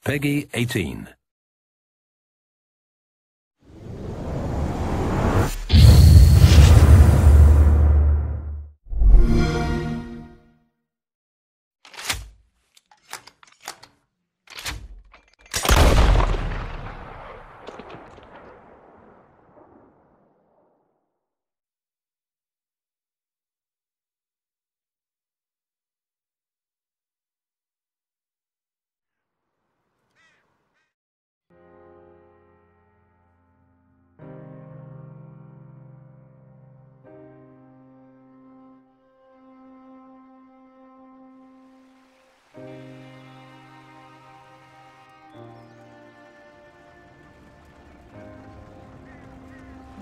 Peggy 18.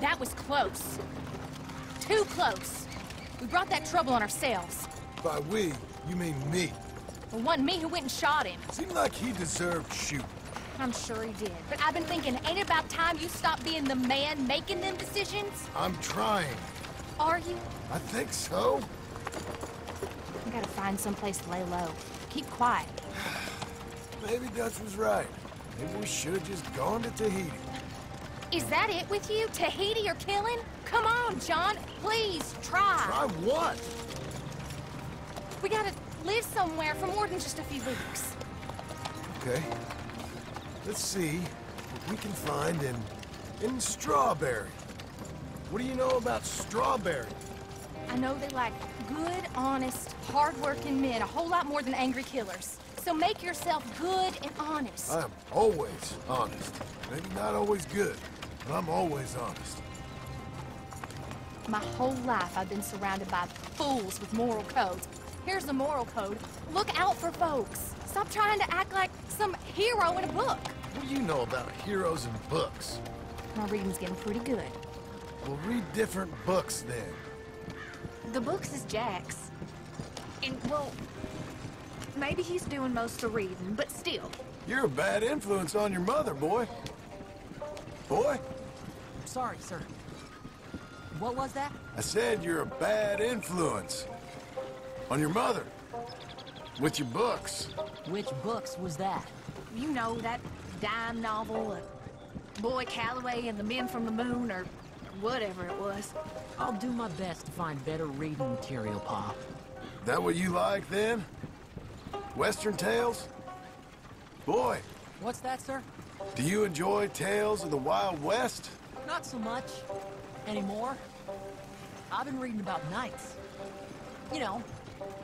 That was close. Too close. We brought that trouble on ourselves. By we, you mean me. It wasn't me who went and shot him. Seemed like he deserved shooting. I'm sure he did. But I've been thinking, ain't it about time you stop being the man making them decisions? I'm trying. Are you? I think so. We gotta find someplace to lay low. Keep quiet. Maybe Dutch was right. Maybe we should have just gone to Tahiti. Is that it with you? Tahiti or killing? Come on, John. Please, try. Try what? We gotta live somewhere for more than just a few weeks. Okay. Let's see what we can find in Strawberry. What do you know about Strawberry? I know they like good, honest, hard-working men a whole lot more than angry killers. So make yourself good and honest. I'm always honest. Maybe not always good, but I'm always honest. My whole life I've been surrounded by fools with moral codes. Here's the moral code. Look out for folks. Stop trying to act like some hero in a book. What do you know about heroes and books? My reading's getting pretty good. We'll read different books then. The books is Jack's. And, well, maybe he's doing most of the reading, but still. You're a bad influence on your mother, boy. Boy? Sorry, sir. What was that? I said you're a bad influence on your mother. With your books. Which books was that? You know, that dime novel, Boy Calloway and the Men from the Moon, or whatever it was. I'll do my best to find better reading material, Pa. That what you like, then? Western tales? Boy, What's that, sir? do you enjoy tales of the Wild West? Not so much. Anymore. I've been reading about knights. You know,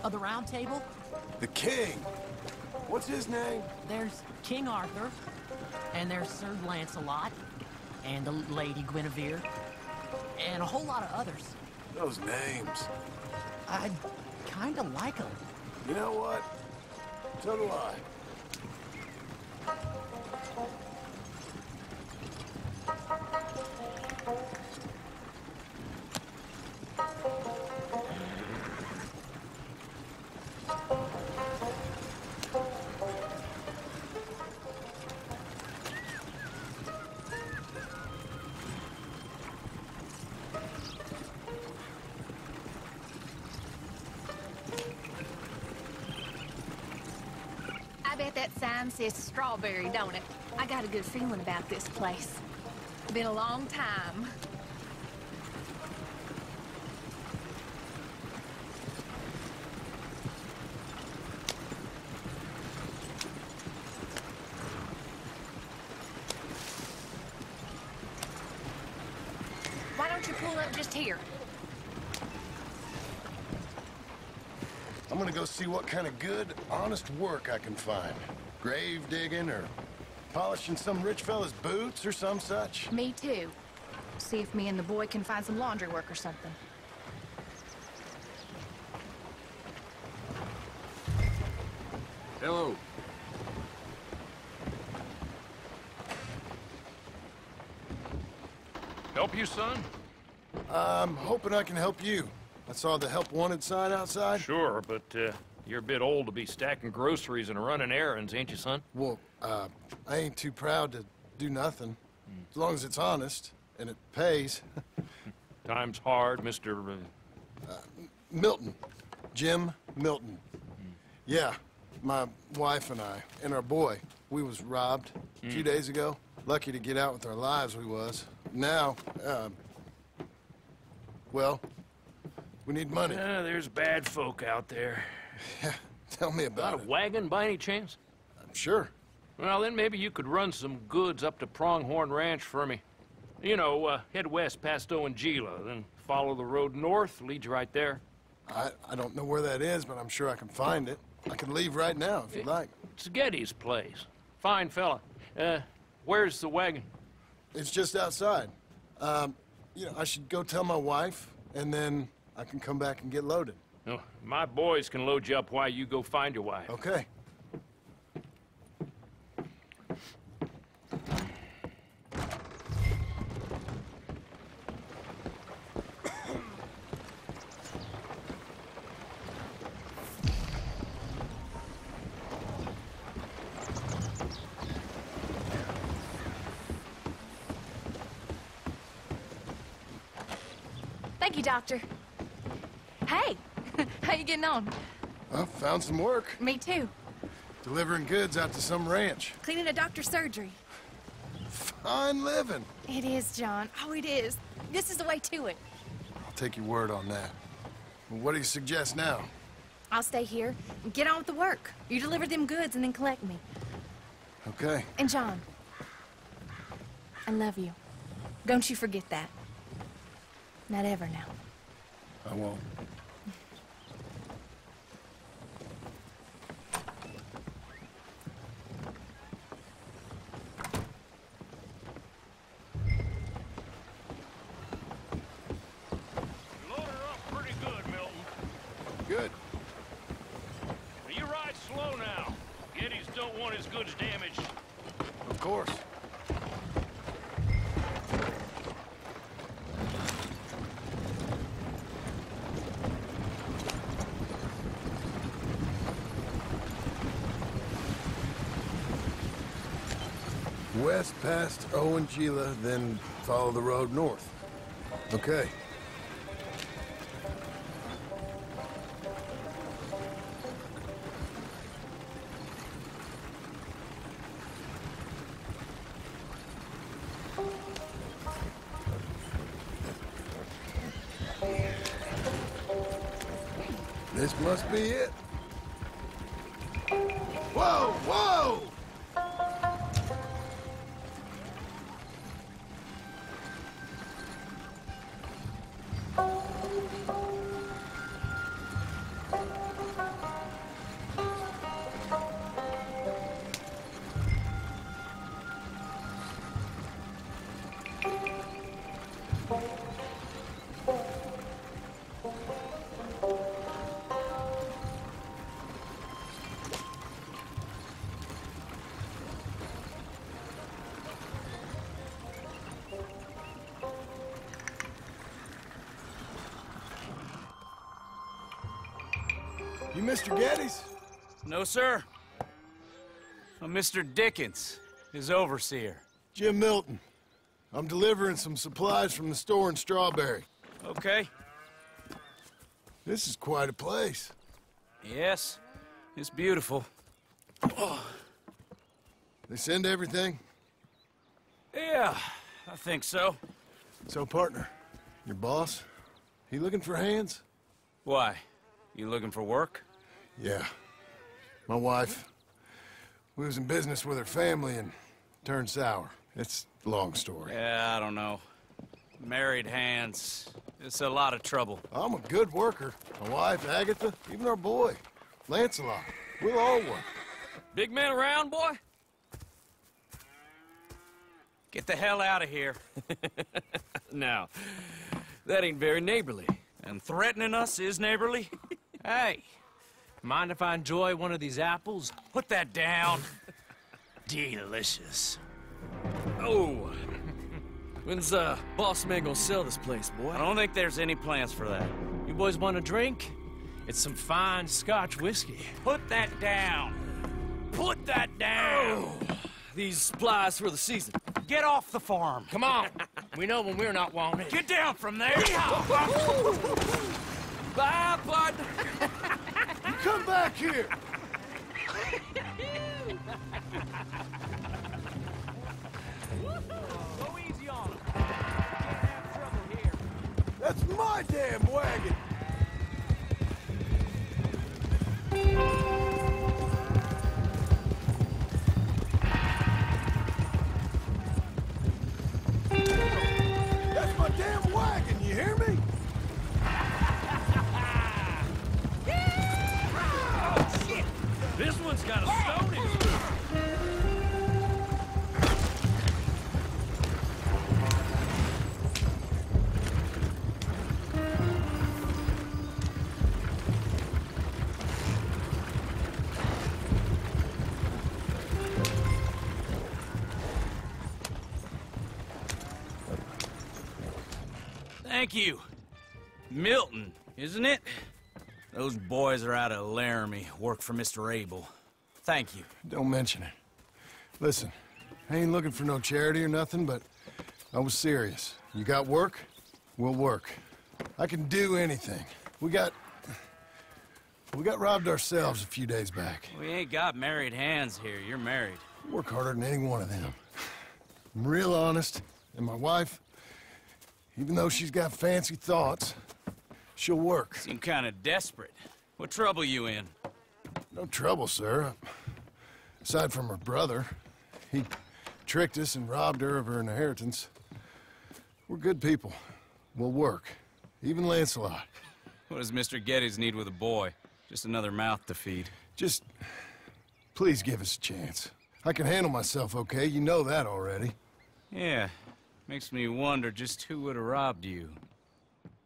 of the Round Table. The King. What's his name? There's King Arthur, and there's Sir Lancelot, and the Lady Guinevere, and a whole lot of others. Those names. I kinda like them. You know what? So do I. I bet that sign says Strawberry, don't it? I got a good feeling about this place. Been a long time. Why don't you pull up just here? I'm gonna go see what kind of good, honest work I can find. Grave digging or polishing some rich fella's boots or some such. Me too. See if me and the boy can find some laundry work or something. Hello. Help you, son? I'm hoping I can help you. I saw the help wanted sign outside. Sure, but you're a bit old to be stacking groceries and running errands, ain't you, son? Well, I ain't too proud to do nothing. As long as it's honest and it pays. Time's hard, Mr. Milton. Jim Milton. Yeah, my wife and I, and our boy. We was robbed a few days ago. Lucky to get out with our lives, we was. Now, well, we need money. There's bad folk out there. Yeah, tell me about Got a it. wagon by any chance? I'm sure. Well, then maybe you could run some goods up to Pronghorn Ranch for me. You know, head west past Owenjila, then follow the road north, leads you right there. I don't know where that is, but I'm sure I can find it. I can leave right now if you'd like. It's Getty's place. Fine fella. Where's the wagon? It's just outside. You know, I should go tell my wife, and then I can come back and get loaded. No, my boys can load you up while you go find your wife. Okay. Thank you, Doctor. Hey, how you getting on? Well, found some work. Me too. Delivering goods out to some ranch. Cleaning a doctor's surgery. Fine living. It is, John. Oh, it is. This is the way to it. I'll take your word on that. Well, what do you suggest now? I'll stay here and get on with the work. You deliver them goods and then collect me. Okay. And John, I love you. Don't you forget that. Not ever now. I won't. Load her up pretty good, Milton. Good. Well, you ride slow now. Gettys don't want his goods damaged. Of course. West past Owenjila, then follow the road north. Okay. This must be it. Whoa, whoa! You Mr. Geddes? No, sir. I'm Mr. Dickens, his overseer. Jim Milton. I'm delivering some supplies from the store in Strawberry. Okay. This is quite a place. Yes, it's beautiful. They send everything? Yeah, I think so. So, partner, your boss, he looking for hands? Why? You looking for work? Yeah. My wife, we was in business with her family and turned sour. It's a long story. Yeah, I don't know. Married hands. It's a lot of trouble. I'm a good worker. My wife, Agatha, even our boy, Lancelot. We'll all work. Big man around, boy? Get the hell out of here. Now, that ain't very neighborly. And threatening us is neighborly? Hey, mind if I enjoy one of these apples? Put that down. Delicious. Oh, when's boss man gonna sell this place, boy? I don't think there's any plans for that. You boys want a drink? It's some fine Scotch whiskey. Put that down. Put that down. Oh, these supplies for the season. Get off the farm. Come on, we know when we're not wanted. Get down from there. Bye, partner. You come back here! damn wagon! That's my damn wagon, you hear me? Oh, shit! This one's got a stone in it. Thank you. Milton, isn't it? Those boys are out of Laramie, work for Mr. Abel. Thank you. Don't mention it. Listen, I ain't looking for no charity or nothing, but I was serious. You got work? We'll work. I can do anything. We got robbed ourselves a few days back. We ain't got married hands here. You're married. Work harder than any one of them. I'm real honest, and my wife, even though she's got fancy thoughts, she'll work. Seem kind of desperate. What trouble you in? No trouble, sir. Aside from her brother. He tricked us and robbed her of her inheritance. We're good people. We'll work. Even Lancelot. What does Mr. Geddes need with a boy? Just another mouth to feed. Just, please give us a chance. I can handle myself okay, you know that already. Yeah, makes me wonder just who would have robbed you.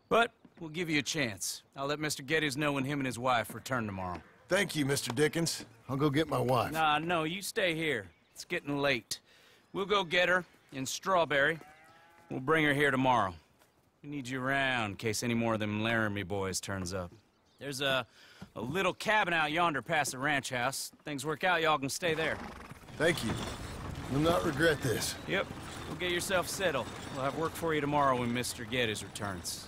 But we'll give you a chance. I'll let Mr. Geddes know when him and his wife return tomorrow. Thank you, Mr. Dickens. I'll go get my wife. Nah, no, you stay here. It's getting late. We'll go get her in Strawberry. We'll bring her here tomorrow. We need you around in case any more of them Laramie boys turns up. There's a little cabin out yonder past the ranch house. Things work out, y'all can stay there. Thank you. You'll not regret this. Yep. Go get yourself settled. We'll have work for you tomorrow when Mr. Geddes returns.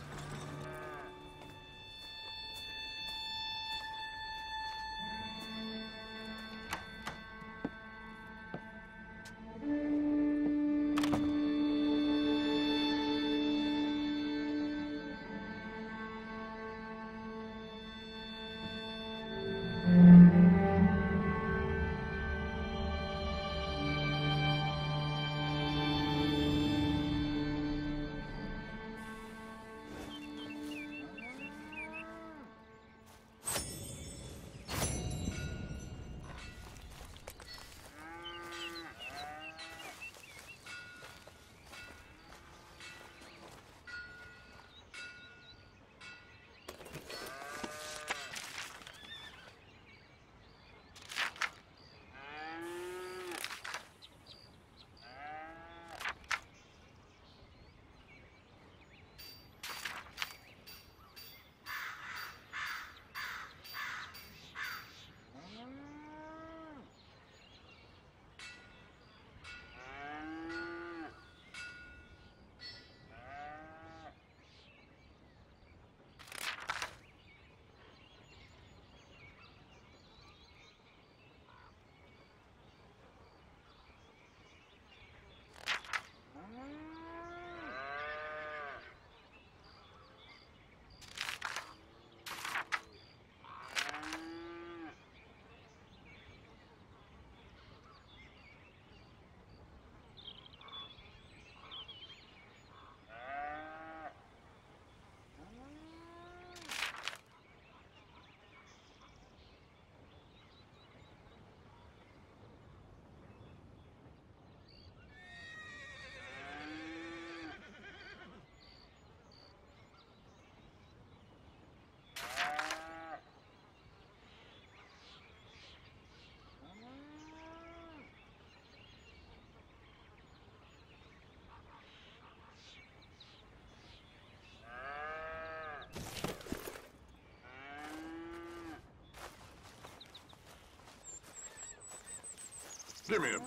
Give me him.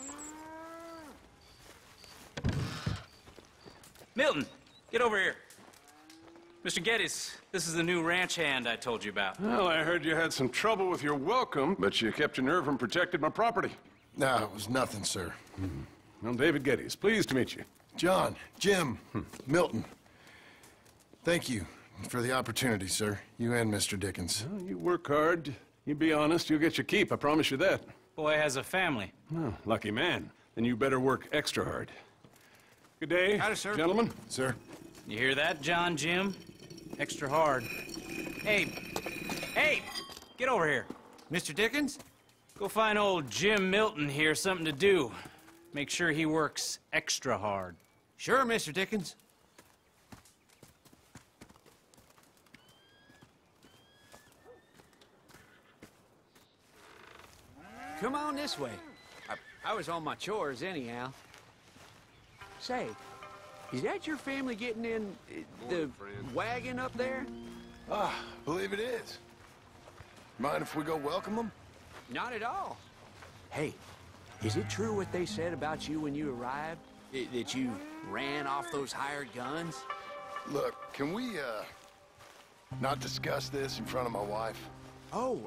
Milton, get over here. Mr. Geddes, this is the new ranch hand I told you about. Well, I heard you had some trouble with your welcome, but you kept your nerve and protected my property. No, it was nothing, sir. I'm David Geddes. Pleased to meet you. John, Jim, Milton. Thank you, for the opportunity, sir. You and Mr. Dickens. Well, you work hard. You be honest, you'll get your keep, I promise you that. Boy has a family. Oh, lucky man. Then you better work extra hard. Good day, Howdy, sir. gentlemen. Sir? You hear that, John Jim? Extra hard. Hey! Hey! Get over here. Mr. Dickens? Go find old Jim Milton here something to do. Make sure he works extra hard. Sure, Mr. Dickens. Come on this way. I was on my chores anyhow. Say, is that your family getting in the wagon up there? Ah, believe it is. Mind if we go welcome them? Not at all. Hey, is it true what they said about you when you arrived? That you ran off those hired guns? Look, can we, not discuss this in front of my wife? Oh,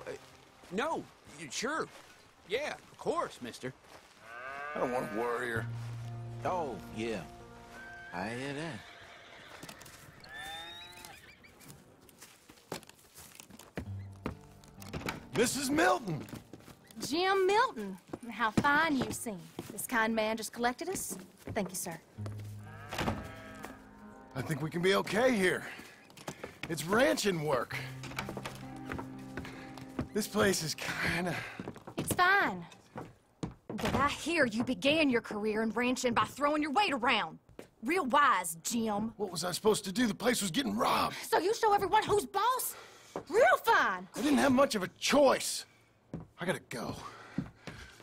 no, sure. Yeah, of course, mister. I don't want to worry her. Oh, yeah. I hear that. Mrs. Milton! Jim Milton. How fine you seem. This kind man just collected us. Thank you, sir. I think we can be okay here. It's ranching work. This place is kinda... It's fine. But I hear you began your career in ranching by throwing your weight around. Real wise, Jim. What was I supposed to do? The place was getting robbed. So you show everyone who's boss? Real fine. I didn't have much of a choice. I gotta go.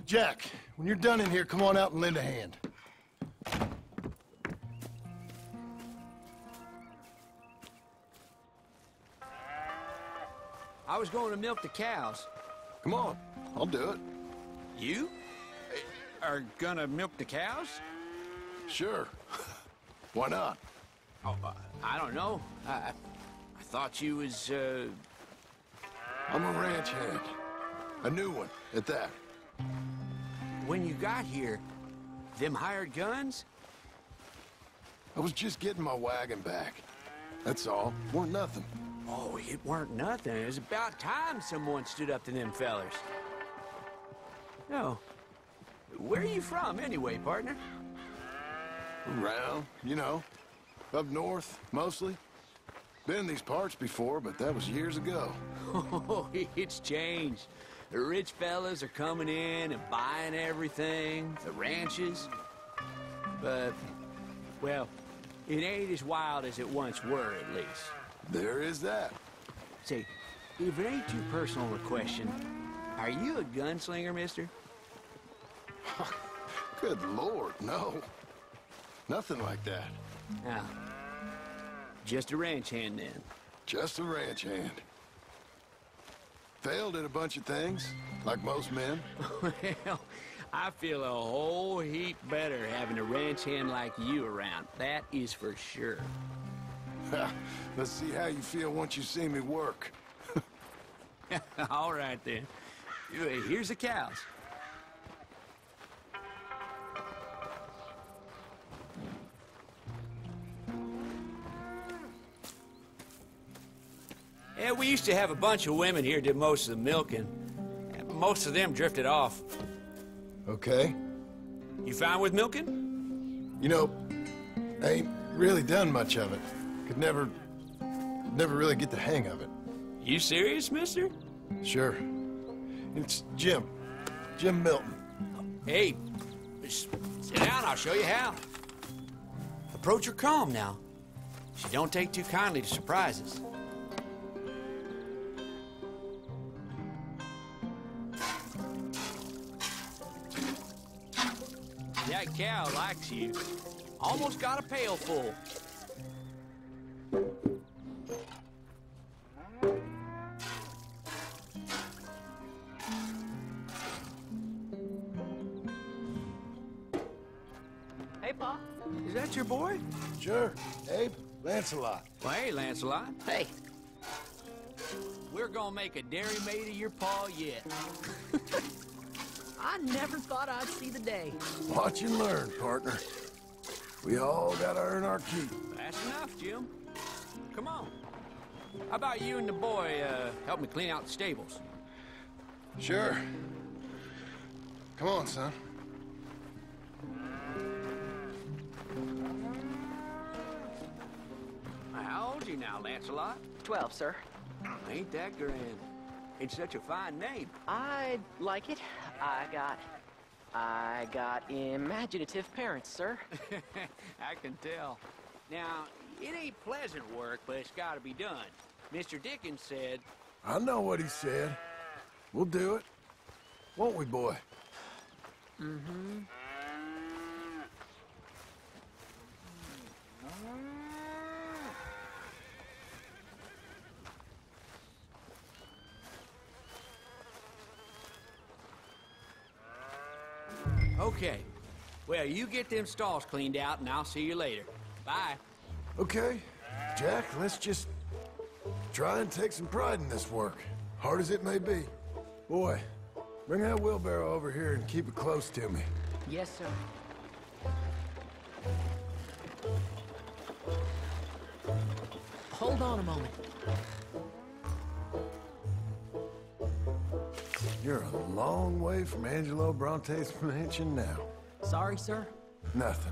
Jack, when you're done in here, come on out and lend a hand. I was going to milk the cows. Come on, I'll do it. You are gonna milk the cows? Sure. Why not? Oh, I don't know. I thought you was, I'm a ranch hand. A new one, at that. When you got here, them hired guns? I was just getting my wagon back. That's all. Weren't nothing. Oh, it weren't nothing. It was about time someone stood up to them fellers. No. Where are you from, anyway, partner? Around, you know. Up north, mostly. Been in these parts before, but that was years ago. Oh, it's changed. The rich fellas are coming in and buying everything, the ranches. But, well, it ain't as wild as it once were, at least. There is that. Say, if it ain't too personal a question, are you a gunslinger, mister? Good Lord, no. Nothing like that. Ah, just a ranch hand, then. Just a ranch hand. Failed at a bunch of things, like most men. Well, I feel a whole heap better having a ranch hand like you around. That is for sure. Let's see how you feel once you see me work. All right, then. Here's the cows. Yeah, we used to have a bunch of women here did most of the milking. Most of them drifted off. Okay. You fine with milking? You know, I ain't really done much of it. Could never really get the hang of it. You serious, mister? Sure. It's Jim. Jim Milton. Hey, sit down, I'll show you how. Approach her calm now. She don't take too kindly to surprises. That cow likes you. Almost got a pail full. Hey, Pa. Is that your boy? Sure. Abe, Lancelot. Well, hey, Lancelot. Hey. We're gonna make a dairy maid of your pa yet. I never thought I'd see the day. Watch and learn, partner. We all gotta earn our keep. That's enough, Jim. Come on. How about you and the boy, help me clean out the stables? Sure. Come on, son. How old are you now, Lancelot? 12, sir. Ain't that grand? It's such a fine name. I like it. I got imaginative parents, sir. I can tell. Now, it ain't pleasant work, but it's gotta be done. Mr. Dickens said... I know what he said. We'll do it. Won't we, boy? Mm-hmm. Okay. Well, you get them stalls cleaned out, and I'll see you later. Bye. Okay. Jack, let's just try and take some pride in this work, hard as it may be. Boy, bring that wheelbarrow over here and keep it close to me. Yes, sir. Hold on a moment. You're a long way from Angelo Bronte's mansion now. Sorry, sir. Nothing.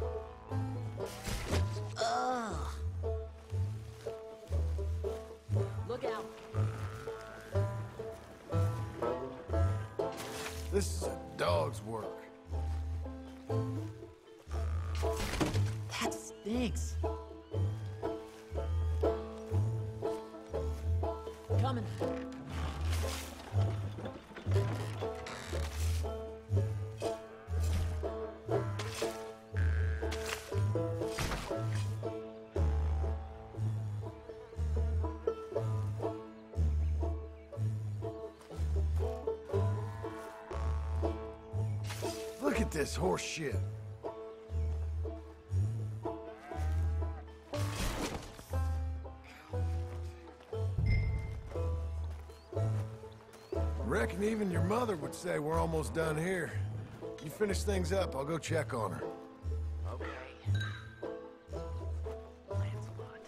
Look out. This is a dog's work. That stinks. Coming. Look at this horse shit. Reckon even your mother would say we're almost done here. You finish things up, I'll go check on her. Okay. Lancelot.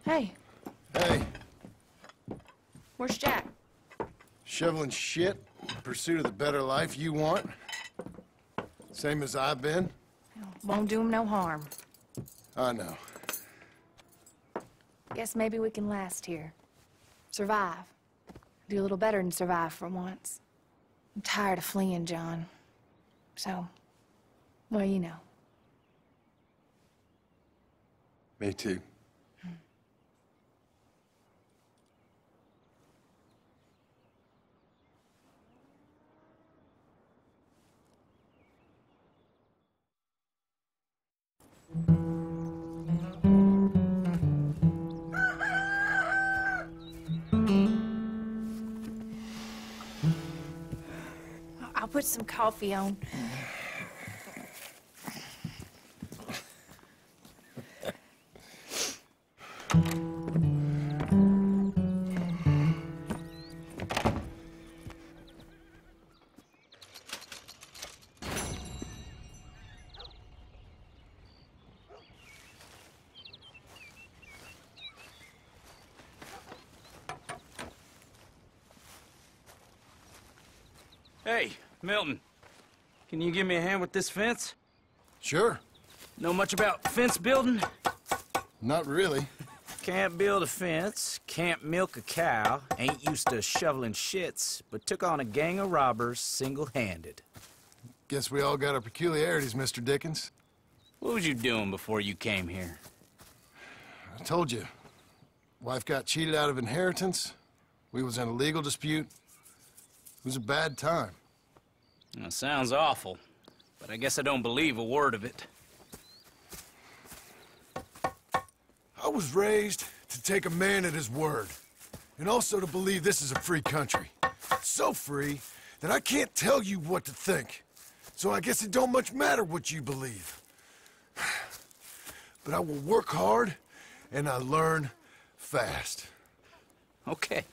Hey, Hey, where's Jack? shoveling shit in pursuit of the better life you want? Same as I've been? Won't do him no harm. I know. Guess maybe we can last here. Survive. Do a little better than survive for once. I'm tired of fleeing, John. So, well, you know. Me too. I'll put some coffee on. Hey, Milton. Can you give me a hand with this fence? Sure. Know much about fence building? Not really. Can't build a fence, can't milk a cow, ain't used to shoveling shits, but took on a gang of robbers single-handed. Guess we all got our peculiarities, Mr. Dickens. What was you doing before you came here? I told you. Wife got cheated out of inheritance. We was in a legal dispute. It was a bad time. Well, sounds awful, but I guess I don't believe a word of it. I was raised to take a man at his word, and also to believe this is a free country. So free that I can't tell you what to think. So I guess it don't much matter what you believe. But I will work hard, and I learn fast. Okay.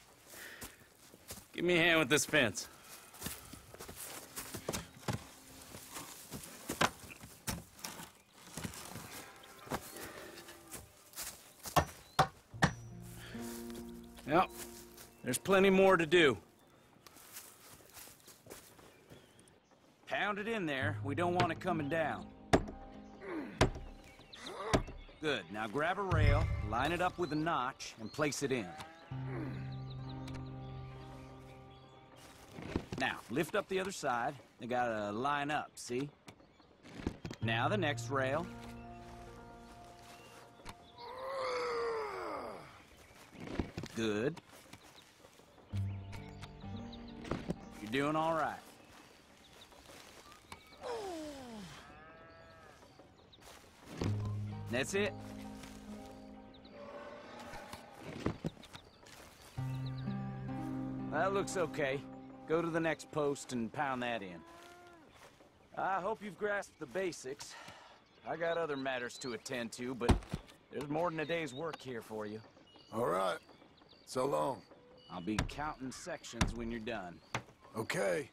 Give me a hand with this fence. Yep. There's plenty more to do. Pound it in there. We don't want it coming down. Good. Now grab a rail, line it up with a notch, and place it in. Now, lift up the other side. They gotta line up, see? Now the next rail. Good. You're doing all right. That's it. That looks okay. Go to the next post and pound that in. I hope you've grasped the basics. I got other matters to attend to, but there's more than a day's work here for you. All right. So long. I'll be counting sections when you're done. Okay.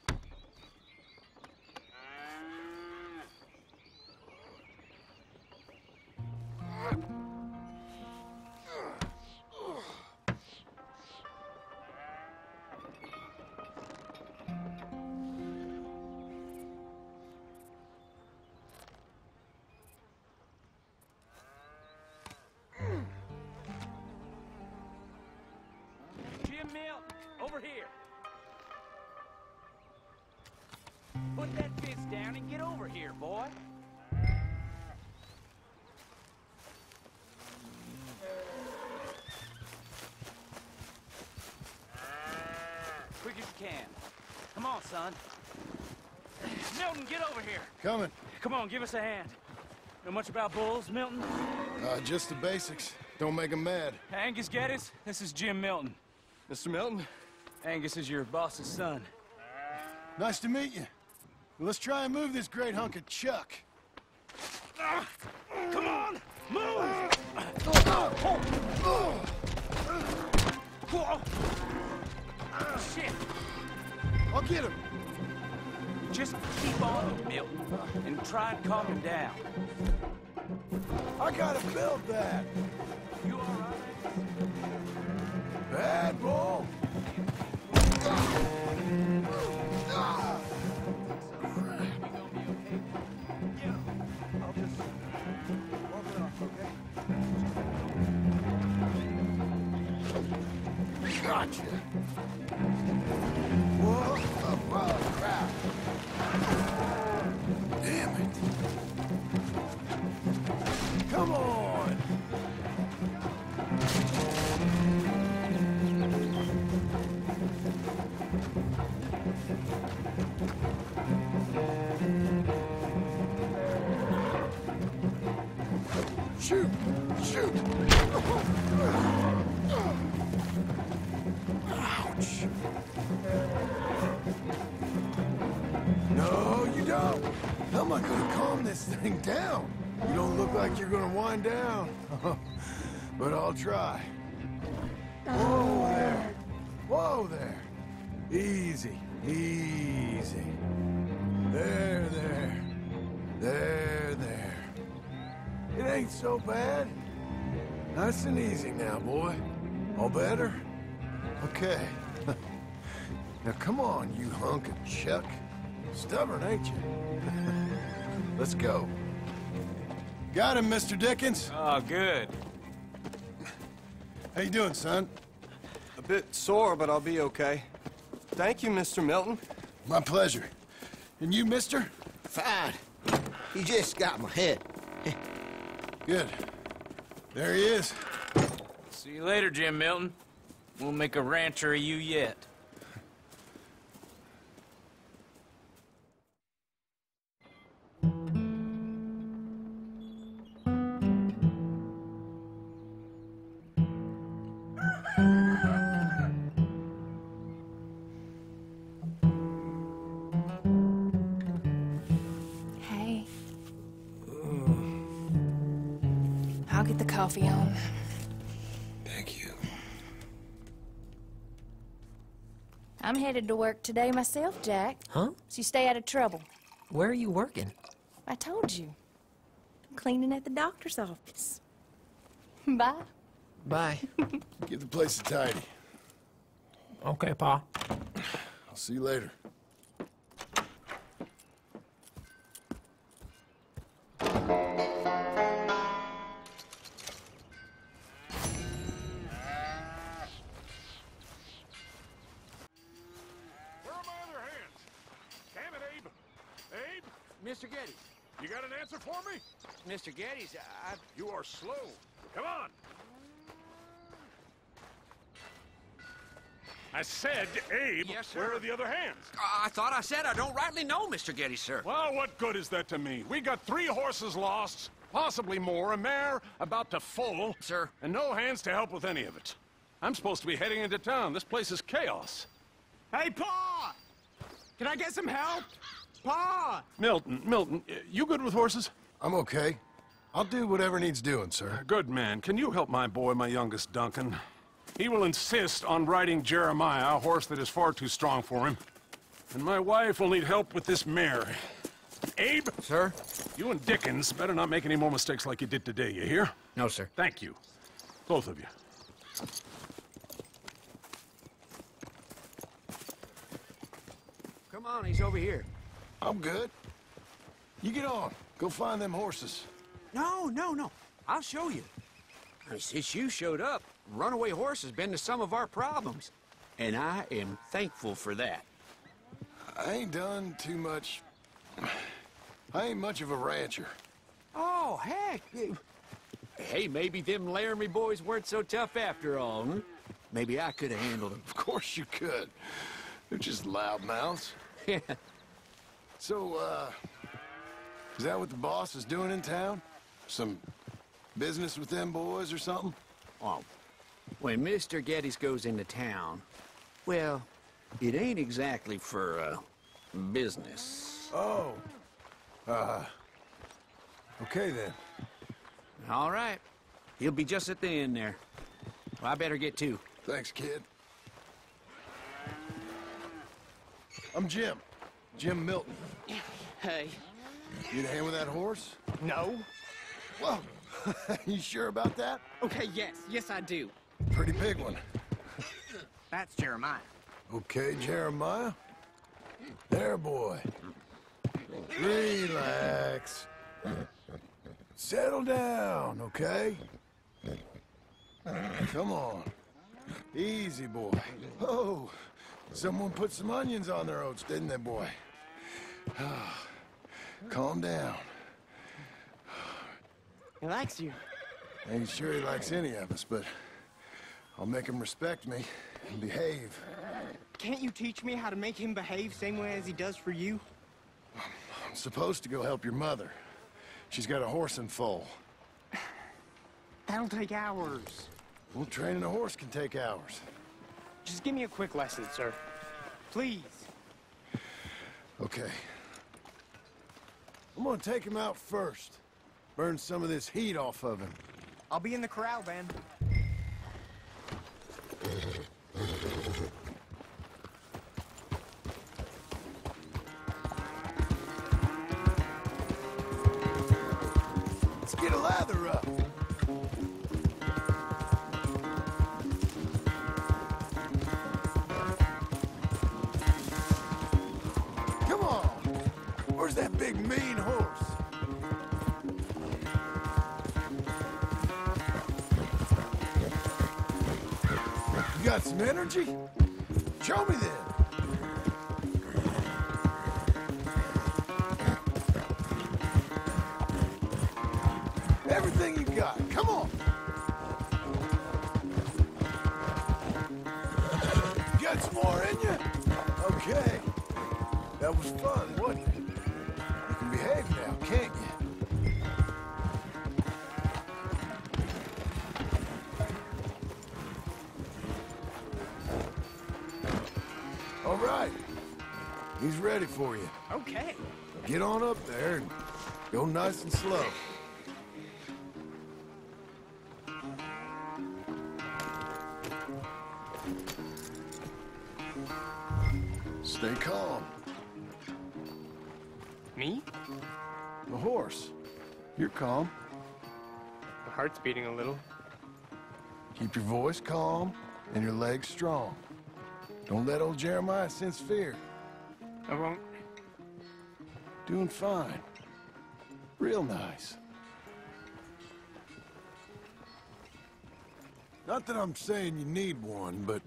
Jim Milton, over here. Put that fist down and get over here, boy. Quick as you can. Come on, son. Milton, get over here. Coming. Come on, give us a hand. Know much about bulls, Milton? Just the basics. Don't make them mad. Angus Geddes, this is Jim Milton. Mr. Milton? Angus is your boss's son. Nice to meet you. Well, let's try and move this great hunk of chuck. Come on, move! Shit! I'll get him. Just keep on, Milton, and try and calm him down. I gotta build that. You all right? Bad bull. Gotcha. Whoa, crap. Damn it. Come on. Shoot! Shoot! Ouch! No, you don't! How am I gonna calm this thing down? You don't look like you're gonna wind down. But I'll try. Whoa there! Whoa there! Easy, easy. There, there. There, there. It ain't so bad. Nice and easy now, boy. All better? Okay. Now come on, you hunk of chuck. Stubborn, ain't you? Let's go. Got him, Mr. Dickens. Oh, good. How you doing, son? A bit sore, but I'll be okay. Thank you, Mr. Milton. My pleasure. And you, mister? Fine. He just got my head. Good. There he is. See you later, Jim Milton. We'll make a rancher of you yet. Hey. I'll get the coffee on. Thank you. I'm headed to work today myself, Jack. Huh? So you stay out of trouble. Where are you working? I told you. I'm cleaning at the doctor's office. Bye. Bye. Give the place a tidy. Okay, Pa. I'll see you later. Mr. Geddes. You got an answer for me? Mr. Geddes, You are slow. Come on. I said, Abe, Yes, sir. where are the other hands? I thought I said I don't rightly know, Mr. Geddes, sir. Well, what good is that to me? We got 3 horses lost, possibly more, a mare about to foal. Sir. And no hands to help with any of it. I'm supposed to be heading into town. This place is chaos. Hey, Pa! Can I get some help? Pa! Milton, you good with horses? I'm okay. I'll do whatever needs doing, sir. Good man. Can you help my boy, my youngest Duncan? He will insist on riding Jeremiah, a horse that is far too strong for him. And my wife will need help with this mare. Abe? Sir? You and Dickens better not make any more mistakes like you did today, you hear? No, sir. Thank you. Both of you. Come on, he's over here. I'm good. You get on. Go find them horses. No. I'll show you. Since you showed up, runaway horse has been to some of our problems. And I am thankful for that. I ain't done too much. I ain't much of a rancher. Oh, heck. Hey, maybe them Laramie boys weren't so tough after all, hmm? Maybe I could have handled them. Of course you could. They're just loudmouths. Yeah. So, is that what the boss is doing in town? Some business with them boys or something? Oh, when Mr. Geddes goes into town, well, it ain't exactly for, business. Oh. Okay then. All right. He'll be just at the end there. Well, I better get to. Thanks, kid. I'm Jim. Jim Milton. Hey. You in a hand with that horse? No. Whoa. You sure about that? Okay, yes, I do. Pretty big one. That's Jeremiah. Okay, Jeremiah. There, boy. Relax. Settle down, okay? Come on. Easy, boy. Oh, someone put some onions on their oats, didn't they, boy? Calm down. He likes you. Ain't sure he likes any of us, but I'll make him respect me and behave. Can't you teach me how to make him behave same way as he does for you? I'm supposed to go help your mother. She's got a horse and foal. That'll take hours. Well, training a horse can take hours. Just give me a quick lesson, sir. Please. Okay. I'm gonna take him out first. Burn some of this heat off of him. I'll be in the corral, Ben. Let's get a lather up. Come on. Where's that big mean horse? You got some energy? Show me then. Everything you got. Come on. You got some more in you? Okay. That was fun, wasn't it? You can behave now, can't you? All right. He's ready for you. Okay. Get on up there and go nice and slow. Stay calm. Me? The horse. You're calm. My heart's beating a little. Keep your voice calm and your legs strong. Don't let old Jeremiah sense fear. I won't. Doing fine. Real nice. Not that I'm saying you need one, but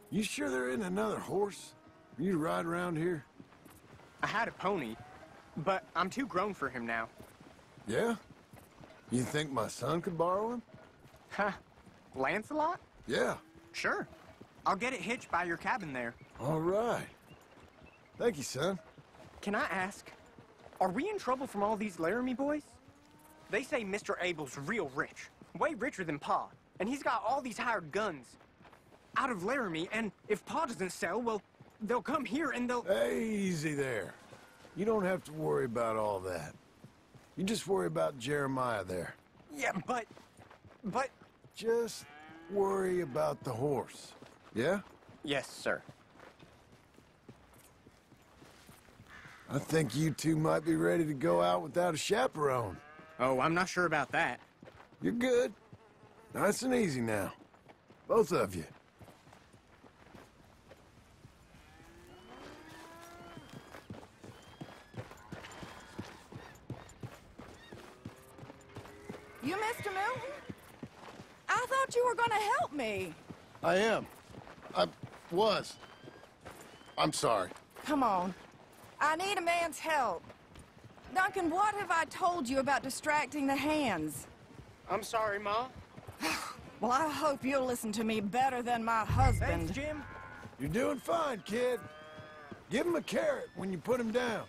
you sure there isn't another horse for you to ride around here? I had a pony, but I'm too grown for him now. Yeah? You think my son could borrow him? Huh? Lancelot? Yeah. Sure. I'll get it hitched by your cabin there. All right. Thank you, son. Can I ask, are we in trouble from all these Laramie boys? They say Mr. Abel's real rich, way richer than Pa, and he's got all these hired guns out of Laramie, and if Pa doesn't sell, well, they'll come here and they'll... Hey, easy there. You don't have to worry about all that. You just worry about Jeremiah there. Yeah, but... Just worry about the horse. Yeah? Yes, sir. I think you two might be ready to go out without a chaperone. Oh, I'm not sure about that. You're good. Nice and easy now. Both of you. You, Mr. Milton? I thought you were gonna help me. I am. I was. I'm sorry. Come on. I need a man's help. Duncan, what have I told you about distracting the hands? I'm sorry, Ma. Well, I hope you'll listen to me better than my husband. Thanks, Jim. You're doing fine, kid. Give him a carrot when you put him down.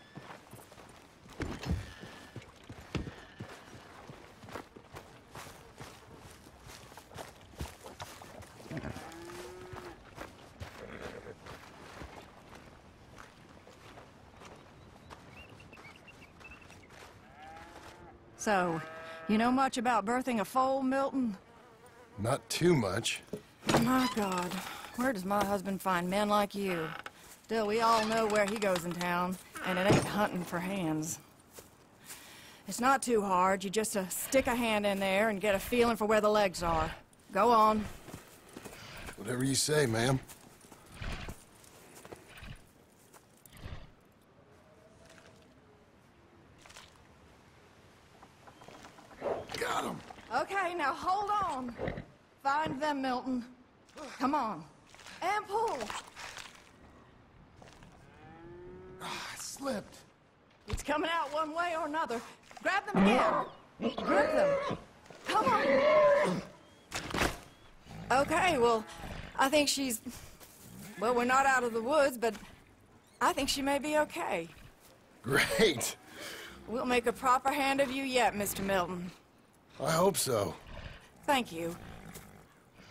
So, you know much about birthing a foal, Milton? Not too much. My God, where does my husband find men like you? Still, we all know where he goes in town, and it ain't hunting for hands. It's not too hard. You just stick a hand in there and get a feeling for where the legs are. Go on. Whatever you say, ma'am. Got him. Okay, now hold on. Find them, Milton. Come on. And pull. I slipped. It's coming out one way or another. Grab them again. Grip them. Come on. Okay, well, I think she's... Well, we're not out of the woods, but I think she may be okay. Great. We'll make a proper hand of you yet, Mr. Milton. I hope so. Thank you.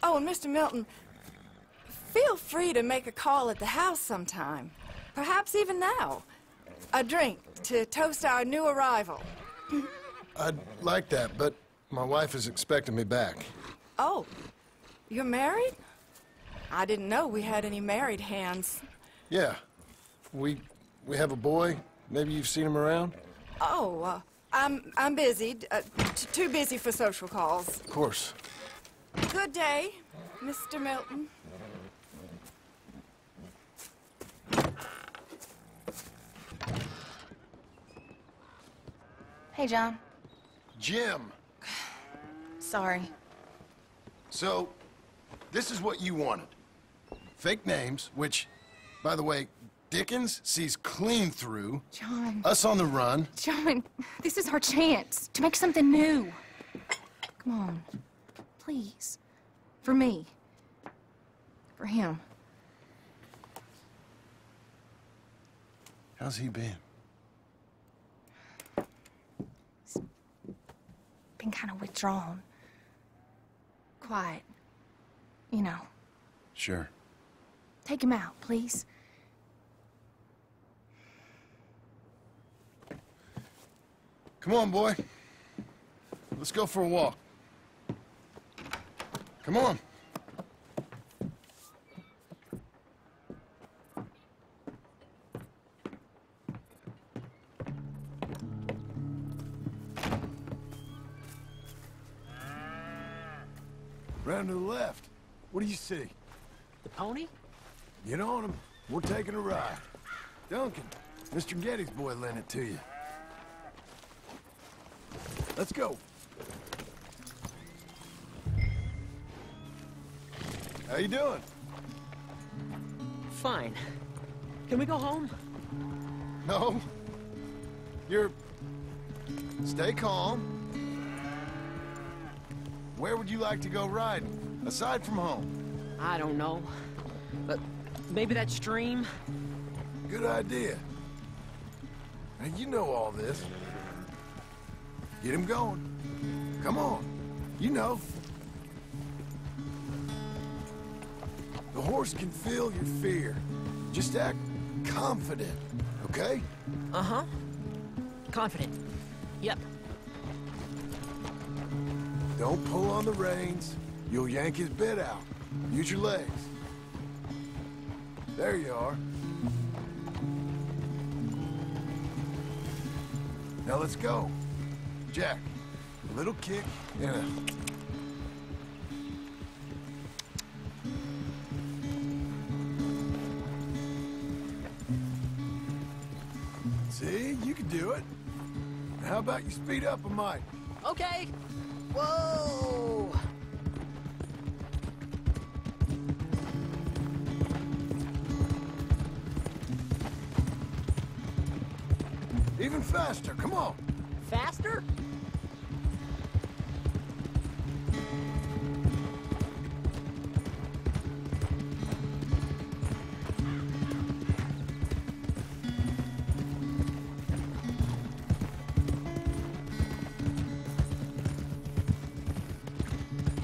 Oh, and Mr. Milton, feel free to make a call at the house sometime. Perhaps even now. A drink to toast our new arrival. I'd like that, but my wife is expecting me back. Oh, you're married? I didn't know we had any married hands. Yeah. We have a boy. Maybe you've seen him around? Oh, I'm busy. Too busy for social calls. Of course. Good day, Mr. Milton. Hey, John. Jim. Sorry. So, this is what you wanted. Fake names, which, by the way, Dickens sees clean through. John. Us on the run. John, this is our chance to make something new. Come on. Please. For me. For him. How's he been? He's been kind of withdrawn. Quiet. You know. Sure. Take him out, please. Come on, boy. Let's go for a walk. Come on. Round to the left. What do you see? The pony? Get on him. We're taking a ride. Duncan, Mr. Getty's boy lent it to you. Let's go. How you doing? Fine. Can we go home? No. Stay calm. Where would you like to go riding, aside from home? I don't know. But maybe that stream? Good idea. Now, you know all this. Get him going. Come on. You know. The horse can feel your fear. Just act confident, okay? Uh-huh. Confident. Yep. Don't pull on the reins. You'll yank his bit out. Use your legs. There you are. Now let's go. Jack, a little kick and a... See, you can do it. How about you speed up a mite? Okay. Whoa! Even faster, come on. Faster?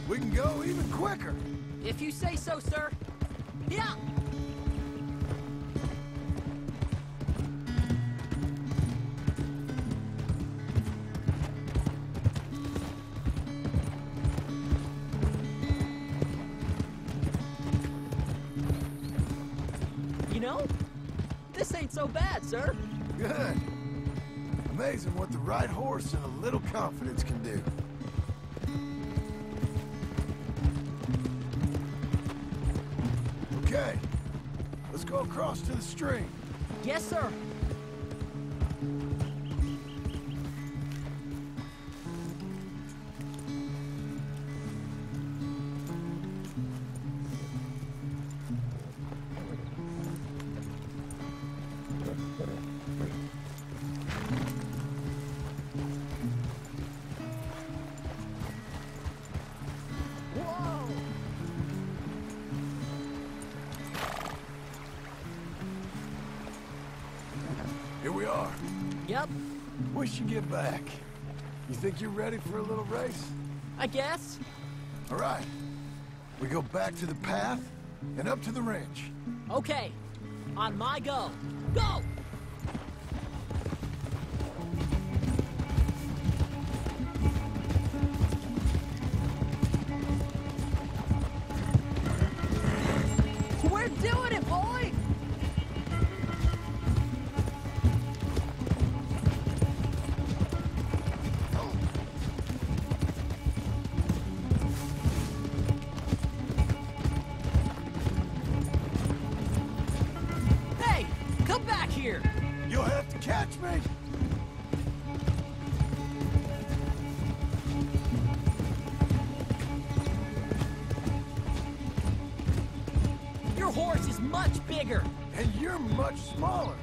We can go even quicker. If you say so, sir. Yeah! You know, this ain't so bad, sir. Good. Amazing what the right horse and a little confidence can do. Okay, let's go across to the stream. Yes, sir. Here we are. Yep. We should get back. You think you're ready for a little race? I guess. All right. We go back to the path and up to the ranch. Okay. On my go. Go! We're doing it, boy! Hey! Come back here! You'll have to catch me! Your horse is much bigger! And you're much smaller.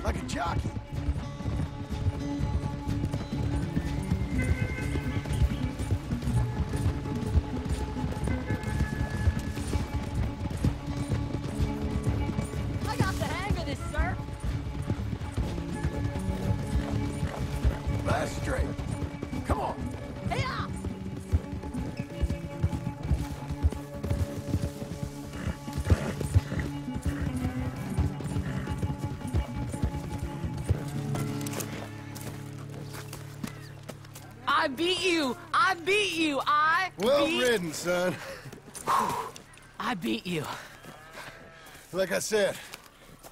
Like a jockey. I got the hang of this, sir! Last straight. Come on. Hey-ya! I beat you! I beat you! Well ridden, son. I beat you. Like I said,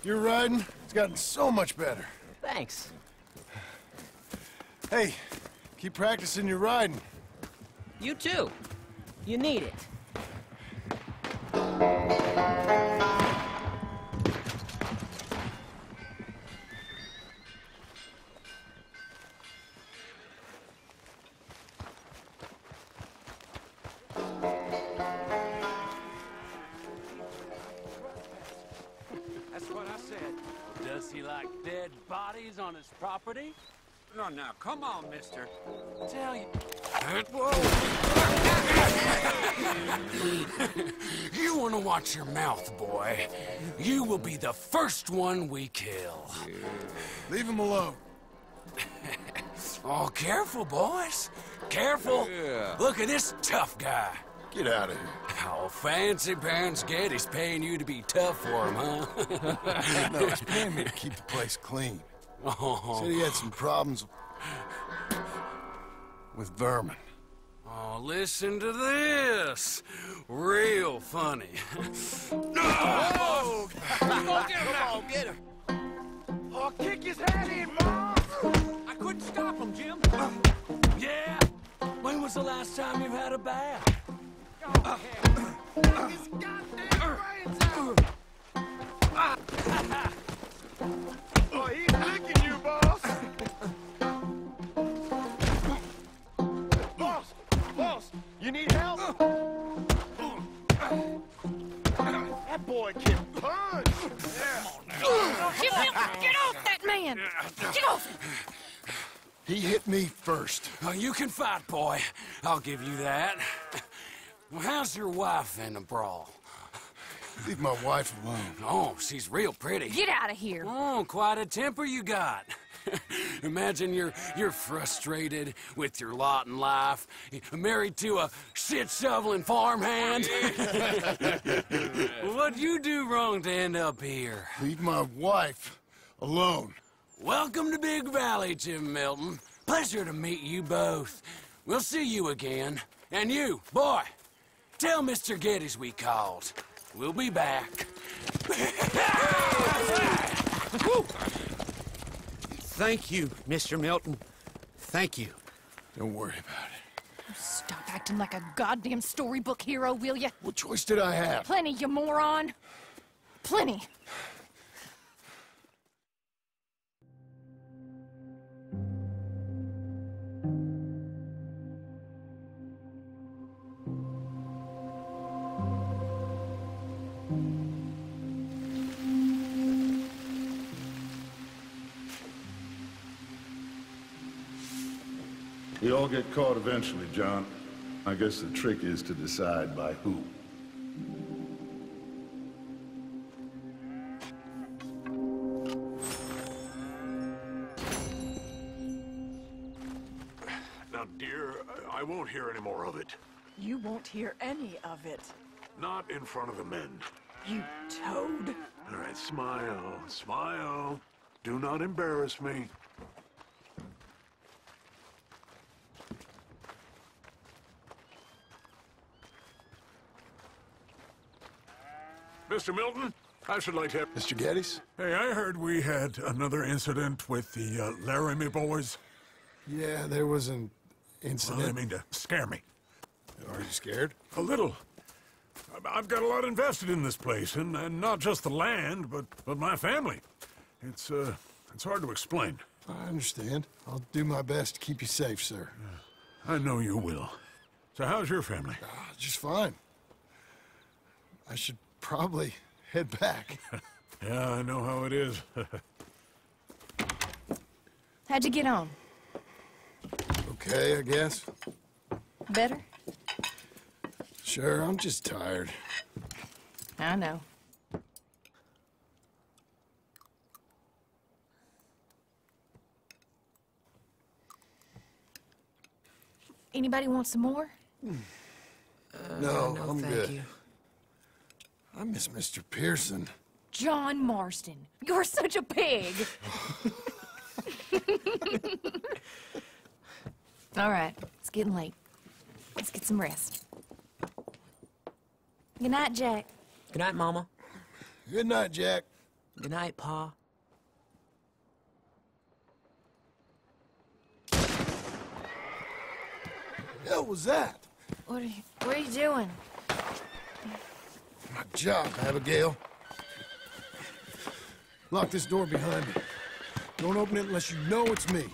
your riding has gotten so much better. Thanks. Hey, keep practicing your riding. You too. You need it. said. Well, does he like dead bodies on his property? No, now, come on, mister. Tell you... You want to watch your mouth, boy. You will be the first one we kill. Leave him alone. Oh, careful, boys. Careful. Yeah. Look at this tough guy. Get out of here. Oh, fancy pants Getty's paying you to be tough for him, huh? No, he's paying me to keep the place clean. Oh. Said he had some problems with vermin. Oh, listen to this. Real funny. Oh! Come on, get her! Oh, kick his head in, Mom! I couldn't stop him, Jim. Yeah? When was the last time you had a bath? His goddamn brains out! Oh, he's licking you, boss! Boss, you need help? That boy can punch! Get off that man! Get off him! He hit me first. Oh, you can fight, boy. I'll give you that. Well, how's your wife in the brawl? Leave my wife alone. Oh, she's real pretty. Get out of here! Oh, quite a temper you got. Imagine you're frustrated with your lot in life, married to a shit-shoveling farmhand. What'd you do wrong to end up here? Leave my wife alone. Welcome to Big Valley, Jim Milton. Pleasure to meet you both. We'll see you again. And you, boy, tell Mr. Geddes we called. We'll be back. Thank you, Mr. Milton. Thank you. Don't worry about it. Stop acting like a goddamn storybook hero, will ya? What choice did I have? Plenty, you moron. Plenty. We all get caught eventually, John. I guess the trick is to decide by who. Now, dear, I won't hear any more of it. You won't hear any of it. Not in front of the men. You toad. All right, smile, smile. Do not embarrass me. Mr. Milton, I should like to have... Mr. Geddes? Hey, I heard we had another incident with the Laramie boys. Yeah, there was an incident. Well, I mean to scare me. Are you scared? A little. I've got a lot invested in this place, and not just the land, but my family. It's hard to explain. I understand. I'll do my best to keep you safe, sir. I know you will. So how's your family? Just fine. I should probably head back. Yeah, I know how it is. How'd you get on? Okay, I guess. Better? Sure, I'm just tired. I know. Anybody want some more? No, I'm thank good. you. I miss Mr. Pearson. John Marston, you're such a pig. All right, it's getting late. Let's get some rest. Good night, Jack. Good night, Mama. Good night, Jack. Good night, Pa. The hell was that? What are you doing? My job, Abigail. Lock this door behind me. Don't open it unless you know it's me.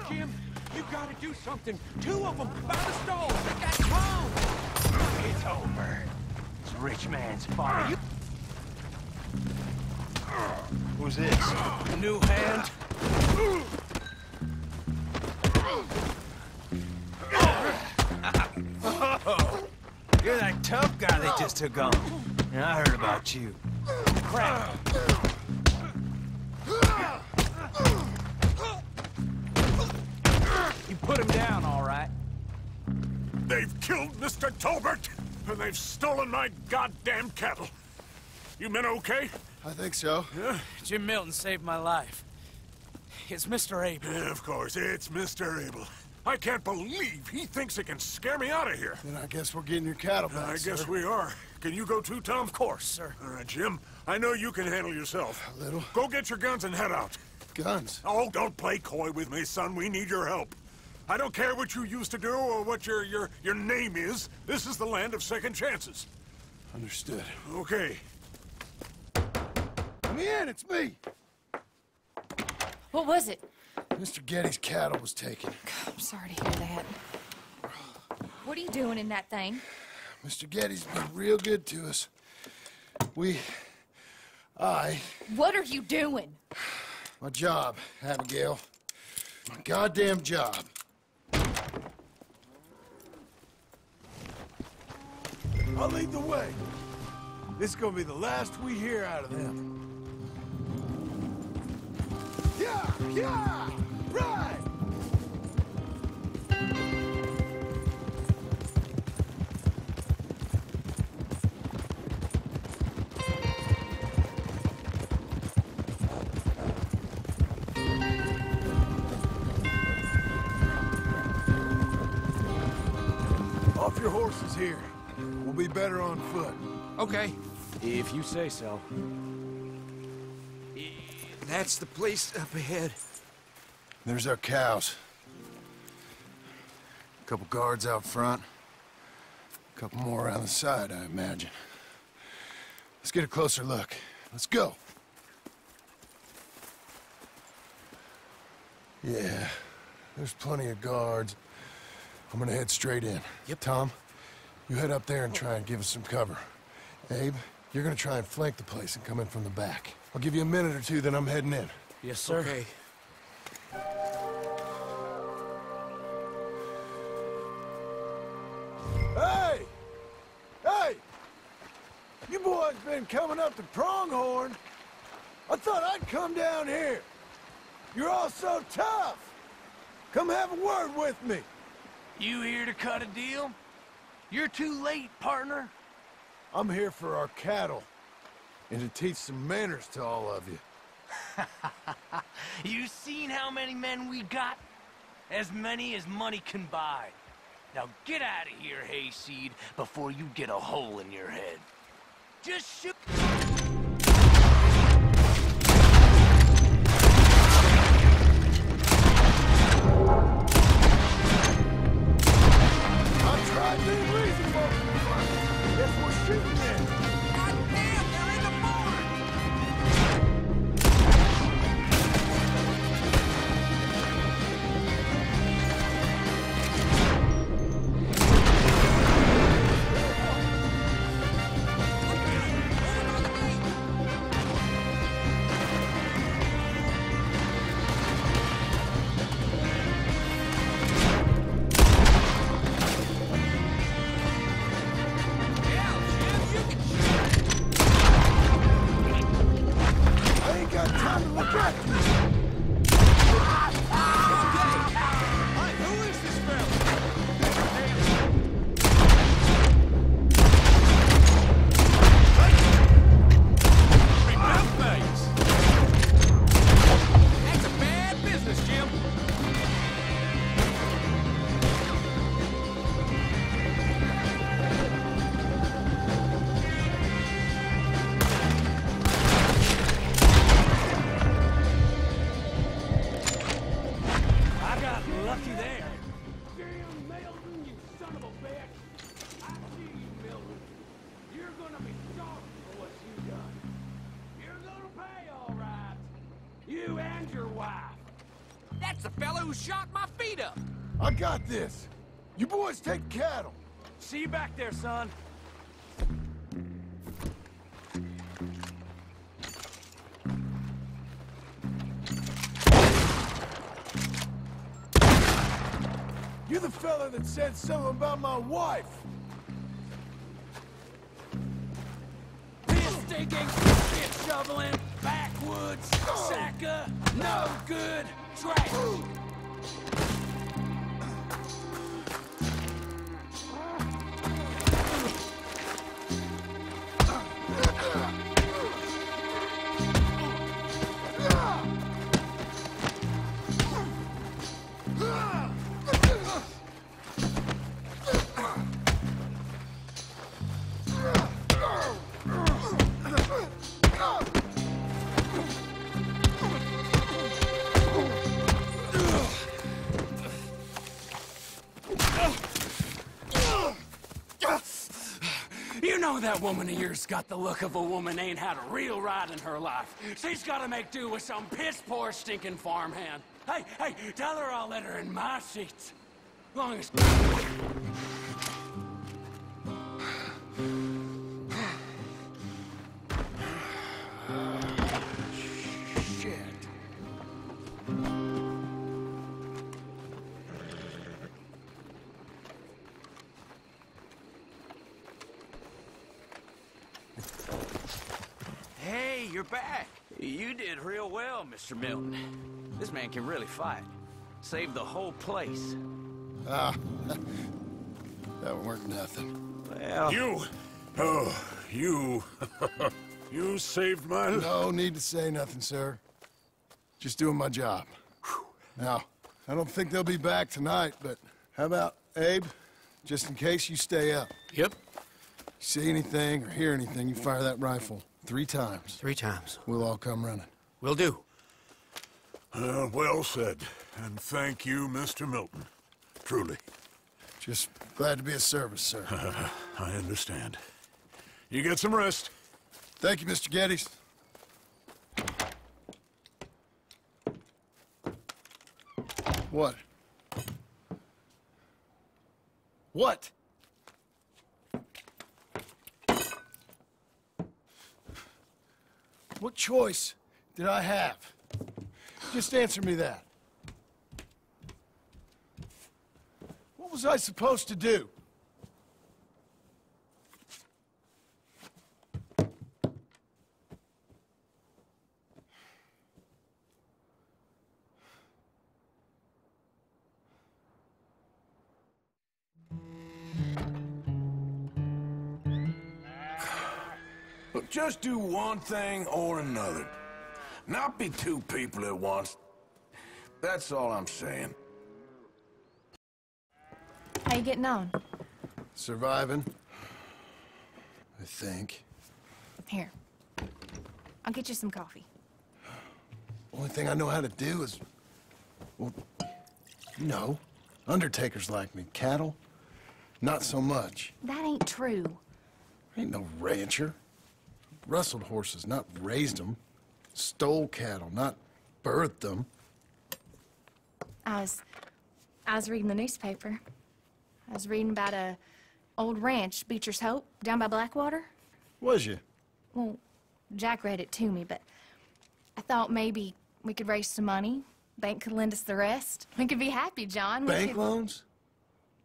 Jim, you gotta do something. 2 of them by the stove. They got bombs. It's over. It's Rich rich man's fire. You... Who's this? A new hand? Oh, you're that tough guy they just took on. And I heard about you. Crap. You put him down, all right. They've killed Mr. Tolbert, and they've stolen my goddamn cattle. You men okay? I think so. Yeah? Jim Milton saved my life. It's Mr. Abel. Yeah, of course, it's Mr. Abel. I can't believe he thinks he can scare me out of here. Then I guess we're getting your cattle back, I guess sir. we are. Can you go too, Tom? Of course, sir. All right, Jim. I know you can handle yourself. A little. Go get your guns and head out. Guns? Oh, don't play coy with me, son. We need your help. I don't care what you used to do or what your name is. This is the land of second chances. Understood. Okay. Let me in, it's me. What was it? Mr. Getty's cattle was taken. God, I'm sorry to hear that. What are you doing in that thing? Mr. Getty's been real good to us. What are you doing? My job, Abigail. My goddamn job. I'll lead the way. This is gonna be the last we hear out of them. Yeah! Right! Off your horses here. We'll be better on foot. Okay. If you say so. That's the place up ahead. There's our cows. A couple guards out front. A couple more around the side, I imagine. Let's get a closer look. Let's go. Yeah, there's plenty of guards. I'm gonna head straight in. Yep. Tom, you head up there and try and give us some cover. Abe, you're gonna try and flank the place and come in from the back. I'll give you a minute or two, then I'm heading in. Yes, sir. Okay. Hey! Hey! You boys been coming up to Pronghorn. I thought I'd come down here. You're all so tough. Come have a word with me. You here to cut a deal? You're too late, partner. I'm here for our cattle. And to teach some manners to all of you. You seen how many men we got? As many as money can buy. Now get out of here, Hayseed, before you get a hole in your head. Just shoot. I tried being reasonable. Guess we're shooting then. Goddamn, they're in the barn! I ain't got time to look at you. Hey, who is this fella? That's a bad business, Jim. I got lucky there. Damn, Milton, you son of a bitch! I see you, Milton. You're gonna be sorry for what you done. You're gonna pay, all right. You and your wife. That's the fella who shot my feet up. I got this. You boys take cattle. See you back there, son. You're the fella that said something about my wife. Piss stinking, shit shoveling, backwoods, sacker, no good, trash. You know that woman of yours got the look of a woman ain't had a real ride in her life. She's gotta make do with some piss-poor stinking farmhand. Hey, tell her I'll let her in my seats. Long as... Shit. Hey, you're back. You did real well, Mr. Milton. This man can really fight. Saved the whole place. Ah, that weren't nothing. Well... You! Oh, you... You saved my life. No need to say nothing, sir. Just doing my job. Now, I don't think they'll be back tonight, but how about, Abe? Just in case you stay up. Yep. See anything or hear anything, you fire that rifle 3 times. 3 times. We'll all come running. Will do. Well said. And thank you, Mr. Milton. Truly. Just glad to be of service, sir. I understand. You get some rest. Thank you, Mr. Geddes. What? What? What choice did I have? Just answer me that. What was I supposed to do? Look, just do one thing or another. Not be 2 people at once. That's all I'm saying. How you getting on? Surviving. I think. Here. I'll get you some coffee. Only thing I know how to do is... Well, you know, undertakers like me. Cattle, not so much. That ain't true. Ain't no rancher. Rustled horses, not raised them. Stole cattle, not birthed them. I was reading the newspaper. I was reading about a old ranch, Beecher's Hope, down by Blackwater. Was you? Well, Jack read it to me, but I thought maybe we could raise some money. Bank could lend us the rest. We could be happy, John. Bank loans?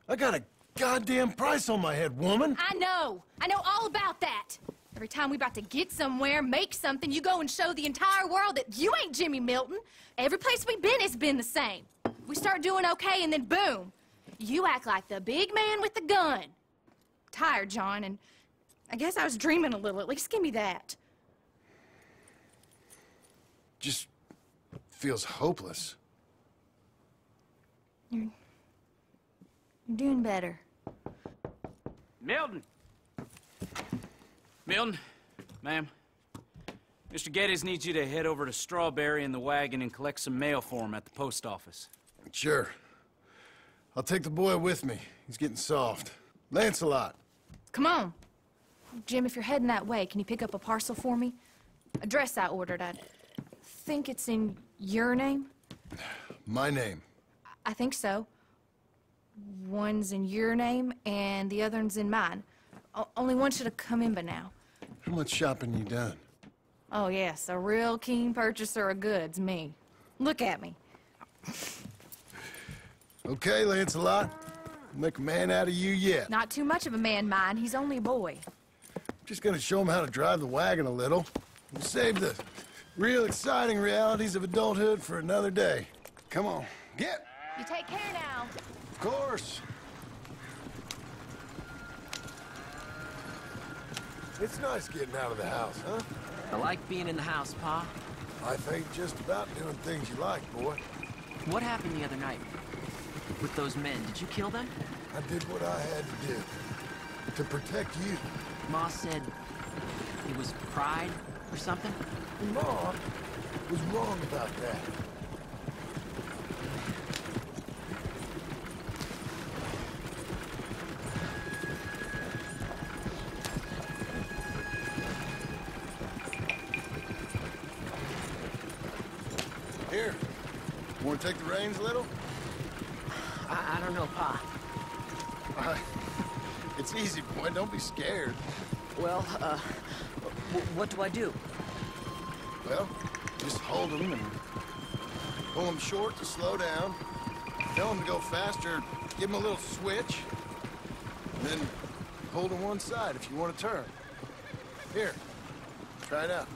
I got a goddamn price on my head, woman. I know all about that. Every time we about to get somewhere, make something, you go and show the entire world that you ain't Jimmy Milton. Every place we've been has been the same. We start doing okay, and then boom, you act like the big man with the gun. Tired, John, and I guess I was dreaming a little. At least give me that. Just feels hopeless. You're doing better. Milton! Milton, ma'am. Mr. Geddes needs you to head over to Strawberry in the wagon and collect some mail for him at the post office. Sure. I'll take the boy with me. He's getting soft. Lancelot. Come on. Jim, if you're heading that way, can you pick up a parcel for me? A dress I ordered. I think it's in your name? My name. I think so. One's in your name, and the other one's in mine. Only one should have come in by now. How much shopping you done? Oh, yes, a real keen purchaser of goods, me. Look at me. Okay, Lancelot. Make a man out of you yet. Not too much of a man, mine. He's only a boy. Just gonna show him how to drive the wagon a little. We'll save the real exciting realities of adulthood for another day. Come on, get! You take care now. Of course. It's nice getting out of the house, huh? I like being in the house, Pa. Life ain't just about doing things you like, boy. What happened the other night? With those men, did you kill them? I did what I had to do. To protect you. Ma said it was pride or something? And Ma was wrong about that. Here, want to take the reins a little? I don't know, Pa. It's easy, boy. Don't be scared. Well, what do I do? Well, just hold them and pull them short to slow down. Tell them to go faster. Give them a little switch. Then hold on one side if you want to turn. Here, try it out.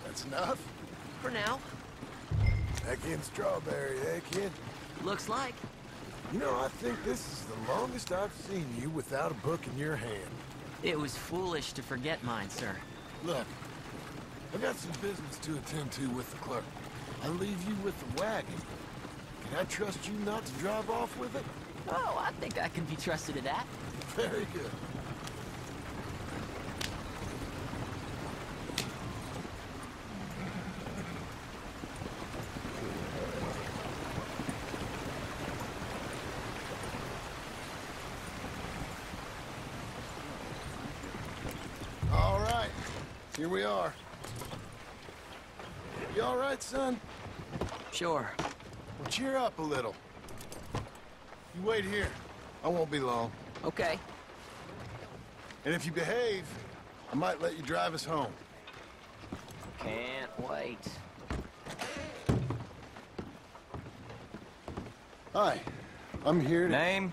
That's enough? For now. Back in Strawberry, eh, kid? Looks like. You know, I think this is the longest I've seen you without a book in your hand. It was foolish to forget mine, sir. Look, I've got some business to attend to with the clerk. I'll leave you with the wagon. Can I trust you not to drive off with it? Oh, I think I can be trusted to that. Very good. All right, here we are. You all right, son? Sure. Well, cheer up a little. You wait here. I won't be long. Okay. And if you behave, I might let you drive us home. Can't wait. Hi, I'm here to... Name?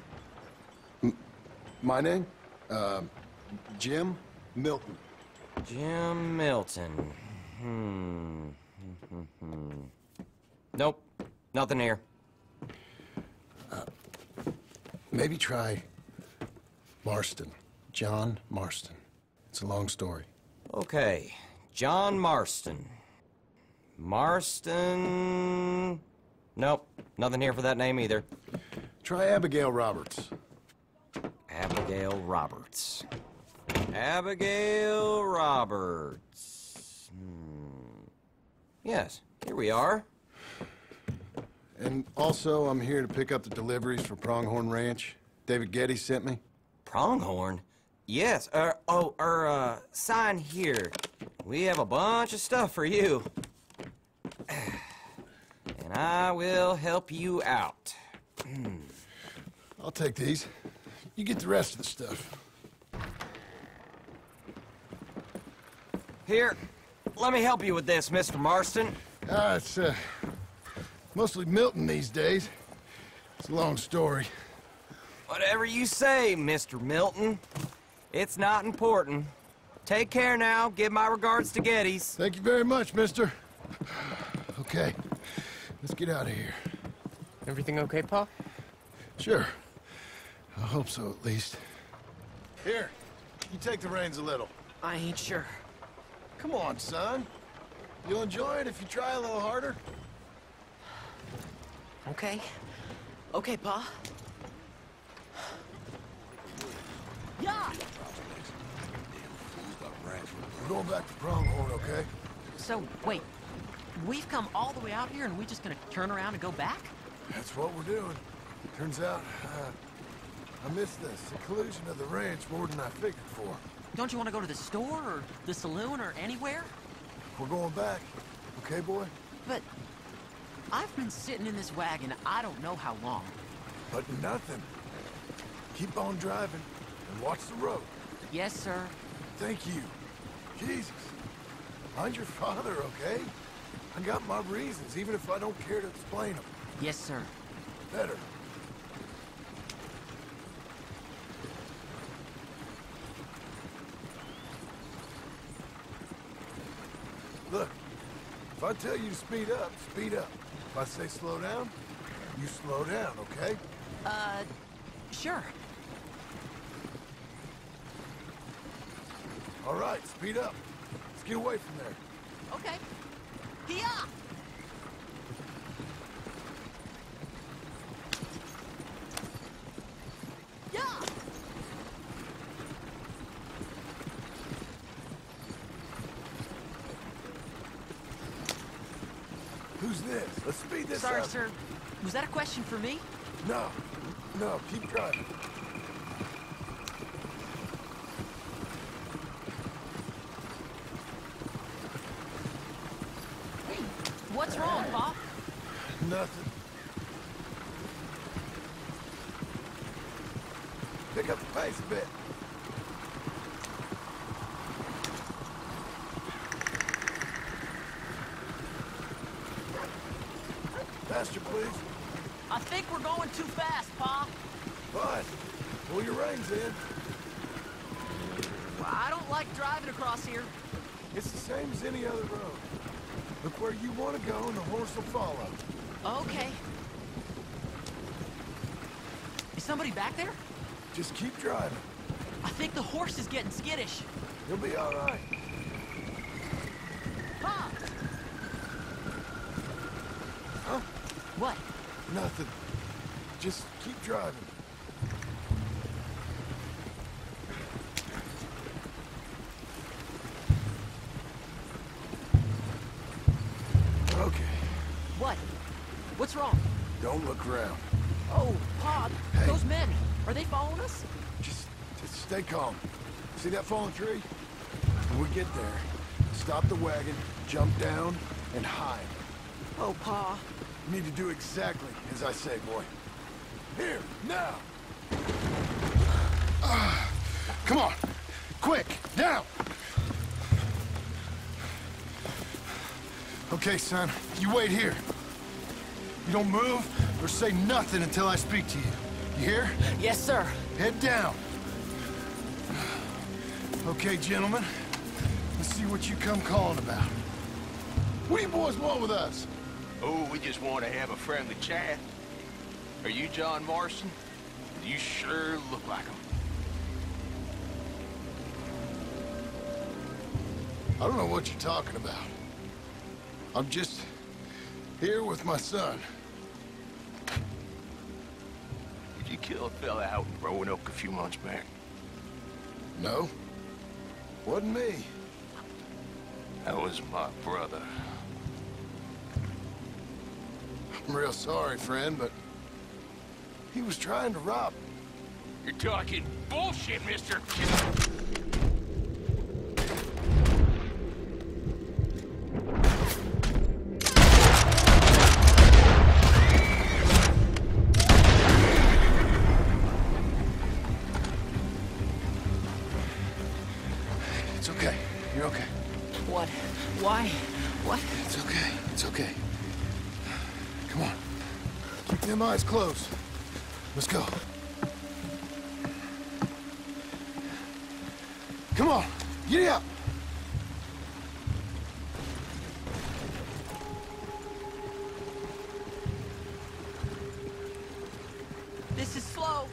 My name? Jim Milton. Jim Milton. Nope, nothing here. Maybe try Marston. John Marston. It's a long story. Okay, John Marston. Marston... Nope, nothing here for that name either. Try Abigail Roberts. Abigail Roberts. Abigail Roberts. Yes, here we are. And also, I'm here to pick up the deliveries for Pronghorn Ranch. David Getty sent me. Pronghorn? Yes, sign here. We have a bunch of stuff for you. And I will help you out. I'll take these. You get the rest of the stuff. Here, let me help you with this, Mr. Marston. It's, mostly Milton these days. It's a long story. Whatever you say, Mr. Milton. It's not important. Take care now. Give my regards to Geddes. Thank you very much, mister. Okay, let's get out of here. Everything okay, Pa? Sure. I hope so, at least. Here, you take the reins a little. I ain't sure. Come on, son. You'll enjoy it if you try a little harder. Okay. Okay, Pa. Yeah! Stop ranching. We're going back to Pronghorn, okay? So, wait. We've come all the way out here and we're just gonna turn around and go back? That's what we're doing. Turns out, I missed the seclusion of the ranch more than I figured for. Don't you want to go to the store or the saloon or anywhere? We're going back. Okay, boy? But I've been sitting in this wagon I don't know how long. But nothing. Keep on driving and watch the road. Yes, sir. Thank you. Jesus. Mind your father, okay? I got my reasons, even if I don't care to explain them. Yes, sir. Better. Look, if I tell you to speed up, speed up. If I say slow down, you slow down, okay? Sure. All right, speed up. Let's get away from there. Okay. Hiya! Yeah! Who's this? Let's speed this Sorry, up. sir. Was that a question for me? No. No, keep driving. Hey, what's wrong, Pop? Nothing. Pick up the pace a bit. Faster, please. I think we're going too fast, Pa. Fine. Pull your reins in. Well, I don't like driving across here. It's the same as any other road. Look where you want to go and the horse will follow. Okay. Is somebody back there? Just keep driving. I think the horse is getting skittish. You'll be all right. Pa! Huh? What? Nothing. Just keep driving. Okay. What? What's wrong? Don't look around. Oh, Pa, Hey. those men, are they following us? Just stay calm. See that fallen tree? When we get there, stop the wagon, jump down, and hide. Oh, Pa. You need to do exactly as I say, boy. Here, now! Come on! Quick, down! Okay, son, you wait here. You don't move or say nothing until I speak to you. You hear? Yes, sir. Head down. Okay, gentlemen. Let's see what you come calling about. What do you boys want with us? Oh, we just want to have a friendly chat. Are you John Marston? You sure look like him. I don't know what you're talking about. I'm just here with my son. Did you kill a fella out in Roanoke a few months back? No. Wasn't me. That was my brother. I'm real sorry, friend, but he was trying to rob me. You're talking bullshit, mister. It's okay. You're okay. What? Why? What? It's okay. It's okay. Come on. Keep them eyes closed. Let's go. Come on. Giddy up. This is slow.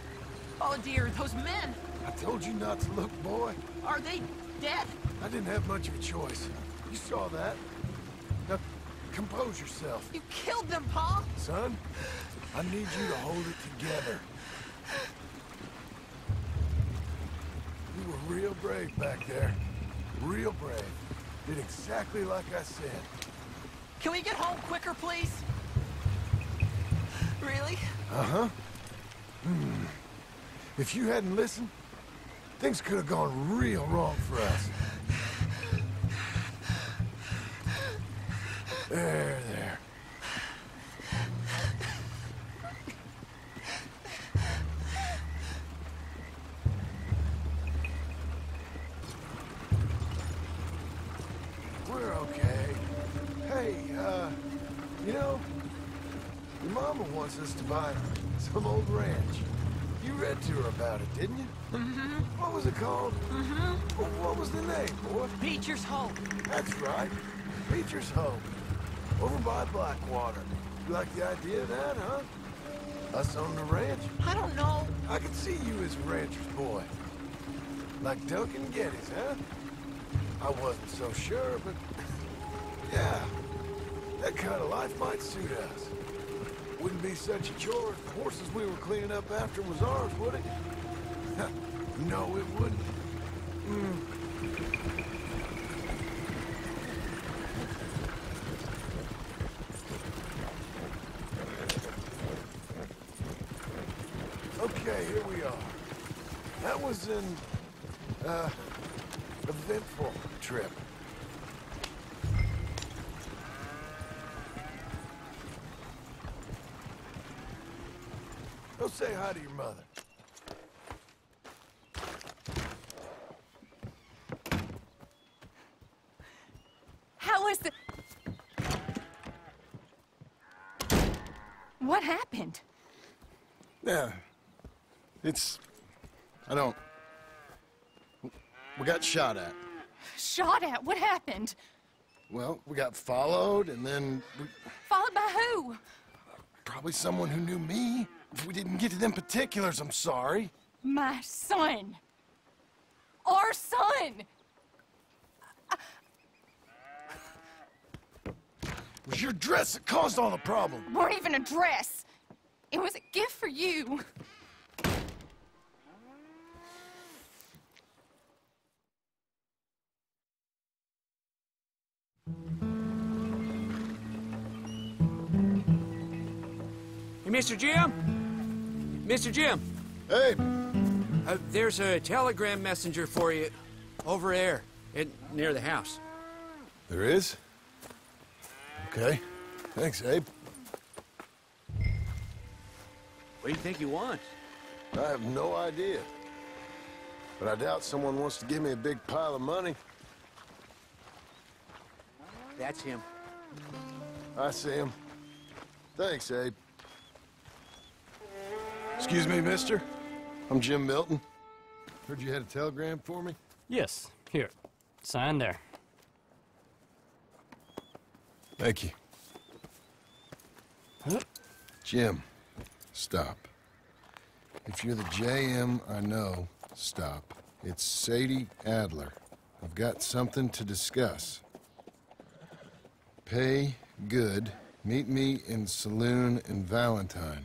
Oh, dear, those men. I told you not to look, boy. Are they dead? I didn't have much of a choice. You saw that. Now, compose yourself. You killed them, Pa. Son, I need you to hold it together. You were real brave back there. Real brave. Did exactly like I said. Can we get home quicker, please? Really? Uh-huh. If you hadn't listened, things could have gone real wrong for us. There. We're okay. Hey, you know, your mama wants us to buy some old ranch. You read to her about it, didn't you? Mm-hmm. What was it called? Mm-hmm. What was the name, boy? Beecher's Home. That's right. Beecher's Home. Over by Blackwater. You like the idea of that, huh? Us on the ranch? I don't know. I could see you as a rancher's boy. Like Duncan Geddes, huh? I wasn't so sure, but... yeah. That kind of life might suit us. Wouldn't be such a chore if the horses we were cleaning up after was ours, would it? No, it wouldn't. Okay, here we are. That was an, eventful trip. Go say hi to your mother. How was the... What happened? Yeah. I don't... We got shot at. Shot at? What happened? Well, we got followed, and then Followed by who? probably someone who knew me. If we didn't get to them particulars, I'm sorry. My son. Our son. It was your dress that caused all the problem. It weren't even a dress. It was a gift for you. Hey, Mr. Jim? Mr. Jim? Hey! There's a telegram messenger for you over there, near the house. There is? Okay. Thanks, Abe. What do you think he wants? I have no idea. But I doubt someone wants to give me a big pile of money. That's him. I see him. Thanks, Abe. Excuse me, mister. I'm Jim Milton. Heard you had a telegram for me? Yes. Here. Sign there. Thank you. Jim, stop. If you're the JM I know, stop. It's Sadie Adler. I've got something to discuss. Pay good. Meet me in Saloon in Valentine.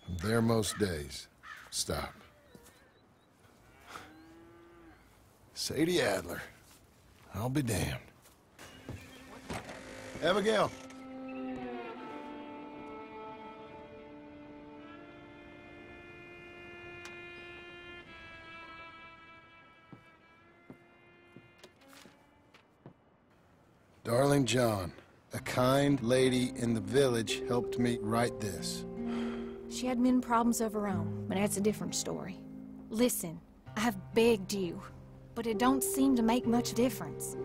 I'm there most days. Stop. Sadie Adler. I'll be damned. Abigail. Darling John, a kind lady in the village helped me write this. She had men problems of her own, but that's a different story. Listen, I've begged you, but it don't seem to make much difference.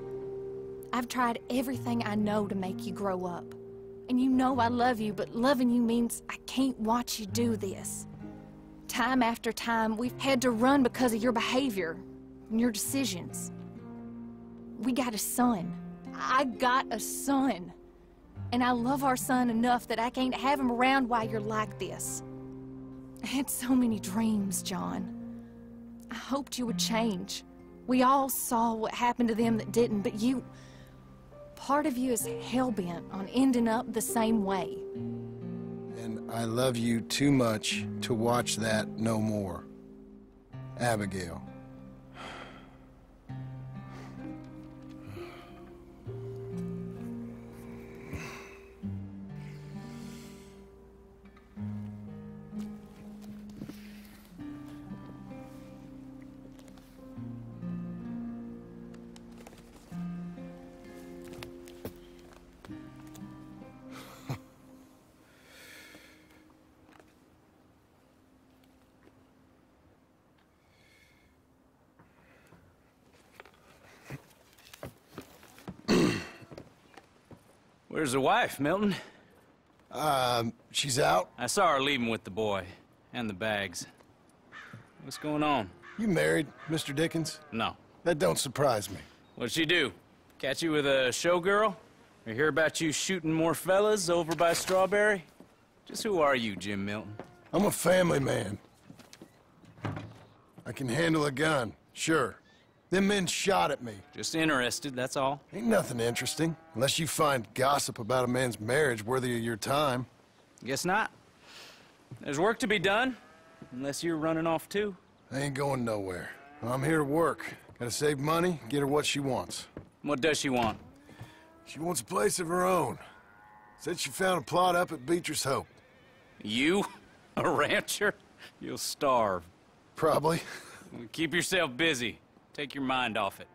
I've tried everything I know to make you grow up. And you know I love you, but loving you means I can't watch you do this. Time after time, we've had to run because of your behavior and your decisions. We got a son. I got a son. And I love our son enough that I can't have him around while you're like this. I had so many dreams, John. I hoped you would change. We all saw what happened to them that didn't, but you... Part of you is hell-bent on ending up the same way. And I love you too much to watch that no more. Abigail. Where's the wife, Milton? She's out. I saw her leaving with the boy. And the bags. What's going on? You married, Mr. Dickens? No. That don't surprise me. What'd she do? Catch you with a showgirl? Or hear about you shooting more fellas over by Strawberry? Just who are you, Jim Milton? I'm a family man. I can handle a gun, sure. Them men shot at me. Just interested, that's all. Ain't nothing interesting, unless you find gossip about a man's marriage worthy of your time. Guess not. There's work to be done, unless you're running off too. I ain't going nowhere. I'm here to work. Gotta save money, get her what she wants. What does she want? She wants a place of her own. Said she found a plot up at Beecher's Hope. You? A rancher? You'll starve. Probably. Keep yourself busy. Take your mind off it.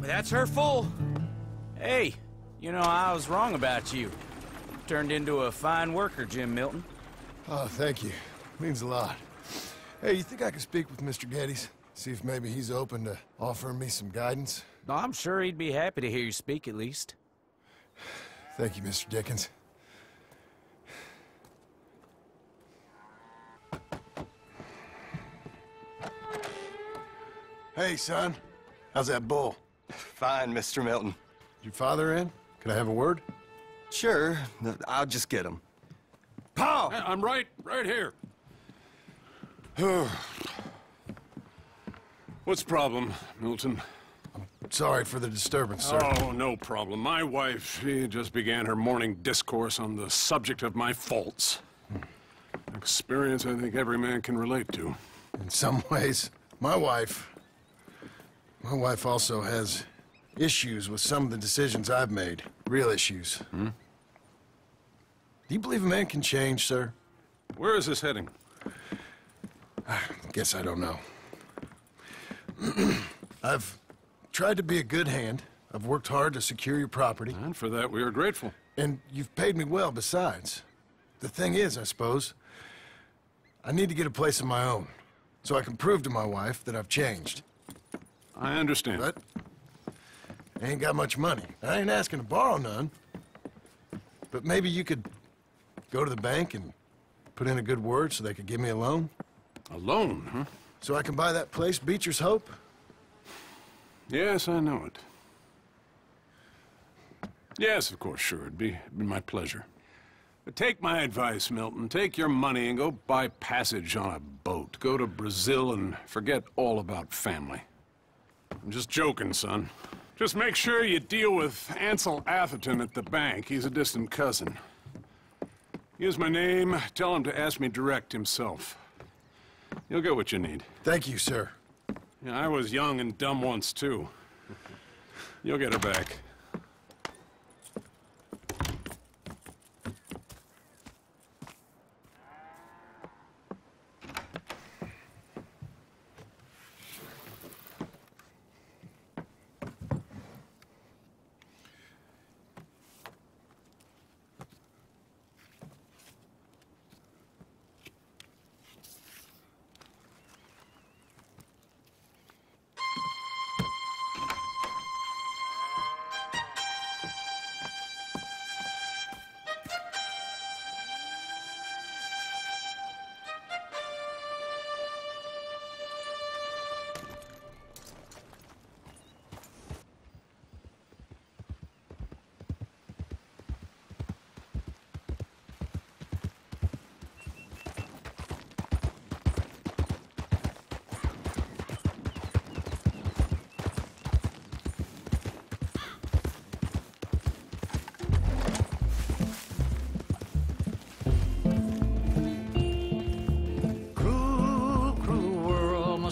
That's her full. Hey, you know, I was wrong about you. Turned into a fine worker, Jim Milton. Oh, thank you. Means a lot. Hey, you think I could speak with Mr. Geddes? See if maybe he's open to offering me some guidance? I'm sure he'd be happy to hear you speak, at least. Thank you, Mr. Dickens. Hey, son. How's that bull? Fine, Mr. Milton. Your father in? Can I have a word? Sure. I'll just get him. Pa! I'm right here. What's the problem, Milton? Sorry for the disturbance, sir. Oh, no problem. My wife, she just began her morning discourse on the subject of my faults. Experience I think every man can relate to. In some ways, my wife also has issues with some of the decisions I've made. Real issues. Hmm? Do you believe a man can change, sir? Where is this heading? Guess I don't know. I've tried to be a good hand. I've worked hard to secure your property. And for that, we are grateful. And you've paid me well, besides. The thing is, I suppose, I need to get a place of my own, so I can prove to my wife that I've changed. I understand. But I ain't got much money. I ain't asking to borrow none. But maybe you could go to the bank and put in a good word so they could give me a loan? A loan, huh? So I can buy that place, Beecher's Hope? Yes, I know it. Yes, of course, sure. It'd be my pleasure. But take my advice, Milton. Take your money and go buy passage on a boat. Go to Brazil and forget all about family. I'm just joking, son. Just make sure you deal with Ansel Atherton at the bank. He's a distant cousin. Use my name. Tell him to ask me direct himself. You'll get what you need. Thank you, sir. Yeah, I was young and dumb once, too. You'll get her back.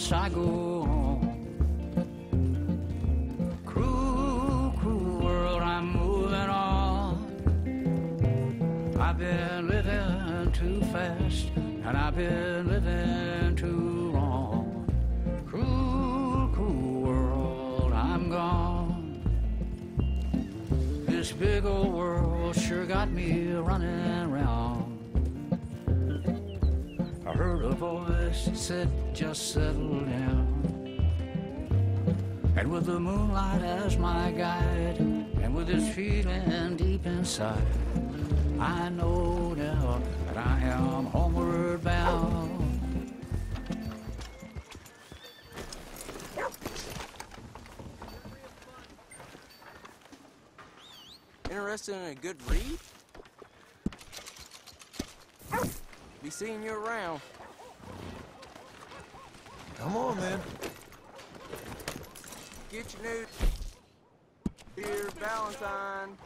must I go on? Cruel, cruel world, I'm moving on. I've been living too fast, and I've been living too long. Cruel, cruel world, I'm gone. This big old world sure got me running around. I heard a voice that said, just settle down. And with the moonlight as my guide, and with this feeling deep inside, I know now that I am homeward bound. Interested in a good read? Be seeing you around. Come on, then. Get your news. Here, Valentine.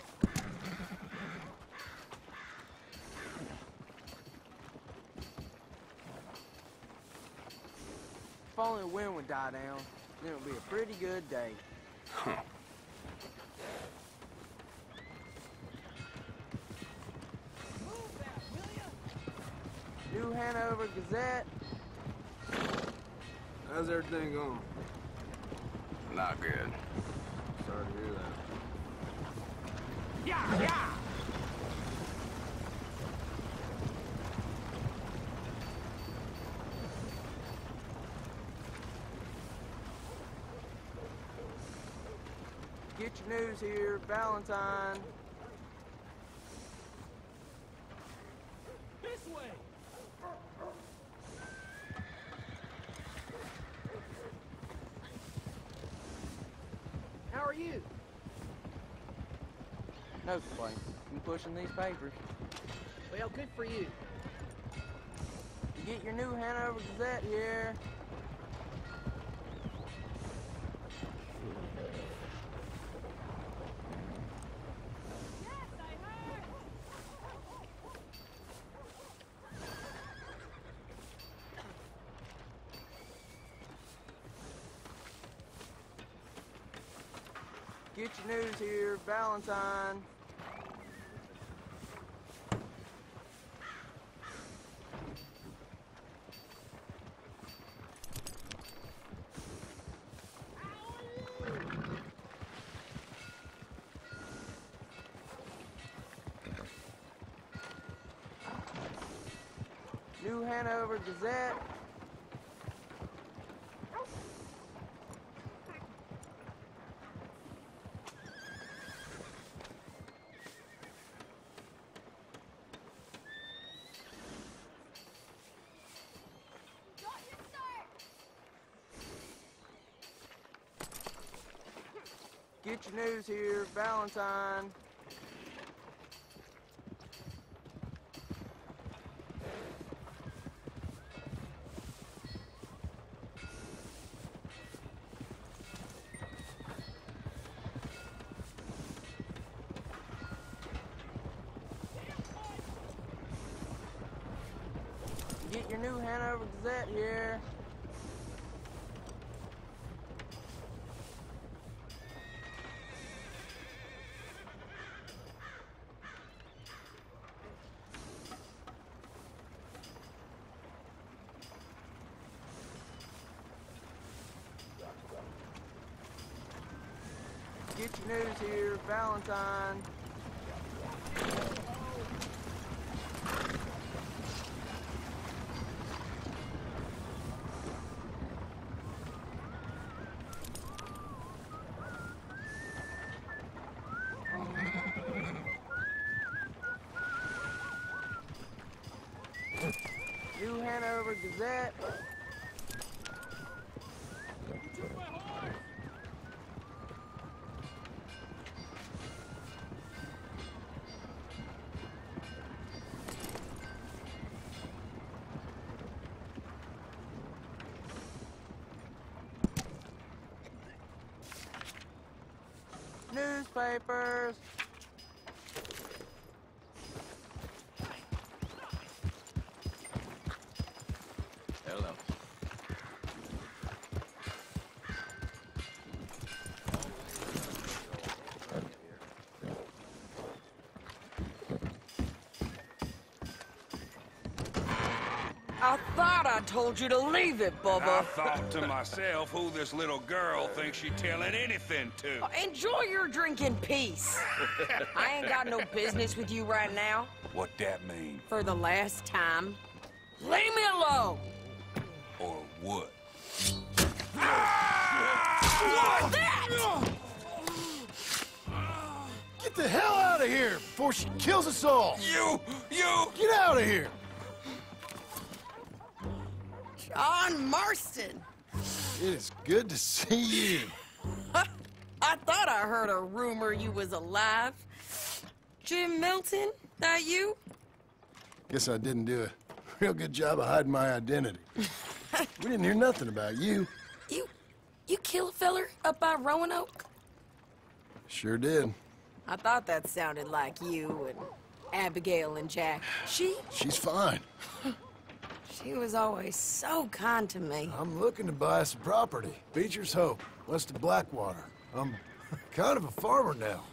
If only the wind would die down, then it would be a pretty good day. Huh. New Hanover Gazette. How's everything going? Not good. Sorry to hear that. Yeah, yeah! Get your news here, Valentine. This way! How are you? No complaints. I'm pushing these papers. Well, good for you. You get your new Hanover Gazette here. Get your news here, Valentine. New Hanover Gazette. Get your news here, Valentine. Get your new Hanover Gazette here. Get your news here, Valentine. New Hanover Gazette. Newspapers. Hello. I thought I told you to leave it, Bubba. I thought to myself who this little girl thinks she telling anything to. Enjoy your drink in peace. I ain't got no business with you right now. What that mean? For the last time, leave me alone. Or what? What's that? Get the hell out of here before she kills us all! You! Get out of here! John Marston. It is good to see you. I thought I heard a rumor you was alive. Jim Milton, that you? Guess I didn't do a real good job of hiding my identity. We didn't hear nothing about you. You kill a feller up by Roanoke? Sure did. I thought that sounded like you and Abigail and Jack. She's fine. She was always so kind to me. I'm looking to buy some property. Beecher's Hope, west of Blackwater. I'm kind of a farmer now.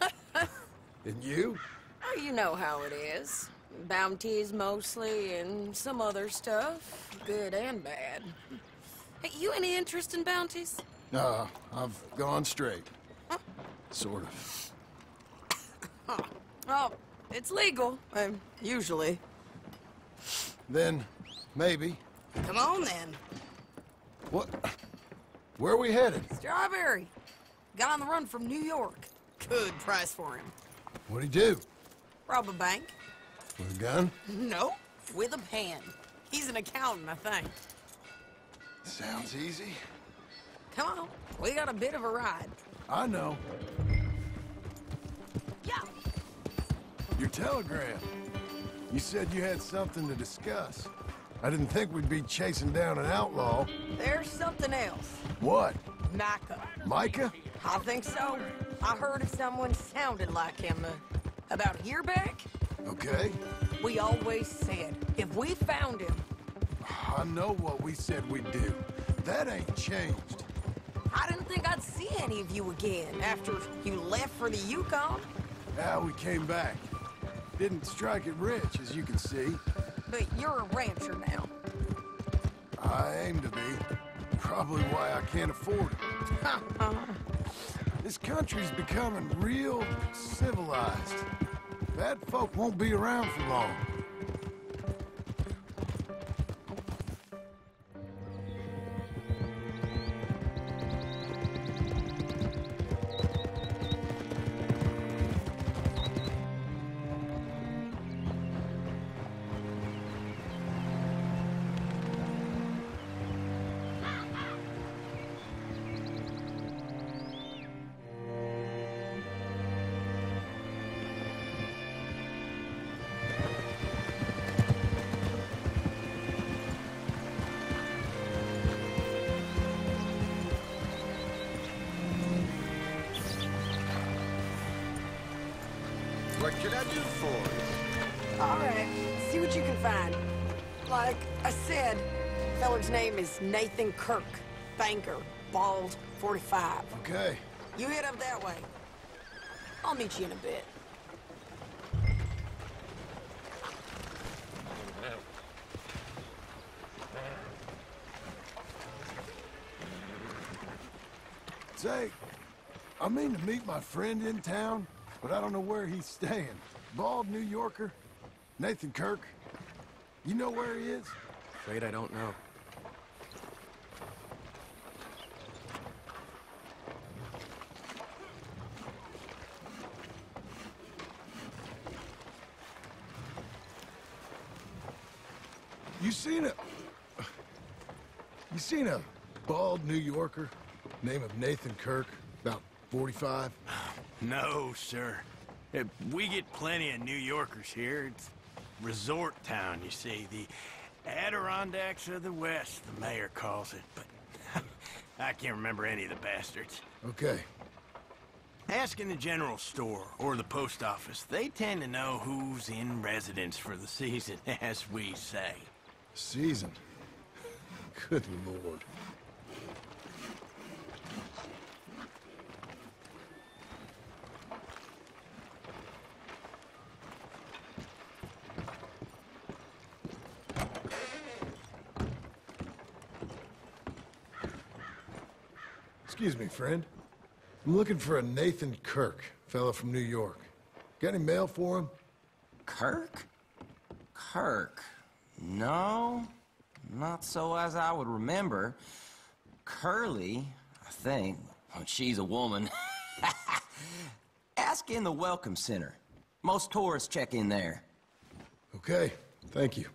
And you? Oh, you know how it is. Bounties mostly, and some other stuff, good and bad. Hey, you any interest in bounties? I've gone straight. Sort of. Oh, it's legal, usually. Then, maybe. Come on, then. What? Where are we headed? Strawberry. Got on the run from New York. Good price for him. What'd he do? Rob a bank. With a gun? No, with a pen. He's an accountant, I think. Sounds easy. Come on, we got a bit of a ride. I know. Yeah. Your telegram. You said you had something to discuss. I didn't think we'd be chasing down an outlaw. There's something else. What? Micah. Micah? I think so. I heard of someone sounded like him about a year back. Okay. We always said, if we found him... I know what we said we'd do. That ain't changed. I didn't think I'd see any of you again after you left for the Yukon. Yeah, we came back. Didn't strike it rich, as you can see. But you're a rancher now. I aim to be. Probably why I can't afford it. This country's becoming real civilized. Bad folk won't be around for long. What can I do for you? All right, see what you can find. Like I said, feller's name is Nathan Kirk. Banker, bald, 45. Okay. You head up that way. I'll meet you in a bit. Say, I mean to meet my friend in town, but I don't know where he's staying. Bald New Yorker? Nathan Kirk? You know where he is? Afraid I don't know. You seen a bald New Yorker, name of Nathan Kirk, about 45? No, sir. We get plenty of New Yorkers here. It's resort town, you see. The Adirondacks of the West, the mayor calls it. But I can't remember any of the bastards. Okay. Ask in the general store or the post office. They tend to know who's in residence for the season, as we say. Season? Good Lord. Excuse me, friend. I'm looking for a Nathan Kirk, fella from New York. Got any mail for him? Kirk? Kirk? No, not so as I would remember. Curly, I think. Oh, she's a woman. Ask in the Welcome Center. Most tourists check in there. Okay, thank you.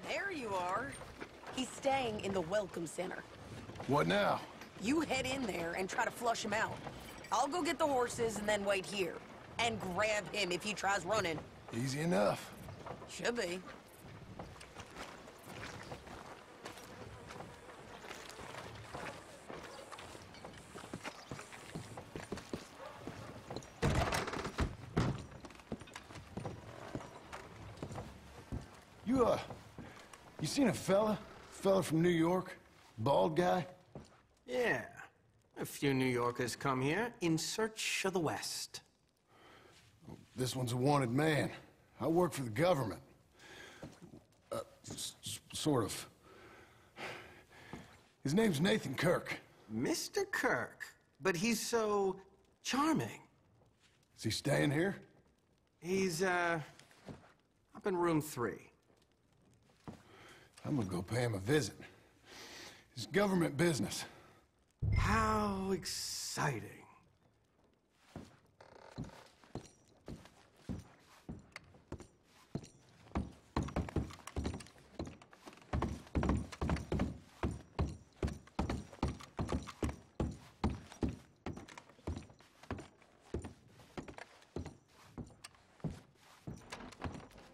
There you are. He's staying in the Welcome Center. What now? You head in there and try to flush him out. I'll go get the horses and then wait here. And grab him if he tries running. Easy enough. Should be. You seen a fella? Fella from New York? Bald guy? Yeah. A few New Yorkers come here in search of the West. This one's a wanted man. I work for the government. Sort of. His name's Nathan Kirk. Mr. Kirk? But he's so charming. Is he staying here? He's, up in room 3. I'm gonna go pay him a visit. It's government business. How exciting.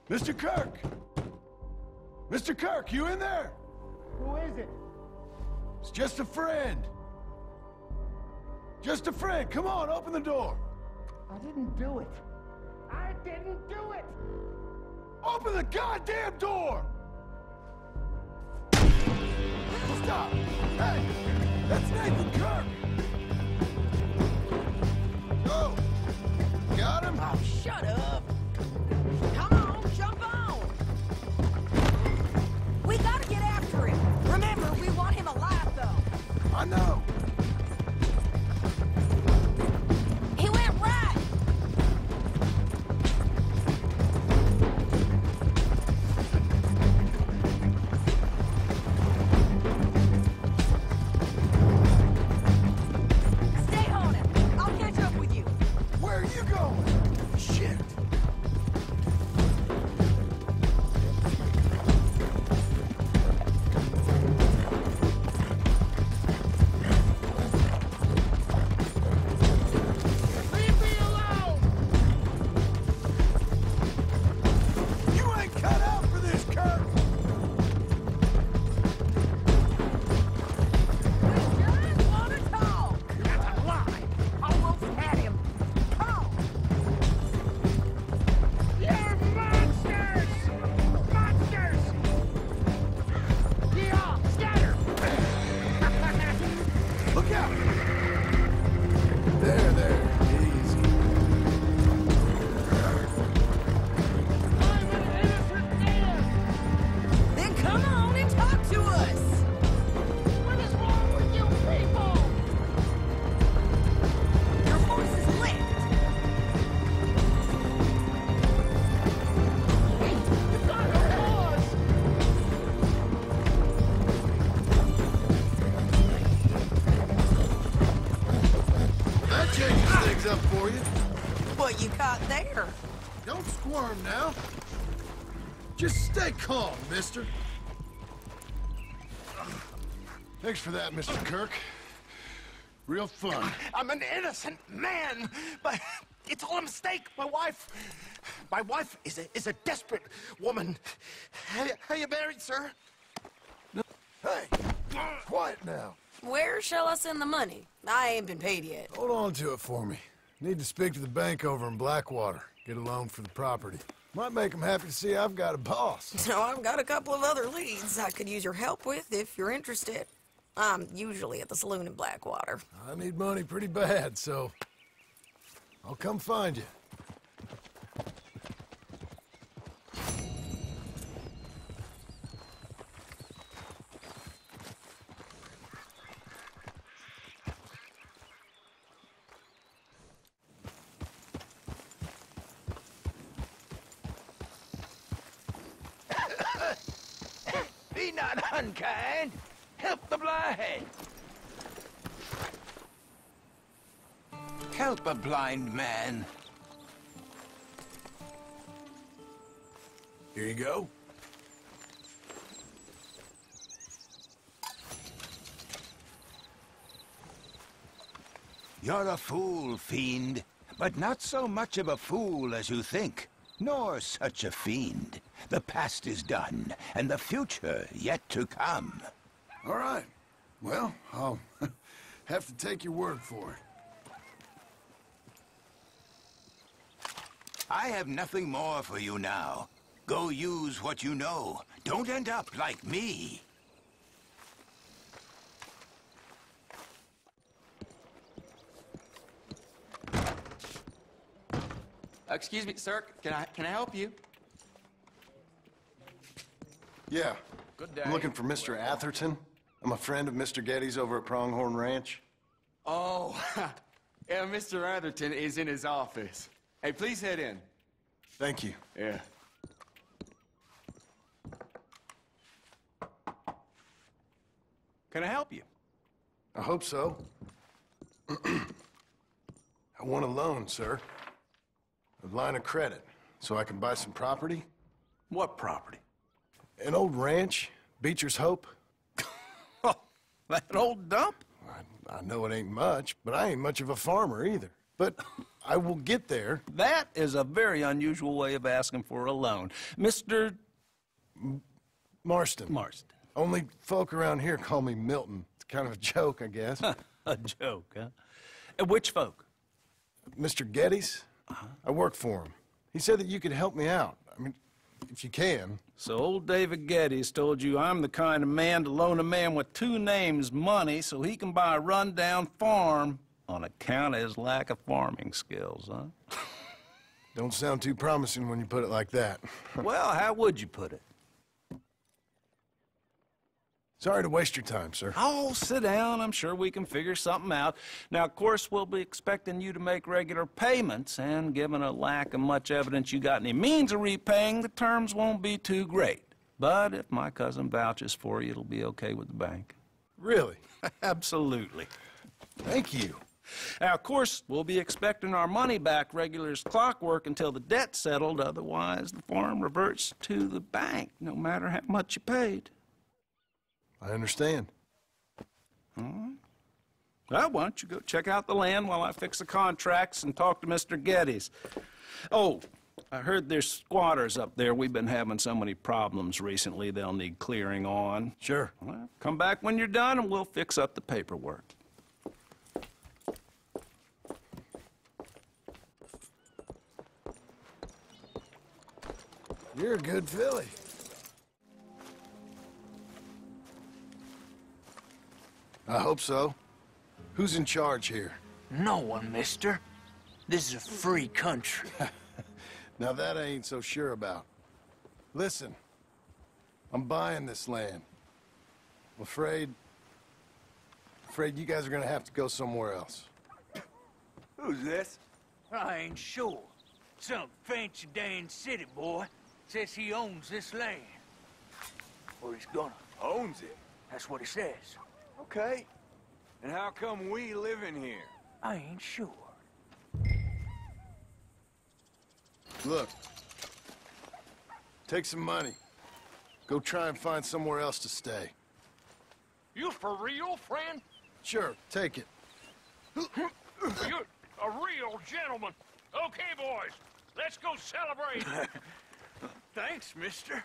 Mr. Kirk! Mr. Kirk, you in there? Who is it? It's just a friend. Just a friend. Come on, open the door. I didn't do it. I didn't do it! Open the goddamn door! Stop! Hey! That's Nathan Kirk! Go! Got him? Oh, shut up! Come on, jump on! We gotta get after him! Remember, we want him alive, though! I know! He went right! Stay on him! I'll catch up with you! Where are you going? Shit! Leave me alone! You ain't cut out for this, Kirk! We just want to talk! That's a lie! Almost had him! Talk! You're monsters! Monsters! Yeah, scatter! Look out! There. Easy. I'm an innocent man! Then come on and talk to us! What is wrong with you people? Your horse is licked! You got her horse! That changes things up for you. What you caught there? Don't squirm now. Just stay calm, mister. Thanks for that, Mr. Kirk. Real fun. I'm an innocent man, but it's all a mistake. My wife is a desperate woman. Are you married, sir? Hey, quiet now. Where shall I send the money? I ain't been paid yet. Hold on to it for me. Need to speak to the bank over in Blackwater. Get a loan for the property. Might make them happy to see I've got a boss. So I've got a couple of other leads I could use your help with if you're interested. I'm usually at the saloon in Blackwater. I need money pretty bad, so I'll come find you. Be not unkind. Help the blind. Help a blind man. Here you go. You're a fool, fiend, but not so much of a fool as you think, nor such a fiend. The past is done, and the future yet to come. All right. Well, I'll have to take your word for it. I have nothing more for you now. Go use what you know. Don't end up like me. Excuse me, sir. Can I help you? Yeah. Good day. I'm looking for Mr. Atherton. I'm a friend of Mr. Getty's over at Pronghorn Ranch. Oh, yeah, Mr. Atherton is in his office. Hey, please head in. Thank you. Yeah. Can I help you? I hope so. I want a loan, sir. A line of credit, so I can buy some property. What property? An old ranch, Beecher's Hope. That old dump? I know it ain't much, but I ain't much of a farmer either. But I will get there. That is a very unusual way of asking for a loan. Mr. Marston. Marston. Only folk around here call me Milton. It's kind of a joke, I guess. A joke, huh? And which folk? Mr. Getty's. I work for him. He said that you could help me out. I mean, if you can. So old David Getty's told you I'm the kind of man to loan a man with two names money so he can buy a rundown farm on account of his lack of farming skills, huh? Don't sound too promising when you put it like that. Well, how would you put it? Sorry to waste your time, sir. Oh, sit down. I'm sure we can figure something out. Now, of course, we'll be expecting you to make regular payments, and given a lack of much evidence you got any means of repaying, the terms won't be too great. But if my cousin vouches for you, it'll be okay with the bank. Really? Absolutely. Thank you. Now, of course, we'll be expecting our money back regular as clockwork until the debt's settled. Otherwise, the farm reverts to the bank, no matter how much you paid. I understand. All right. Well, why don't you go check out the land while I fix the contracts and talk to Mr. Getty's. Oh, I heard there's squatters up there. We've been having so many problems recently, they'll need clearing on. Sure. Well, come back when you're done and we'll fix up the paperwork. You're a good filly. I hope so. Who's in charge here? No one, mister. This is a free country. Now that I ain't so sure about. Listen, I'm buying this land. I'm afraid you guys are gonna have to go somewhere else. Who's this? I ain't sure. Some fancy Dan city boy says he owns this land. Or he's gonna. Owns it? That's what he says. Okay. And how come we live in here? I ain't sure. Look, take some money. Go try and find somewhere else to stay. You for real, friend? Sure, take it. You're a real gentleman. Okay, boys, let's go celebrate. Thanks, mister.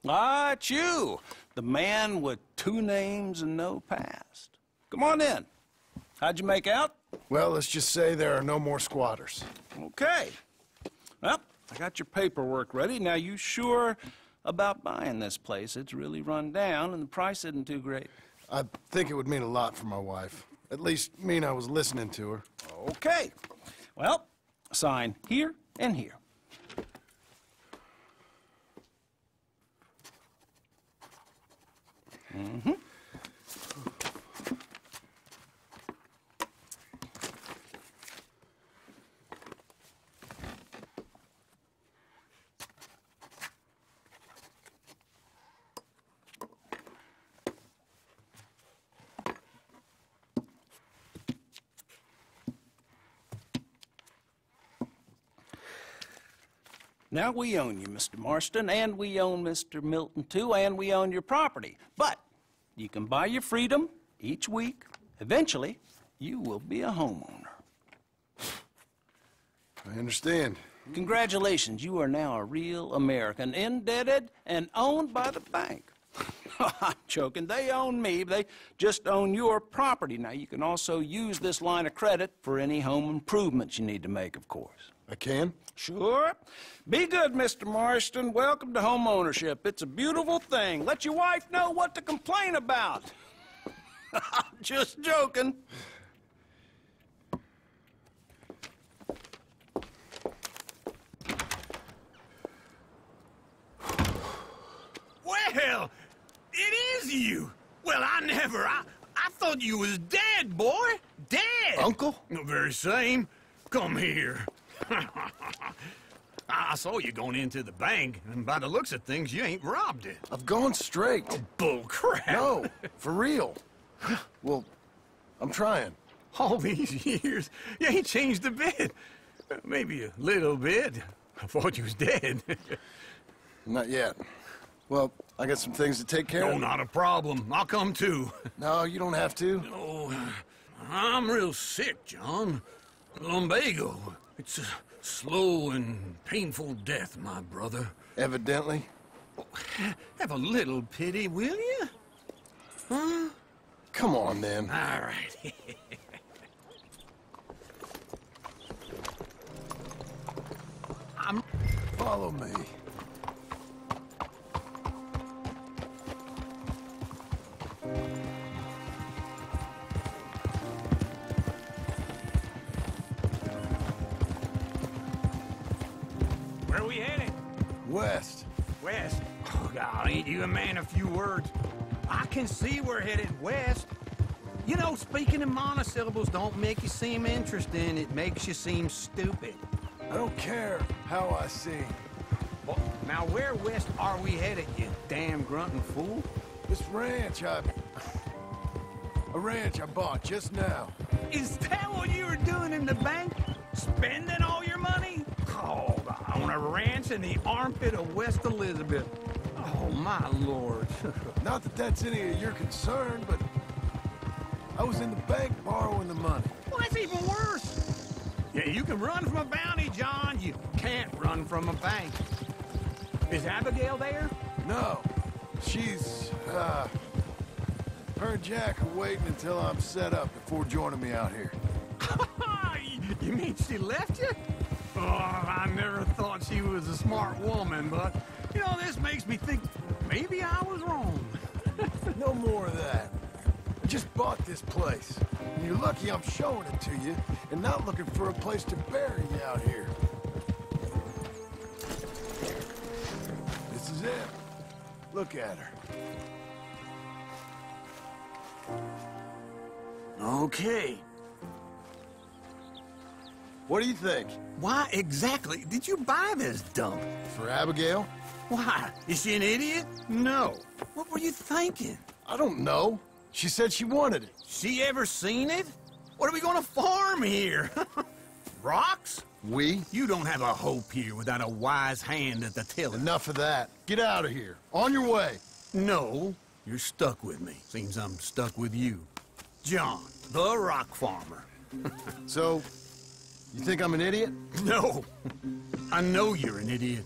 Ah, it's you. The man with 2 names and no past. Come on in. How'd you make out? Well, let's just say there are no more squatters. Okay. Well, I got your paperwork ready. Now, you sure about buying this place? It's really run down, and the price isn't too great. I think it would mean a lot for my wife. At least mean I was listening to her. Okay. Well, sign here and here. Mm-hmm. Now, we own you, Mr. Marston, and we own Mr. Milton, too, and we own your property. But you can buy your freedom each week. Eventually, you will be a homeowner. I understand. Congratulations, you are now a real American, indebted and owned by the bank. I'm joking. They own me. They just own your property. Now, you can also use this line of credit for any home improvements you need to make, of course. I can? Sure. Be good, Mr. Marston. Welcome to home ownership. It's a beautiful thing. Let your wife know what to complain about. Just joking. Well, it is you. Well, I thought you was dead, boy. Dead. Uncle? The very same. Come here. I saw you going into the bank, and by the looks of things, you ain't robbed it. I've gone straight. Oh, bull crap. No, for real. Well, I'm trying. All these years, you ain't changed a bit. Maybe a little bit. I thought you was dead. Not yet. Well, I got some things to take care of. No, not a problem. I'll come too. No, you don't have to. No, I'm real sick, John. Lumbago. It's a slow and painful death, my brother. Evidently. Have a little pity, will you? Huh? Come on, then. All right. Follow me. Where are we headed? West. West? Oh, God, ain't you a man of few words? I can see we're headed west. You know, speaking in monosyllables don't make you seem interesting. It makes you seem stupid. I don't care how I sing. Well, now where west are we headed, you damn grunting fool? This ranch a ranch I bought just now. Is that what you were doing in the bank? Spending all your money? Oh, on a ranch in the armpit of West Elizabeth. Oh, my lord. Not that that's any of your concern, but I was in the bank borrowing the money. Well, that's even worse. Yeah, you can run from a bounty, John. You can't run from a bank. Is Abigail there? No. She's, her and Jack are waiting until I'm set up before joining me out here. You mean she left you? Oh, I never thought she was a smart woman, but, you know, this makes me think maybe I was wrong. No more of that. I just bought this place. And you're lucky I'm showing it to you and not looking for a place to bury you out here. This is it. Look at her. Okay. What do you think? Why exactly did you buy this dump? For Abigail? Why? Is she an idiot? No. What were you thinking? I don't know. She said she wanted it. She ever seen it? What are we gonna farm here? Rocks? We? You don't have a hope here without a wise hand at the tiller. Enough of that. Get out of here. On your way. No, you're stuck with me. Seems I'm stuck with you. John, the rock farmer. So, you think I'm an idiot? No. I know you're an idiot.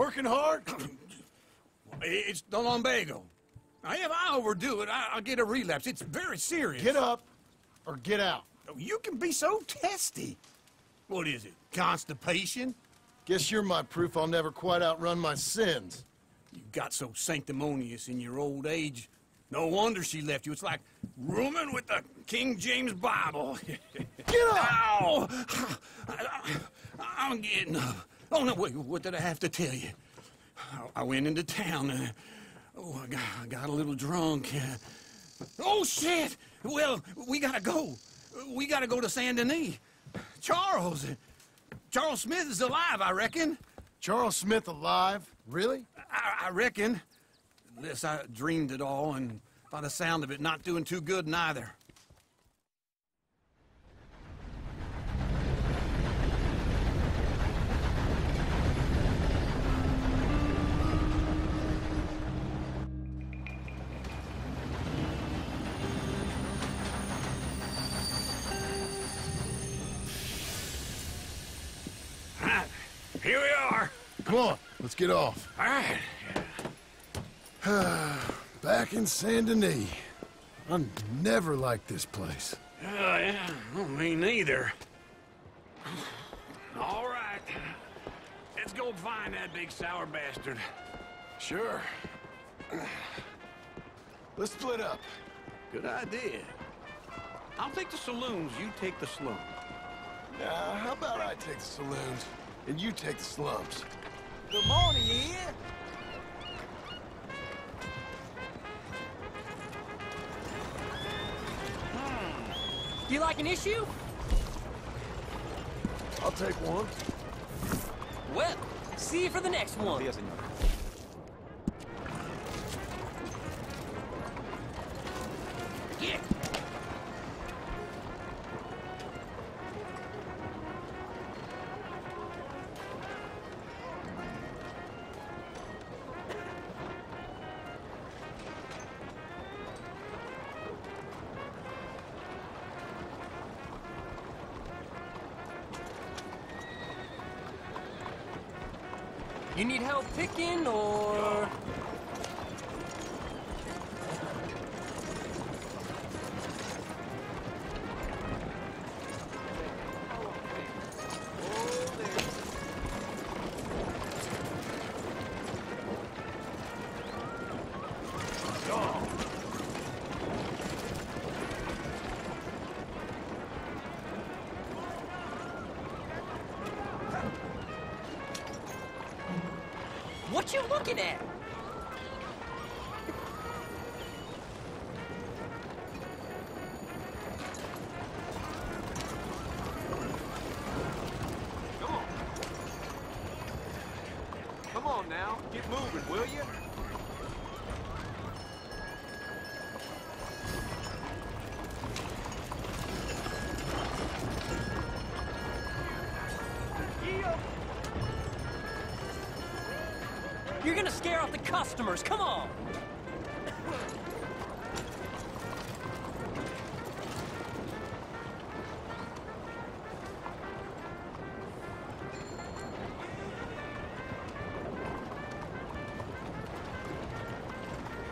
Working hard? It's the lumbago. Now, if I overdo it, I'll get a relapse. It's very serious. Get up or get out. You can be so testy. What is it, constipation? Guess you're my proof I'll never quite outrun my sins. You got so sanctimonious in your old age. No wonder she left you. It's like rooming with the King James Bible. Get up! Ow! I'm getting up. Oh, no, wait, what did I have to tell you? I went into town. I got a little drunk. Oh, shit! Well, we gotta go. We gotta go to Saint Denis. Charles Smith is alive, I reckon. Charles Smith alive? Really? I reckon. Unless I dreamed it all, and by the sound of it, not doing too good neither. Here we are. Come on, let's get off. All right. Back in Saint Denis. I never liked this place. Yeah, well, me neither. All right. Let's go find that big sour bastard. Sure. Let's split up. Good idea. I'll take the saloons, you take the slums. Now, how about I take the saloons and you take the slums? Good morning, Ian. You like an issue? I'll take one. Well, see you for the next one. Yeah. You need help picking, or...? What you looking at? Come on. Come on now. Get moving, will you? You're gonna scare off the customers, come on!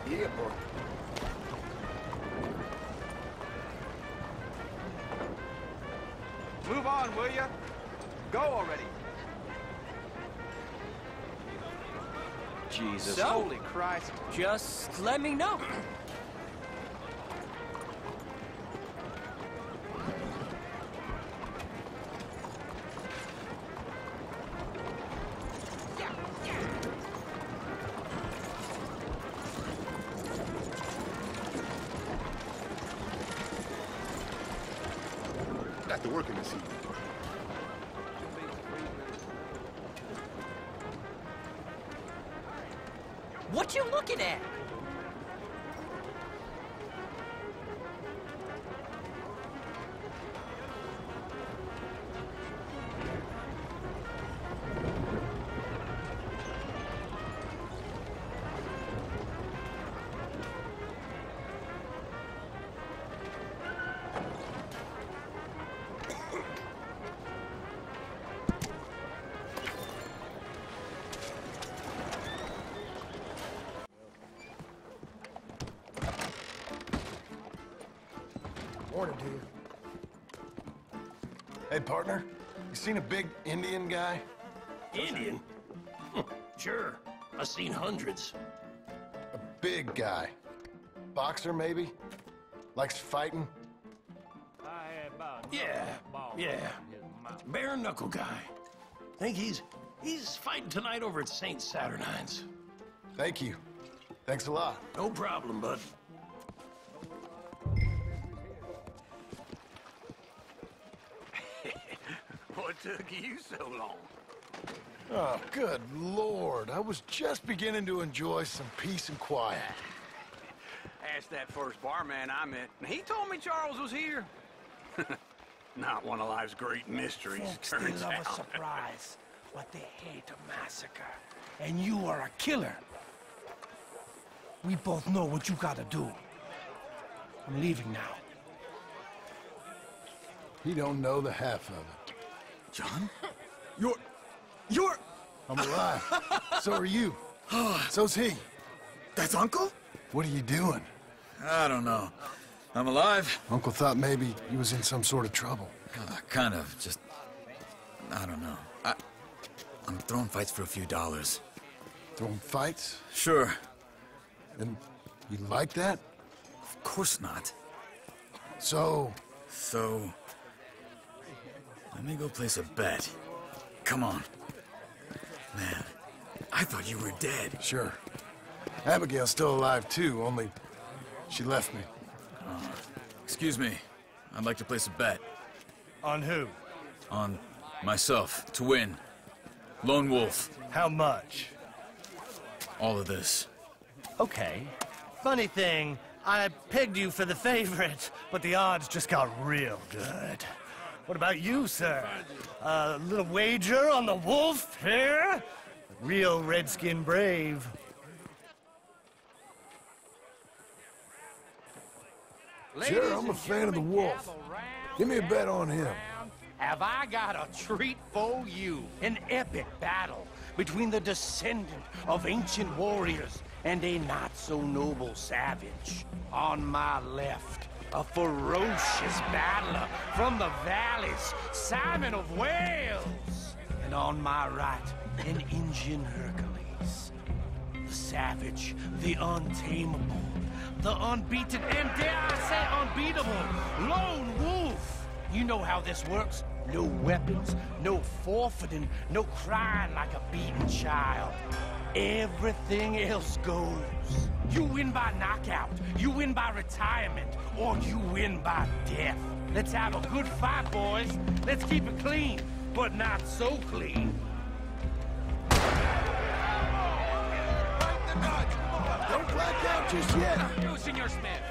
Yeah, boy. Move on, will you? Go already. Jesus. So, Holy Christ. just let me know. Got to work in this heat. What you looking at? pointed to you. Hey, partner, you seen a big Indian guy? Indian? Sure. I've seen hundreds. A big guy. Boxer, maybe? Likes fighting? Yeah. Bare knuckle guy. Think he's fighting tonight over at St. Saturnine's. Thank you. Thanks a lot. No problem, bud. What took you so long? Oh, good Lord. I was just beginning to enjoy some peace and quiet. Asked that first barman I met, and he told me Charles was here. Not one of life's great mysteries, Folks, turns they love out. a surprise, but they hate a massacre. And you are a killer. We both know what you gotta do. I'm leaving now. He don't know the half of it. John? You're... I'm alive. So are you. So's he. That's Uncle? What are you doing? I don't know. I'm alive. Uncle thought maybe he was in some sort of trouble. Kind of, just... I don't know. I'm throwing fights for a few dollars. Throwing fights? Sure. And you like that? Of course not. So... Let me go place a bet. Come on. Man, I thought you were dead. Sure. Abigail's still alive too, only she left me. Excuse me. I'd like to place a bet. On who? On myself, to win. Lone Wolf. How much? All of this. Okay. Funny thing, I pegged you for the favorite, but the odds just got real good. What about you, sir? A little wager on the wolf here? Real redskin brave. Sure, I'm a fan of the wolf. Give me a bet on him. Have I got a treat for you? An epic battle between the descendant of ancient warriors and a not-so-noble savage. On my left, a ferocious battler from the valleys, Simon of Wales. And on my right, an Indian Hercules. The savage, the untamable, the unbeaten, and dare I say unbeatable, Lone Wolf. You know how this works. No weapons, no forfeiting, no crying like a beaten child. Everything else goes. You win by knockout, you win by retirement, or you win by death. Let's have a good fight, boys. Let's keep it clean, but not so clean. Don't black out just yet. You, Senor Smith.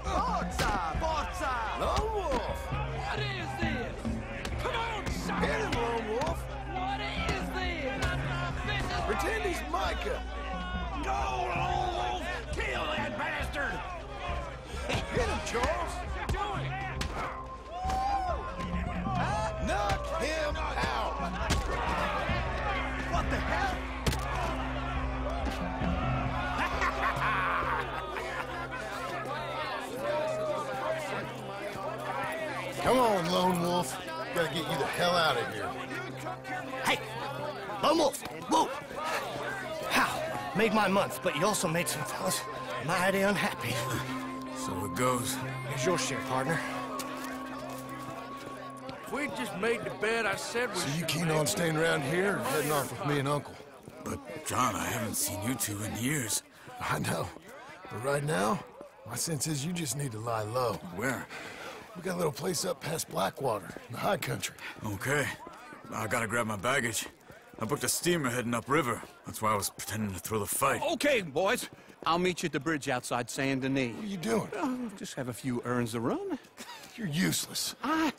Forza! Forza! Lone Wolf! What is this? Come on, son! Hit him, Lone Wolf! What is this? This is... Pretend he's Micah! Go, Lone Wolf! Kill that bastard! Hit him, Charles! What are you doing? Knock him out! What the hell? Come on, Lone Wolf. Gotta get you the hell out of here. Hey! Lone Wolf! Whoa! How? Made my month, but you also made some fellas mighty unhappy. So it goes. Here's your share, partner. If we just made the bed I said we So you should keen make. on staying around here or heading off with me and Uncle? But, John, I haven't seen you two in years. I know. But right now, my sense is you just need to lie low. Where? We got a little place up past Blackwater, in the high country. Okay. I gotta grab my baggage. I booked a steamer heading upriver. That's why I was pretending to throw the fight. Okay, boys. I'll meet you at the bridge outside Saint Denis. What are you doing? Just have a few errands to run. You're useless. I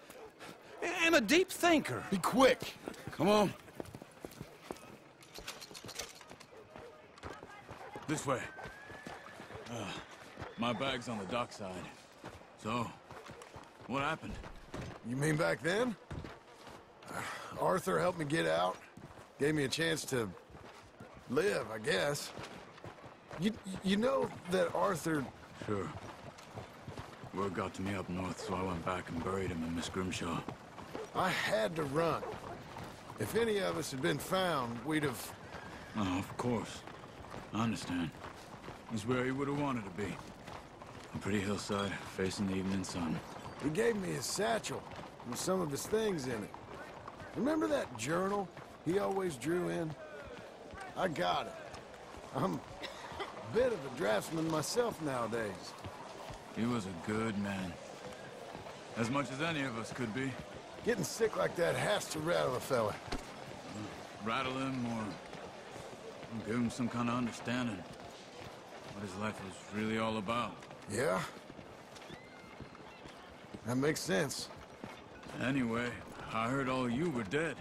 am a deep thinker. Be quick. Come on. This way. My bag's on the dockside. So, what happened? You mean back then? Arthur helped me get out. Gave me a chance to live, I guess. You know that Arthur... Sure. Word got to me up north, so I went back and buried him in Miss Grimshaw. I had to run. If any of us had been found, we'd have... Oh, of course. I understand. He's where he would have wanted to be. A pretty hillside, facing the evening sun. He gave me his satchel with some of his things in it. Remember that journal he always drew in? I got it. I'm a bit of a draftsman myself nowadays. He was a good man. As much as any of us could be. Getting sick like that has to rattle a fella. Rattle him or give him some kind of understanding. What his life was really all about. Yeah? That makes sense. Anyway, I heard all you were dead.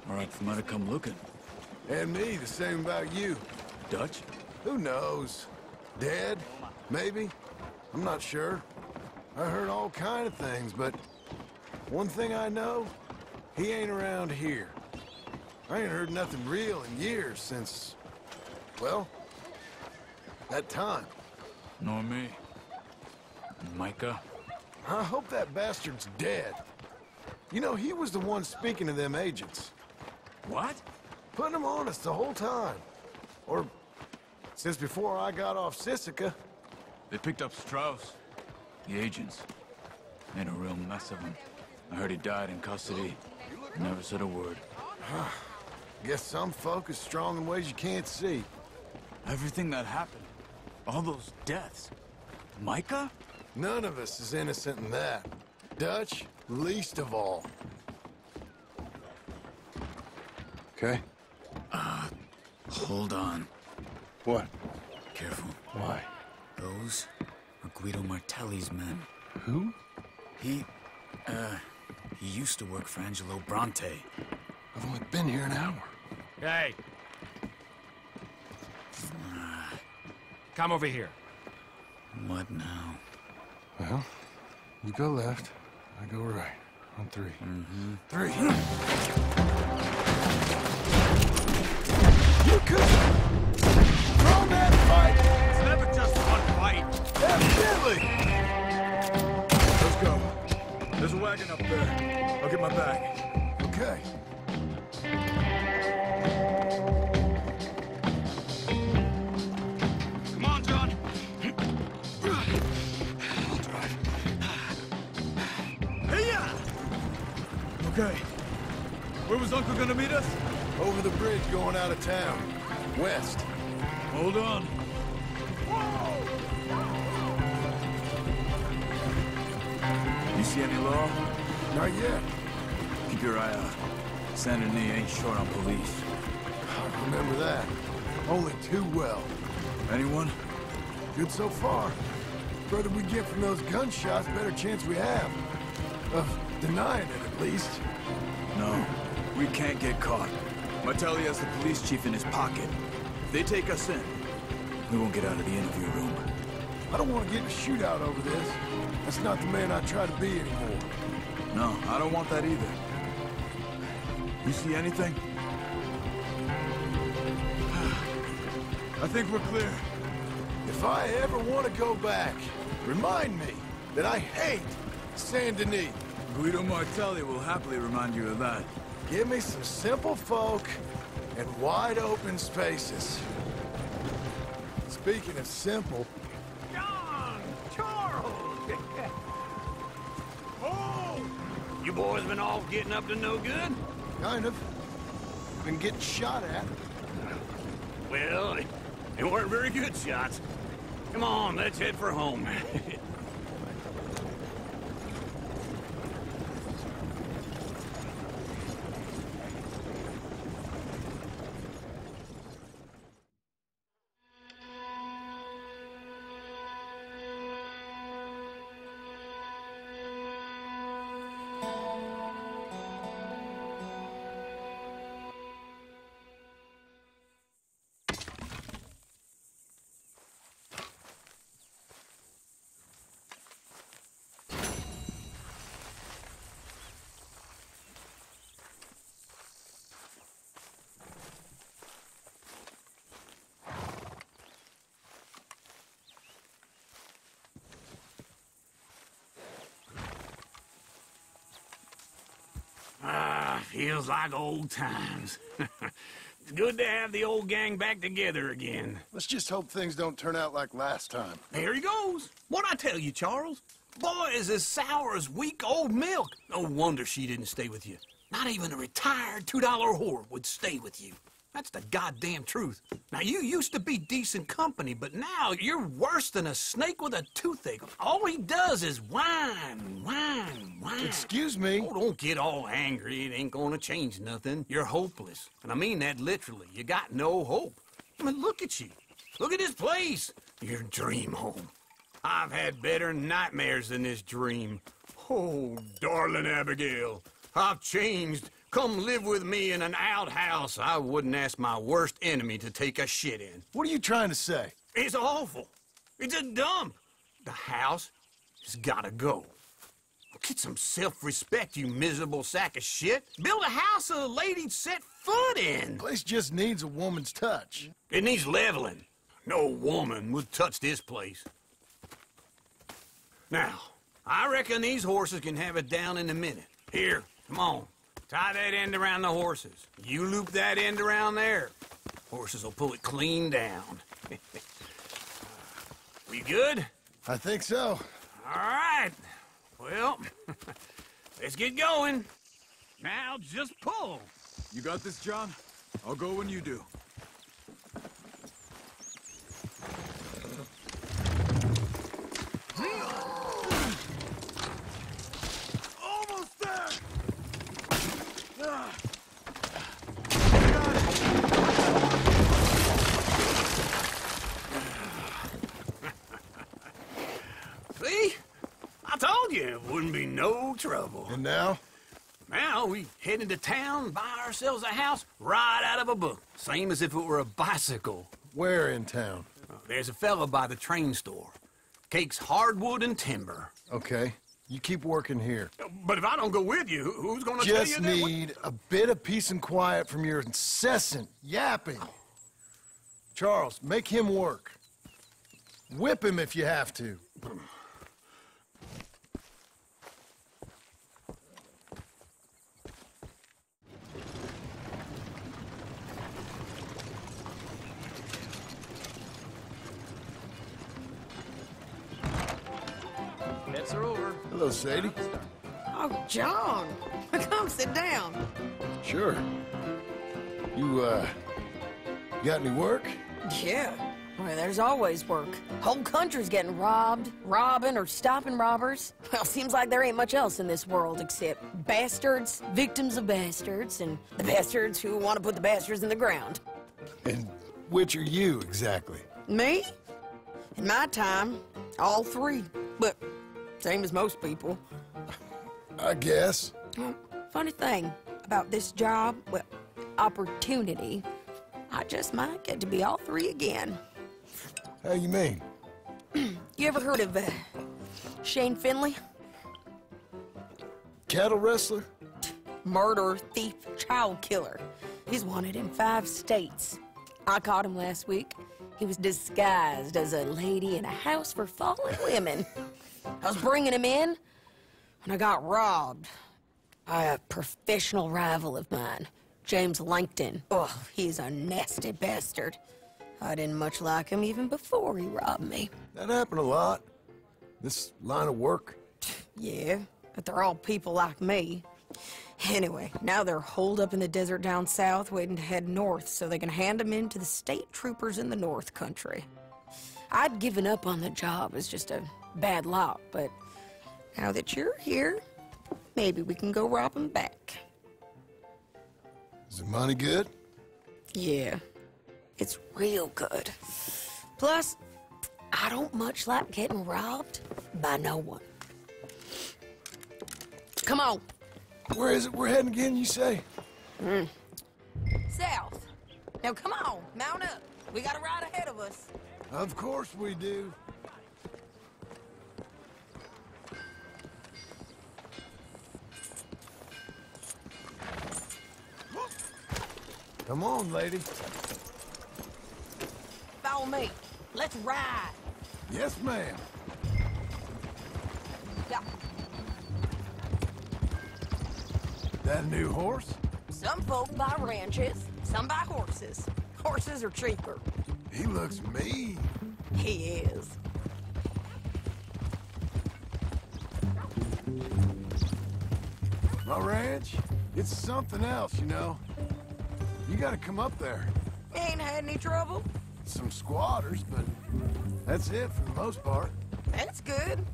Or I might have come looking. And me, the same about you. Dutch? Who knows? Dead? Maybe? I'm not sure. I heard all kind of things, but one thing I know, he ain't around here. I ain't heard nothing real in years since, well, that time. Nor me. And Micah? I hope that bastard's dead. You know, he was the one speaking to them agents. What? Putting them on us the whole time. Or since before I got off Sisika. They picked up Strauss. The agents. Made a real mess of him. I heard he died in custody. Never said a word. Guess some folk is strong in ways you can't see. Everything that happened. All those deaths. Micah? None of us is innocent in that. Dutch, least of all. Okay. Hold on. What? Careful. Why? Those are Guido Martelli's men. Who? He used to work for Angelo Bronte. I've only been here an hour. Hey! Come over here. What now? Well, you go left, I go right. On three. Mm-hmm. 3. You could throw that fight! It's never just one fight! Evidently! Let's go. There's a wagon up there. I'll get my bag. Okay. Come on, John. I'll drive. Hey-ya! Okay. Where was Uncle gonna meet us? Over the bridge going out of town. West. Hold on. You see any law? Not yet. Keep your eye out. Saint Denis ain't short on police. I remember that. Only too well. Anyone? Good so far. Further we get from those gunshots, better chance we have. Of denying it, at least. No. We can't get caught. Martelli has the police chief in his pocket. If they take us in, we won't get out of the interview room. I don't want to get in a shootout over this. That's not the man I try to be anymore. No, I don't want that either. You see anything? I think we're clear. If I ever want to go back, remind me that I hate Saint Denis. Guido Martelli will happily remind you of that. Give me some simple folk and wide open spaces. Speaking of simple... John! Charles! Oh! You boys been all getting up to no good? Kind of. Been getting shot at. Well, they weren't very good shots. Come on, let's head for home. feels like old times. It's good to have the old gang back together again. Let's just hope things don't turn out like last time. There he goes. What'd I tell you, Charles? Boy is as sour as week-old milk. No wonder she didn't stay with you. Not even a retired $2 whore would stay with you. That's the goddamn truth. Now, you used to be decent company, but now you're worse than a snake with a toothache. All he does is whine, whine, whine. Excuse me? Oh, don't get all angry. It ain't gonna change nothing. You're hopeless. And I mean that literally. You got no hope. I mean, look at you. Look at this place. Your dream home. I've had better nightmares than this dream. Oh, darling Abigail, I've changed. Come live with me in an outhouse I wouldn't ask my worst enemy to take a shit in. What are you trying to say? It's awful. It's a dump. The house has gotta go. Get some self-respect, you miserable sack of shit. Build a house a lady'd set foot in. The place just needs a woman's touch. It needs leveling. No woman would touch this place. Now, I reckon these horses can have it down in a minute. Here, come on. Tie that end around the horses. You loop that end around there. Horses will pull it clean down. We good? I think so. All right. Well, let's get going. Now just pull. You got this, John? I'll go when you do. Almost there! See? I told you it wouldn't be no trouble. And now? Now we head into town, buy ourselves a house right out of a book. Same as if it were a bicycle. Where in town? There's a fella by the train store. Cakes hardwood and timber. Okay. You keep working here. But if I don't go with you, who's gonna tell you Just that? need a bit of peace and quiet from your incessant yapping. Charles, make him work. Whip him if you have to. Bets are over. Hello, Sadie. Oh, John. Come sit down. Sure. You got any work? Yeah. Well, there's always work. Whole country's getting robbed, robbing, or stopping robbers. Well, seems like there ain't much else in this world except bastards, victims of bastards, and the bastards who want to put the bastards in the ground. And which are you, exactly? Me? In my time, all three. But same as most people. I guess. Well, funny thing about this job, well, opportunity, I just might get to be all three again. How you mean? You ever heard of Shane Finley? Cattle wrestler? Murderer, thief, child killer. He's wanted in 5 states. I caught him last week. He was disguised as a lady in a house for fallen women. I was bringing him in, and I got robbed by a professional rival of mine, James Langton. Oh, he's a nasty bastard. I didn't much like him even before he robbed me. That happened a lot. This line of work. Yeah, but they're all people like me. Anyway, now they're holed up in the desert down south, waiting to head north so they can hand them in to the state troopers in the north country. I'd given up on the job as just a bad lot, but now that you're here, maybe we can go rob them back. Is the money good? Yeah, it's real good. Plus, I don't much like getting robbed by no one. Come on. Where is it we're heading again, you say? South. Now come on, mount up. We got a ride ahead of us. Of course we do. Come on, lady. Follow me. Let's ride. Yes, ma'am. Yeah. That a new horse? Some folk buy ranches, some buy horses. Horses are cheaper. He looks mean. He is. My ranch, it's something else, you know. You gotta come up there. Ain't had any trouble? Some squatters, but that's it for the most part. That's good.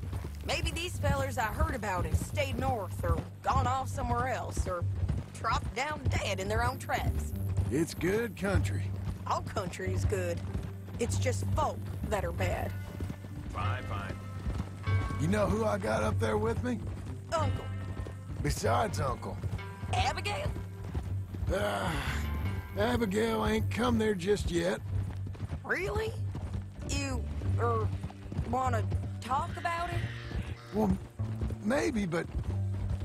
Maybe these fellers I heard about have stayed north or gone off somewhere else or dropped down dead in their own tracks. It's good country. All country is good. It's just folk that are bad. Fine, fine. You know who I got up there with me? Uncle. Besides Uncle. Abigail? Abigail ain't come there just yet. Really? You, wanna talk about it? Well, maybe, but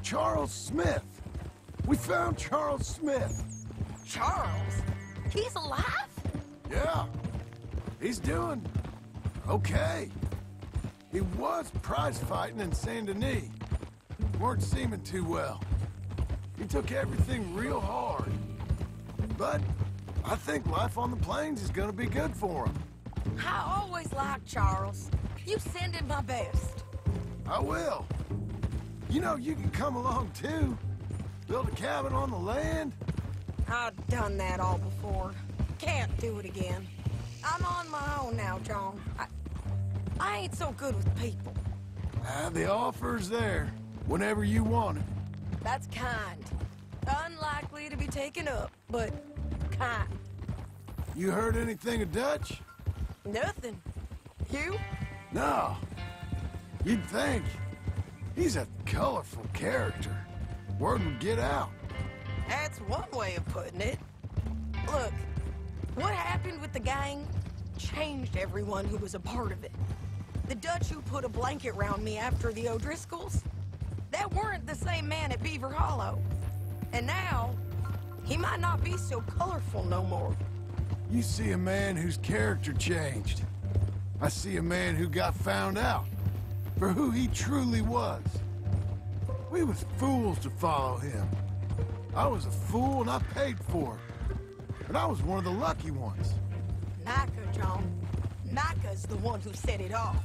Charles Smith. We found Charles Smith. Charles? He's alive? Yeah. He's doing okay. He was prize fighting in Saint Denis. Weren't seeming too well. He took everything real hard. But I think life on the plains is gonna be good for him. I always liked Charles. You send him my best. I will. You know, you can come along too. Build a cabin on the land. I've done that all before. Can't do it again. I'm on my own now, John. I ain't so good with people. The offer's there, whenever you want it. That's kind. Unlikely to be taken up, but kind. You heard anything of Dutch? Nothing. You? No. You'd think. He's a colorful character. Word would get out. That's one way of putting it. Look, what happened with the gang changed everyone who was a part of it. The Dutch who put a blanket round me after the O'Driscolls, that weren't the same man at Beaver Hollow. And now, he might not be so colorful no more. You see a man whose character changed. I see a man who got found out for who he truly was. We was fools to follow him. I was a fool and I paid for it. But I was one of the lucky ones. Micah, John. Micah's the one who set it off.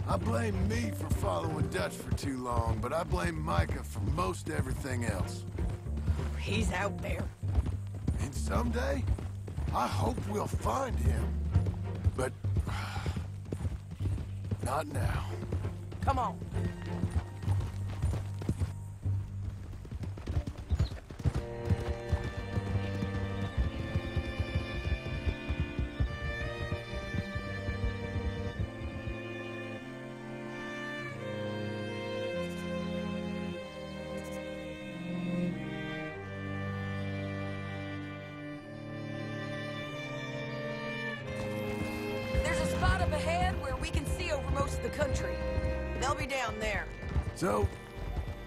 I blame me for following Dutch for too long, but I blame Micah for most everything else. He's out there. And someday, I hope we'll find him. But not now. Come on. There's a spot up ahead where we can see over most of the country. They'll be down there. So,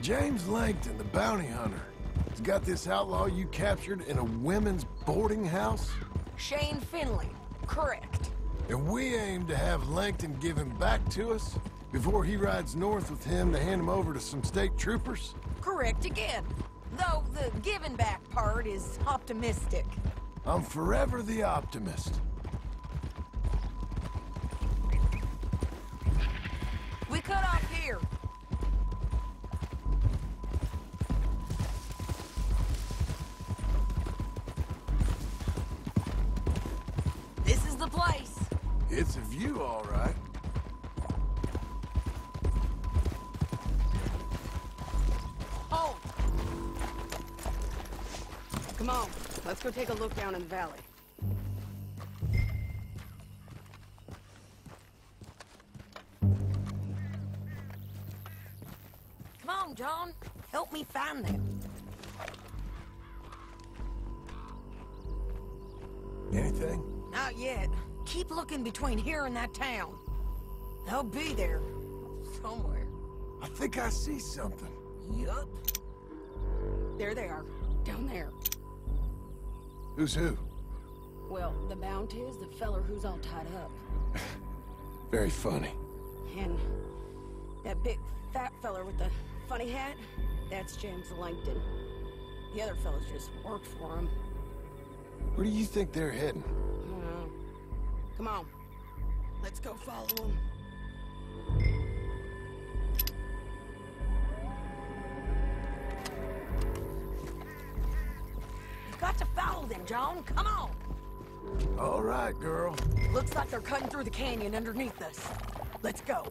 James Langton, the bounty hunter, has got this outlaw you captured in a women's boarding house? Shane Finley. Correct. And we aim to have Langton give him back to us before he rides north with him to hand him over to some state troopers? Correct again. Though the giving back part is optimistic. I'm forever the optimist. We cut off here. This is the place. It's a view, all right. Oh! Come on, let's go take a look down in the valley. Come on, John. Help me find them. Anything? Not yet. Keep looking between here and that town. They'll be there. Somewhere. I think I see something. Yup. There they are. Down there. Who's who? Well, the bounty is the feller who's all tied up. Very funny. And that big fat feller with the funny hat, that's James Langton. The other fellas just worked for him. Where do you think they're heading? I don't know. Come on. Let's go follow them. You've got to follow them, John. Come on. All right, girl. Looks like they're cutting through the canyon underneath us. Let's go.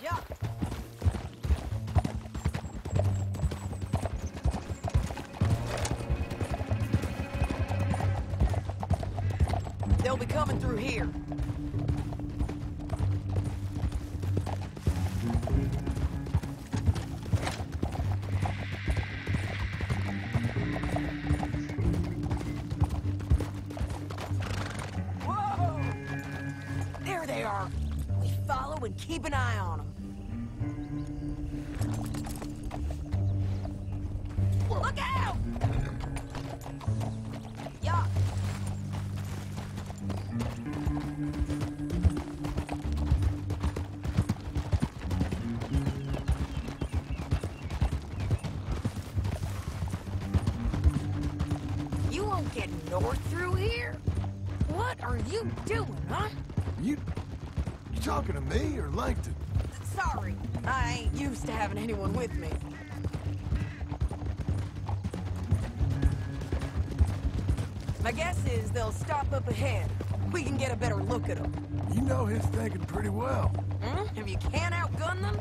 Yeah. They'll be coming through here. Whoa! There they are. We follow and keep an eye on them. Look out! Yeah. You won't get north through here? What are you doing, huh? You talking to me or Langton? Sorry, I ain't used to having anyone with me. My guess is they'll stop up ahead. We can get a better look at them. You know his thinking pretty well. If you can't outgun them,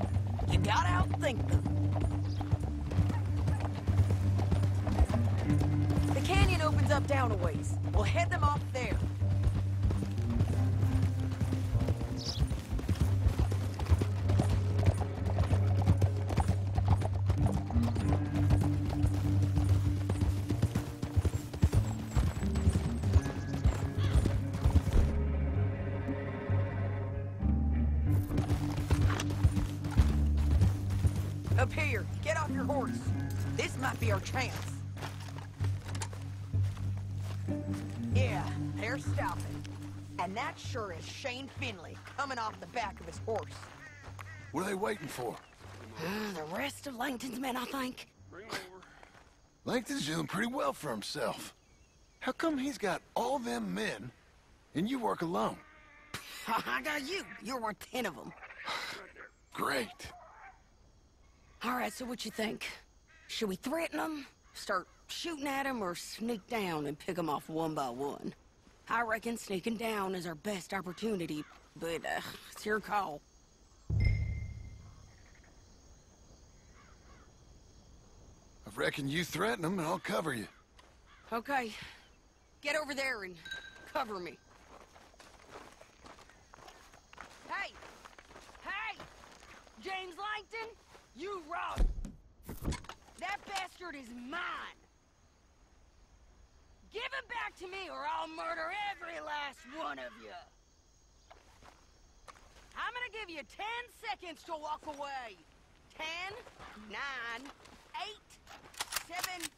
you gotta outthink them. The canyon opens up down a ways. We'll head them off there. Up here, get off your horse. This might be our chance. Yeah, they're stopping. And that sure is Shane Finley coming off the back of his horse. What are they waiting for? The rest of Langton's men, I think. Langton's doing pretty well for himself. How come he's got all them men, and you work alone? I got you. You're worth 10 of them. Great. All right, so what you think? Should we threaten them, start shooting at them, or sneak down and pick them off one by one? I reckon sneaking down is our best opportunity, but it's your call. I reckon you threaten them and I'll cover you. Okay. Get over there and cover me. Hey! Hey! James Langton, you robbed. That bastard is mine. Give him back to me or I'll murder every last one of you. I'm gonna give you 10 seconds to walk away. 10, 9, 8, 7...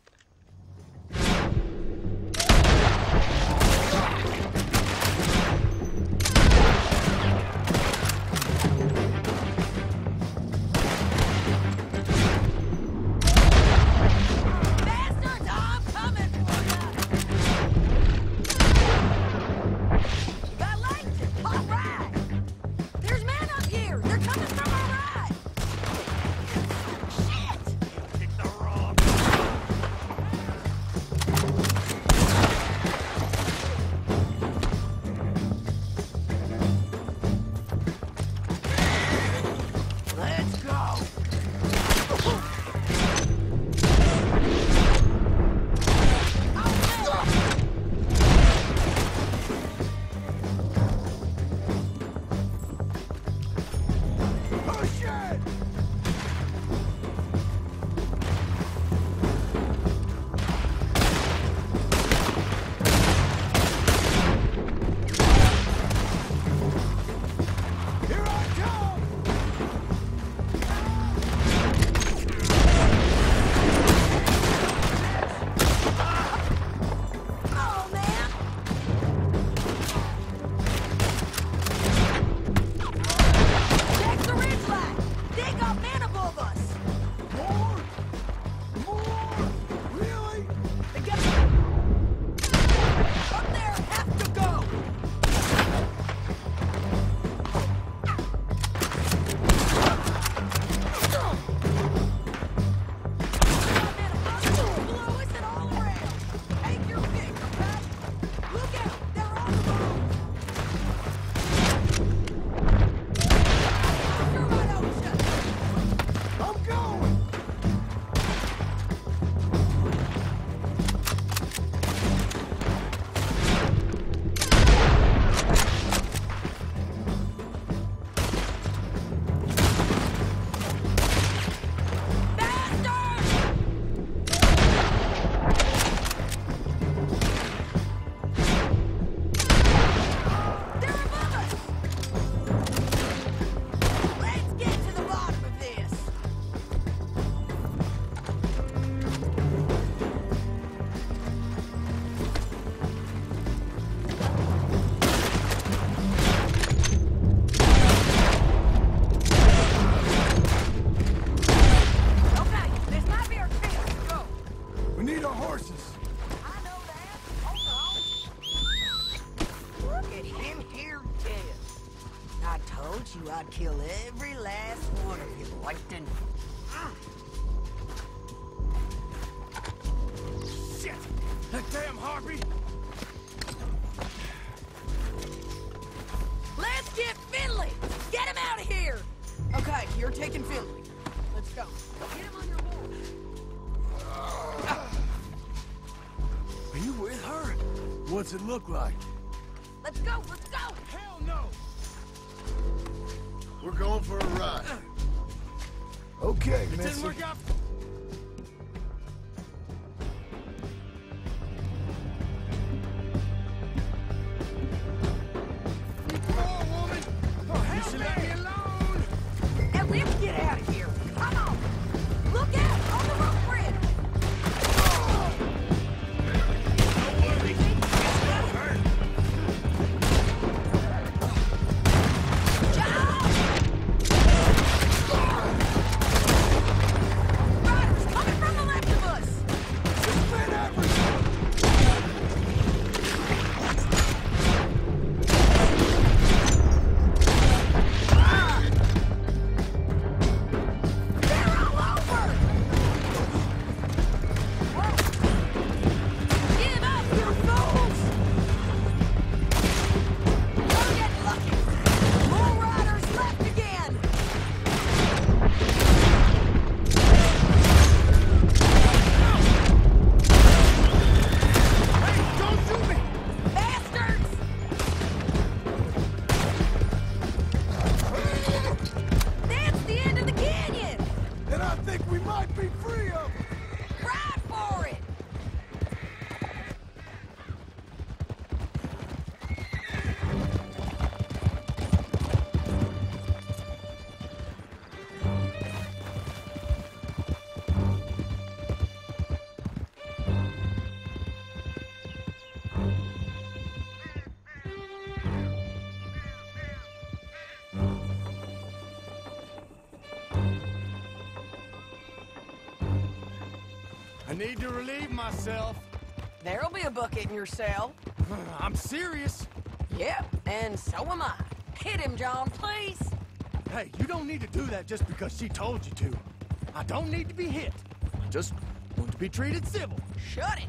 Bastards, I'm coming for you! Got Langton, all right! There's men up here! They're coming from our right! Shit! Take the need our horses. I know that. Hold on. Look at him here dead. I told you I'd kill every last one of you, Langton. Shit! That damn harpy! Let's get Finley! Get him out of here! Okay, you're taking Finley. Let's go. Get him on your horse. Are you with her? What's it look like? Let's go, let's go! Hell no! We're going for a ride. Okay, It Missy. didn't work out. You should let me alone! Now let's get out of here! Come on! Look out! On the rope bridge! Riders coming from the left of us! They're all over! Give up, you fools! Don't get lucky! More riders left again! Hey, don't shoot me! Bastards! That's the end of the canyon! And I think we might be free of them! Ride for it! I need to relieve myself. There'll be a bucket in your cell. I'm serious. Yep, and so am I. Hit him, John, please. Hey, you don't need to do that just because she told you to. I don't need to be hit. I just want to be treated civil. Shut it.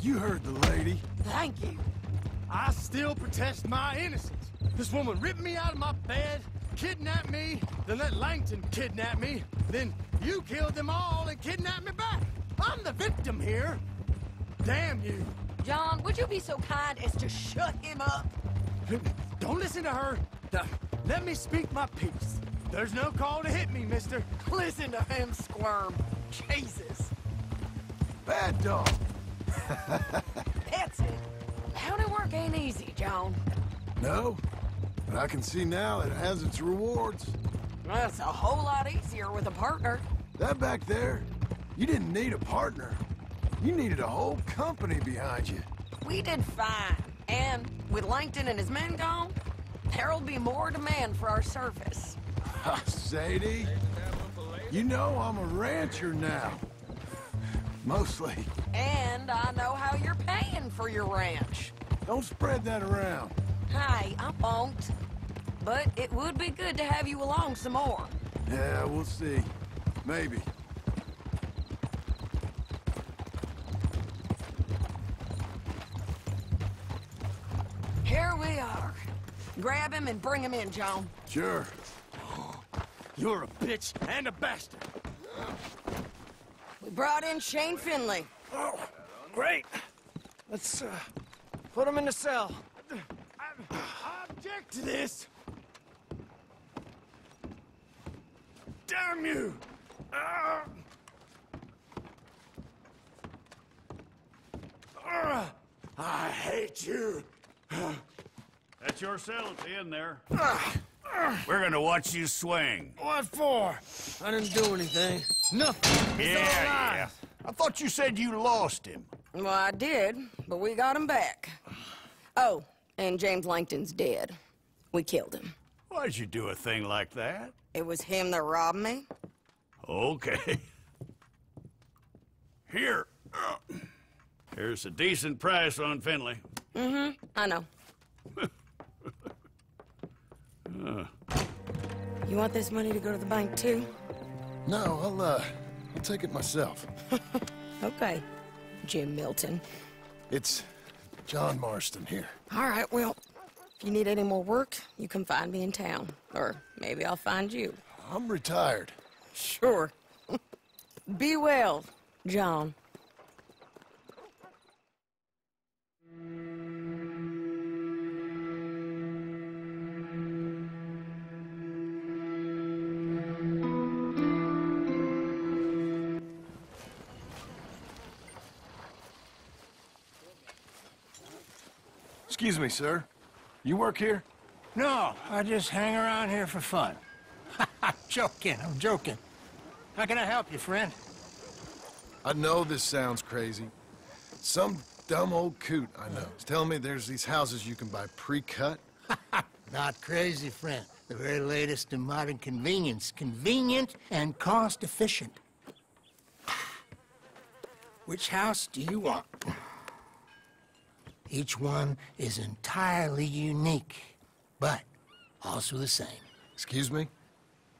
You heard the lady. Thank you. I still protest my innocence. This woman ripped me out of my bed, kidnapped me, then let Langton kidnap me, then you killed them all and kidnapped me back. I'm the victim here. Damn you. John, would you be so kind as to shut him up? Don't listen to her. Let me speak my piece. There's no call to hit me, mister. Listen to him squirm. Jesus. Bad dog. That's it. County work ain't easy, John. No, but I can see now it has its rewards. That's a whole lot easier with a partner. That back there, you didn't need a partner. You needed a whole company behind you. We did fine. And with Langton and his men gone, there'll be more demand for our service. Sadie, you know I'm a rancher now. Mostly. And I know how you're paying for your ranch. Don't spread that around. Hey, I won't. But it would be good to have you along some more. Yeah, we'll see. Maybe. Here we are. Grab him and bring him in, John. Sure. You're a bitch and a bastard. We brought in Shane Finley. Oh, great. Let's put him in the cell. I object to this. Damn you! I hate you. That's your cell at the end there. We're gonna watch you swing. What for? I didn't do anything. Nothing. He's all alive. I thought you said you lost him. Well, I did, but we got him back. Oh, and James Langton's dead. We killed him. Why'd you do a thing like that? It was him that robbed me. Okay. Here. Here's a decent price on Finley. Mm-hmm, I know. You want this money to go to the bank, too? No, I'll take it myself. Okay, Jim Milton. It's John Marston here. All right, well, if you need any more work, you can find me in town. Or maybe I'll find you. I'm retired. Sure. Be well, John. Excuse me, sir. You work here? No, I just hang around here for fun. I'm joking. How can I help you, friend? I know this sounds crazy. Some dumb old coot I know is telling me there's these houses you can buy pre-cut. Not crazy, friend. The very latest in modern convenience. Convenient and cost-efficient. Which house do you want? Each one is entirely unique, but also the same. Excuse me?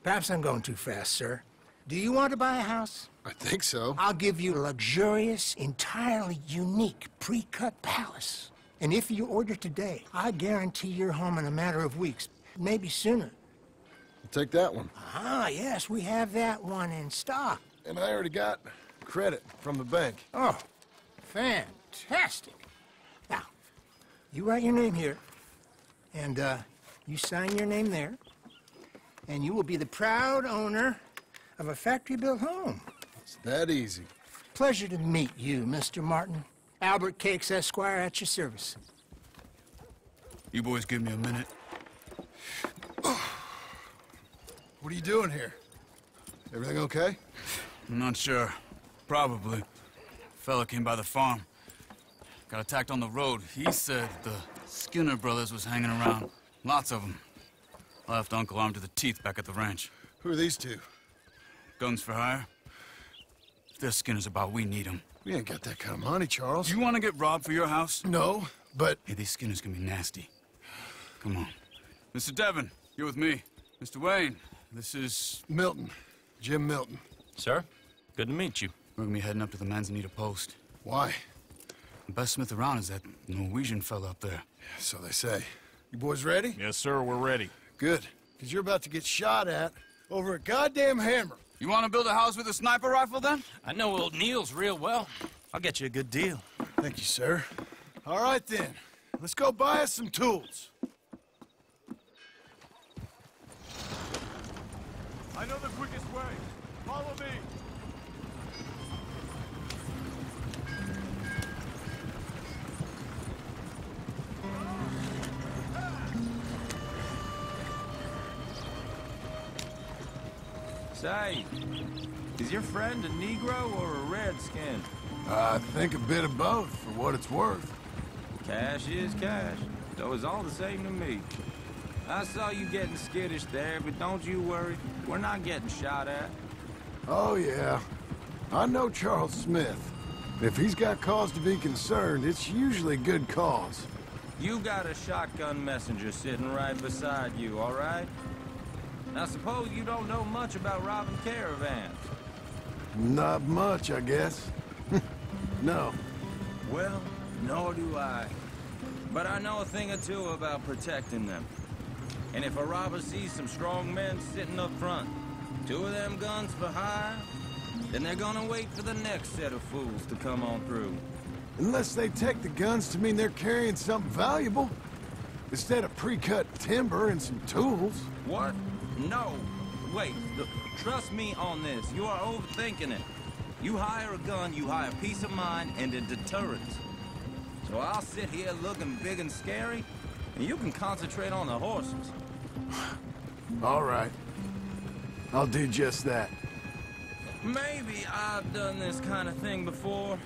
Perhaps I'm going too fast, sir. Do you want to buy a house? I think so. I'll give you a luxurious, entirely unique pre-cut palace. And if you order today, I guarantee you're home in a matter of weeks, maybe sooner. I'll take that one. Ah, yes, we have that one in stock. And I already got credit from the bank. Oh, fantastic. Now, you write your name here, and you sign your name there, and you will be the proud owner of a factory-built home. It's that easy. Pleasure to meet you, Mr. Martin. Albert Cakes, Esquire, at your service. You boys give me a minute. What are you doing here? Everything okay? I'm not sure. Probably. Fella came by the farm. Got attacked on the road. He said the Skinner brothers was hanging around. Lots of them. I left Uncle armed to the teeth back at the ranch. Who are these two? Guns for hire. If they're Skinner's about, we need them. We ain't got that kind of money, Charles. You want to get robbed for your house? No, but... Hey, these Skinners can be nasty. Come on. Mr. Devon, you're with me. Mr. Wayne, this is... Milton. Jim Milton. Sir, good to meet you. We're gonna be heading up to the Manzanita Post. Why? The best smith around is that Norwegian fella up there. So they say. You boys ready? Yes, sir, we're ready. Good, because you're about to get shot at over a goddamn hammer. You want to build a house with a sniper rifle, then? I know old Neil's real well. I'll get you a good deal. Thank you, sir. All right, then. Let's go buy us some tools. I know the quickest way. Follow me. Say, is your friend a Negro or a Redskin? I think a bit of both, for what it's worth. Cash is cash, though it's all the same to me. I saw you getting skittish there, but don't you worry. We're not getting shot at. Oh, yeah. I know Charles Smith. If he's got cause to be concerned, it's usually good cause. You got a shotgun messenger sitting right beside you, all right? Now, suppose you don't know much about robbing caravans. Not much, I guess. No. Well, nor do I. But I know a thing or two about protecting them. And if a robber sees some strong men sitting up front, 2 of them guns for hire, then they're gonna wait for the next set of fools to come on through. Unless they take the guns to mean they're carrying something valuable. Instead of pre-cut timber and some tools. What? No. Wait, look, trust me on this. You are overthinking it. You hire a gun, you hire peace of mind and a deterrent. So I'll sit here looking big and scary, and you can concentrate on the horses. All right. I'll do just that. Maybe I've done this kind of thing before,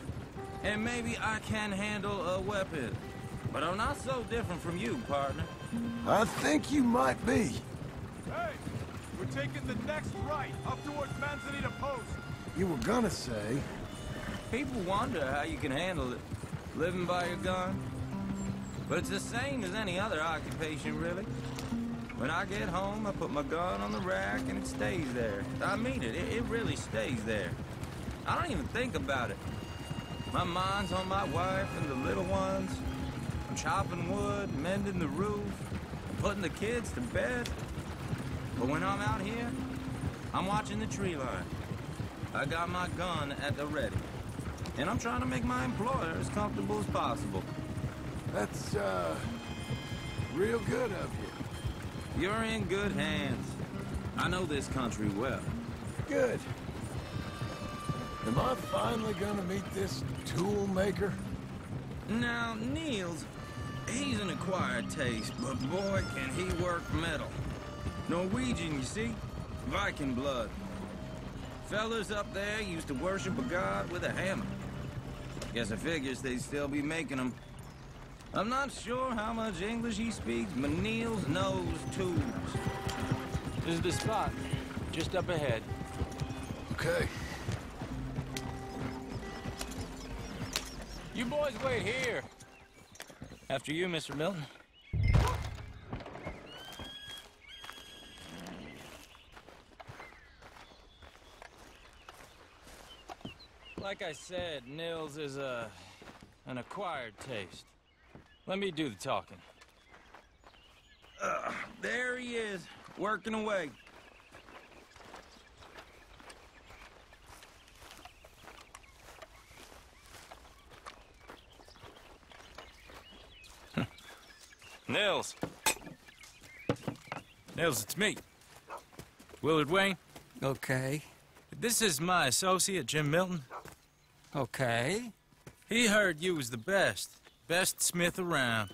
and maybe I can handle a weapon. But I'm not so different from you, partner. I think you might be. Hey, we're taking the next right, up towards Manzanita Post. You were gonna say, People wonder how you can handle it, living by your gun. But it's the same as any other occupation, really. When I get home, I put my gun on the rack and it stays there. I mean it, it really stays there. I don't even think about it. My mind's on my wife and the little ones. I'm chopping wood, mending the roof, putting the kids to bed. But when I'm out here, I'm watching the tree line. I got my gun at the ready. And I'm trying to make my employer as comfortable as possible. That's, real good of you. You're in good hands. I know this country well. Good. Am I finally gonna meet this tool maker? Now, Niels, he's an acquired taste, but boy, can he work metal. Norwegian, you see? Viking blood. Fellas up there used to worship a god with a hammer. Guess I figures they'd still be making them. I'm not sure how much English he speaks, but Niels knows tools. This is the spot, just up ahead. Okay. You boys wait here. After you, Mr. Milton. Like I said, Nils is an acquired taste. Let me do the talking. There he is, working away. Nils. Nils, it's me. Willard Wayne. Okay. This is my associate, Jim Milton. Okay. He heard you was the best. Best smith around.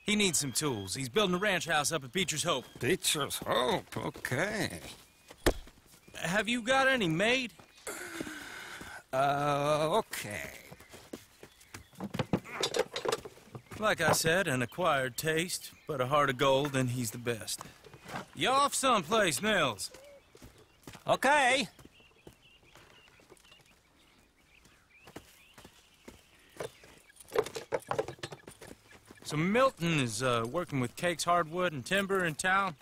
He needs some tools. He's building a ranch house up at Beecher's Hope. Beecher's Hope, okay. Have you got any made? Okay. Like I said, an acquired taste, but a heart of gold, and he's the best. You off someplace, Nils? Okay. So Milton is working with Cake's Hardwood and Timber in town.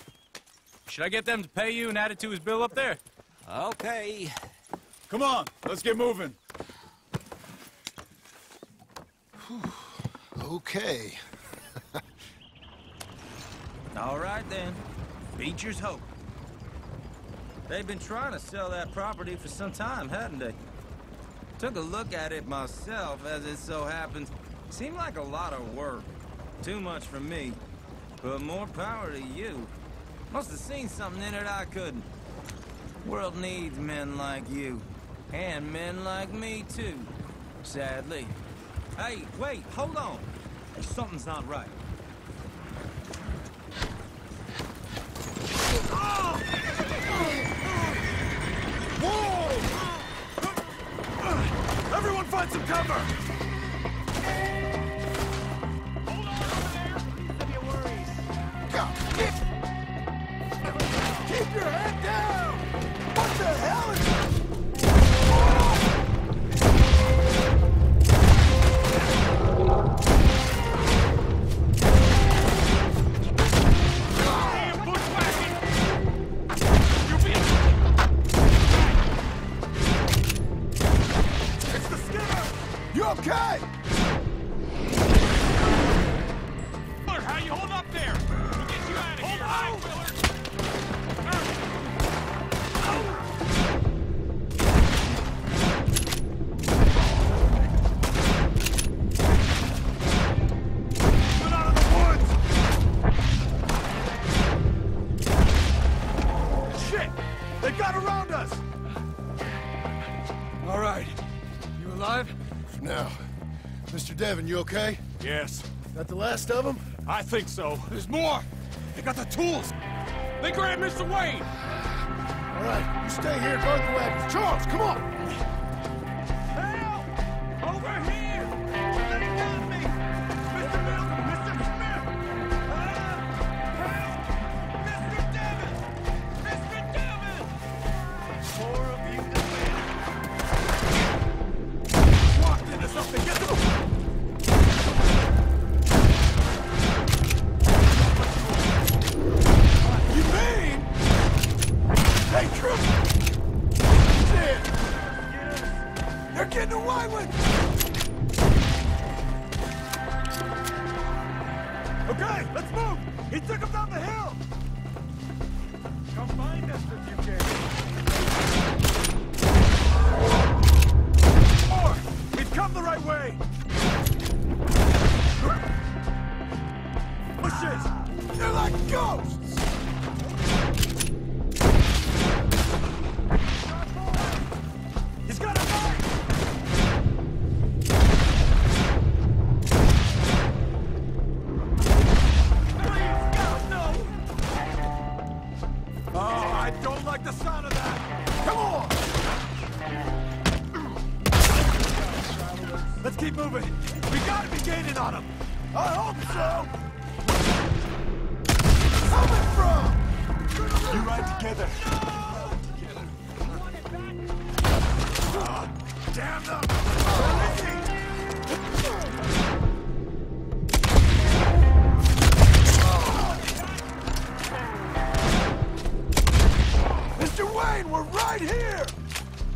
Should I get them to pay you and add it to his bill up there? Okay. Come on, let's get moving. Okay. All right, then. Beecher's Hope. They've been trying to sell that property for some time, hadn't they? Took a look at it myself, as it so happens. Seemed like a lot of work. Too much for me. But more power to you. Must have seen something in it I couldn't. World needs men like you. And men like me, too. Sadly. Hey, wait, hold on. Something's not right. Whoa! Everyone find some cover! Hold on over there! These are your worries. Keep your head down! What the hell is that? Okay! Willard, how you hold up there? We'll get you out of here. Hold on, Willard! Get out of the woods! Shit! They got around us! All right. You alive? Now, Mr. Devon, you okay? Yes. That the last of them? I think so. There's more! They got the tools! They grabbed Mr. Wayne! All right, you stay here and guard the wagons. Charles, come on! Help! Over here! They got me! Mr. Milton! Mr. Smith! Help! Mr. Devon! Mr. Come find us if you can. More! We've come the right way! Oh shit! They're like ghosts! He's got a knife! Please, God, no! Oh, I don't like the sound of that! Come on! Let's keep moving. We gotta be gaining on him. I hope so. Coming from? You right together. Damn them! Where is he? Mr. Wayne, we're right here.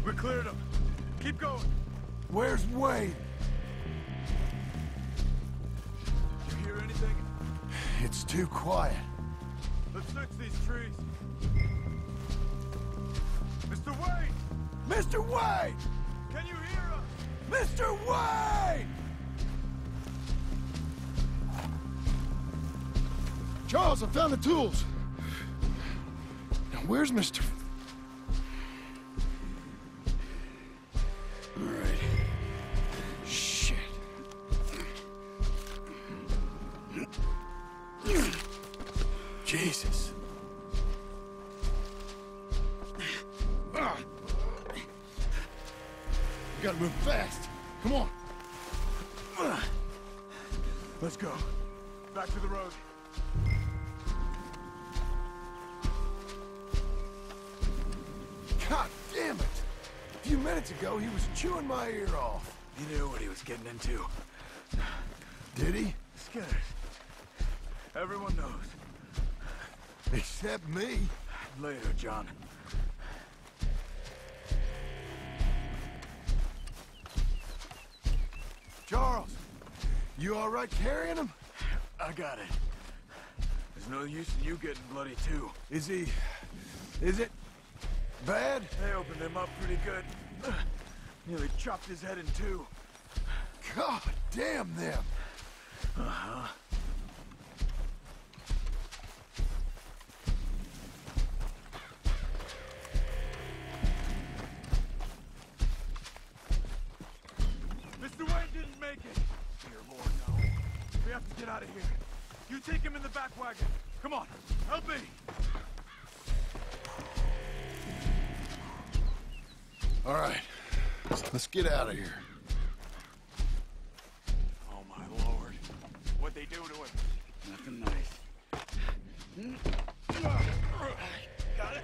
We cleared him. Keep going. Where's Wayne? You hear anything? It's too quiet. Let's search these trees. Mr. Wayne! Mr. Wayne! Can you hear us? Mr. Wayne! Charles, I found the tools. Now, where's Mr. All right. Shit. Jesus. We gotta move fast. Come on. Let's go. Back to the road. God damn it! A few minutes ago, he was chewing my ear off. He knew what he was getting into. Did he? Skinners. Everyone knows. Except me. Later, John. Charles, you all right carrying him? I got it. There's no use in you getting bloody too. Is he... is it... bad? They opened him up pretty good. Nearly chopped his head in two. God damn them! Uh-huh. Mr. Wayne didn't make it. Dear Lord, no. We have to get out of here. You take him in the back wagon. Come on, help me. All right, let's get out of here. Oh my Lord. What'd they do to him? Nothing nice. Got it?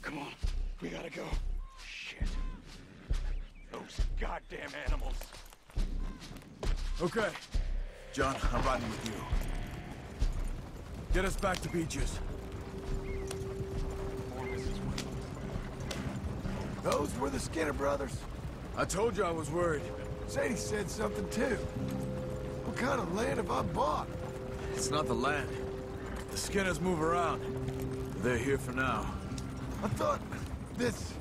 Come on, we gotta go. Shit. Those goddamn animals. Okay. John, I'm riding with you. Get us back to Beaches. Those were the Skinner brothers? I told you I was worried. Sadie said something too. What kind of land have I bought? It's not the land. The Skinners move around. They're here for now. I thought this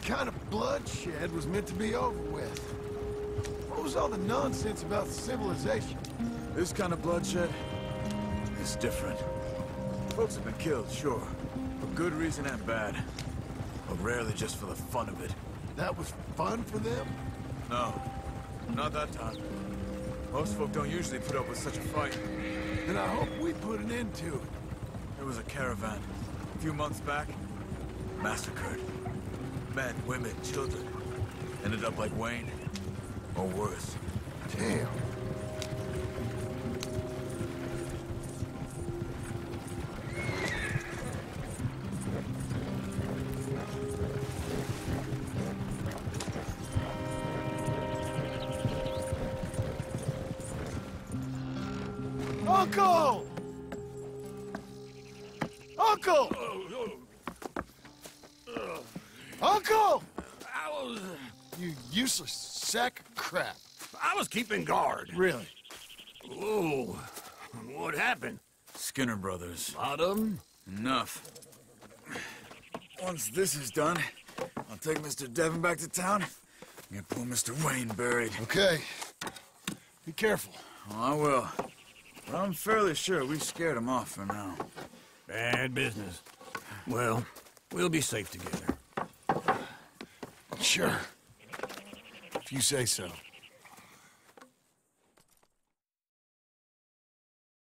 kind of bloodshed was meant to be over with. What was all the nonsense about civilization? This kind of bloodshed is different. Folks have been killed, sure. For good reason and bad. But rarely just for the fun of it. That was fun for them? No. Not that time. Most folk don't usually put up with such a fight. Then I hope we put an end to it. There was a caravan. A few months back. Massacred. Men, women, children. Ended up like Wayne. Or worse. Damn. Uncle! Uncle! Uncle! You useless sack of crap. I was keeping guard. Really? Whoa. What happened? Skinner brothers. Lot of them? Enough. Once this is done, I'll take Mr. Devon back to town and get poor Mr. Wayne buried. Okay. Be careful. Oh, I will. But I'm fairly sure we scared him off for now. Bad business. Well, we'll be safe together. Sure. If you say so.